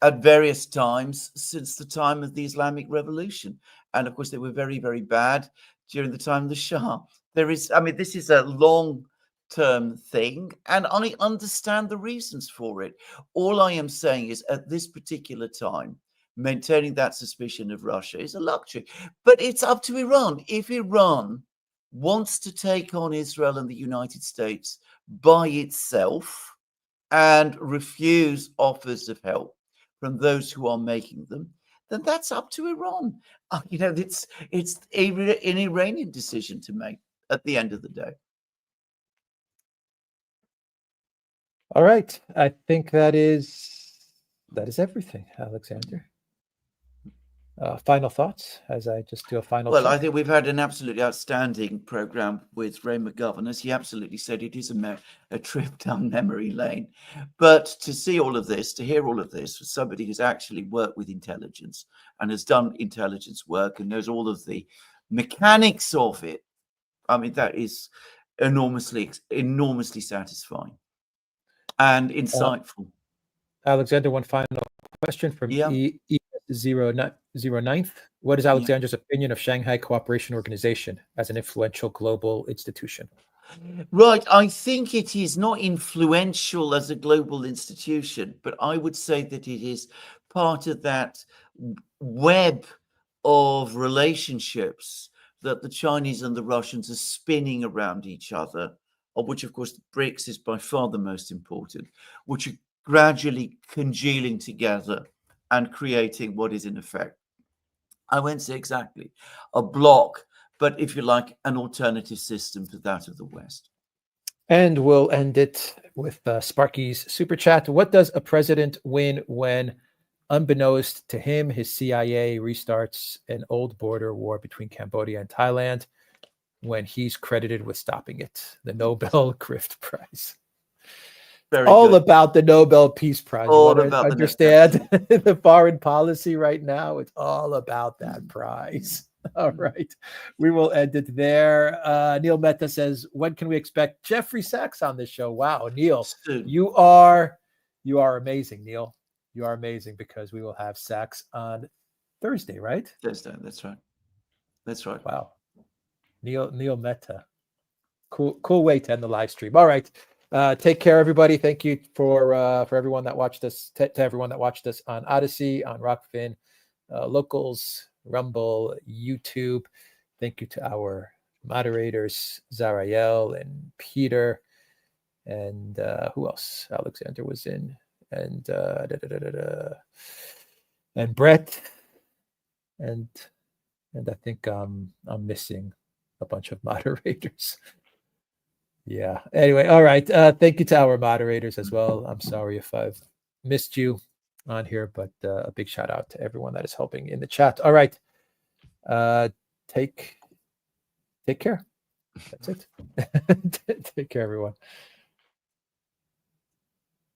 at various times since the time of the Islamic Revolution. And of course, they were very, very bad during the time of the Shah. This is a long-term thing, and I understand the reasons for it. All I am saying is, at this particular time, maintaining that suspicion of Russia is a luxury. But it's up to Iran. If Iran wants to take on Israel and the United States by itself and refuse offers of help from those who are making them, then that's up to Iran. It's an Iranian decision to make at the end of the day. All right. I think that is everything, Alexander. Final thoughts as I just do a final. Well, I think we've had an absolutely outstanding program with Ray McGovern. As he absolutely said, it is a trip down memory lane. But to see all of this, to hear all of this, for somebody who's actually worked with intelligence and has done intelligence work and knows all of the mechanics of it, I mean, that is enormously satisfying and insightful. Alexander, one final question from E09. What is Alexander's opinion of Shanghai Cooperation Organization as an influential global institution? Right. I think it is not influential as a global institution, but I would say that it is part of that web of relationships that the Chinese and the Russians are spinning around each other, of which, of course, BRICS is by far the most important, which are gradually congealing together and creating what is, in effect, I won't say exactly a bloc, but if you like, an alternative system to that of the West. And we'll end it with Sparky's super chat. What does a president win when, unbeknownst to him, his CIA restarts an old border war between Cambodia and Thailand when he's credited with stopping it? The Nobel Grift Prize. Very all good. about the Nobel Peace Prize. All You about understand the foreign policy right now. It's all about that prize. All right. We will end it there. Neil Mehta says, when can we expect Jeffrey Sachs on this show? Wow, Neil, Soon. you are amazing, Neil. You are amazing, because we will have Sachs on Thursday, right? Thursday, that's right. That's right. Wow. Neil Mehta. Cool way to end the live stream. All right. Take care, everybody. Thank you for everyone that watched us, to everyone that watched us on Odyssey, on Rockfin, Locals, Rumble, YouTube. Thank you to our moderators, Zarael and Peter, and who else? Alexander was in, and and Brett, and I think I'm missing a bunch of moderators. Yeah. Anyway, all right. Thank you to our moderators as well. I'm sorry if I've missed you on here, but a big shout out to everyone that is helping in the chat. All right. Take care. That's it. Take care, everyone.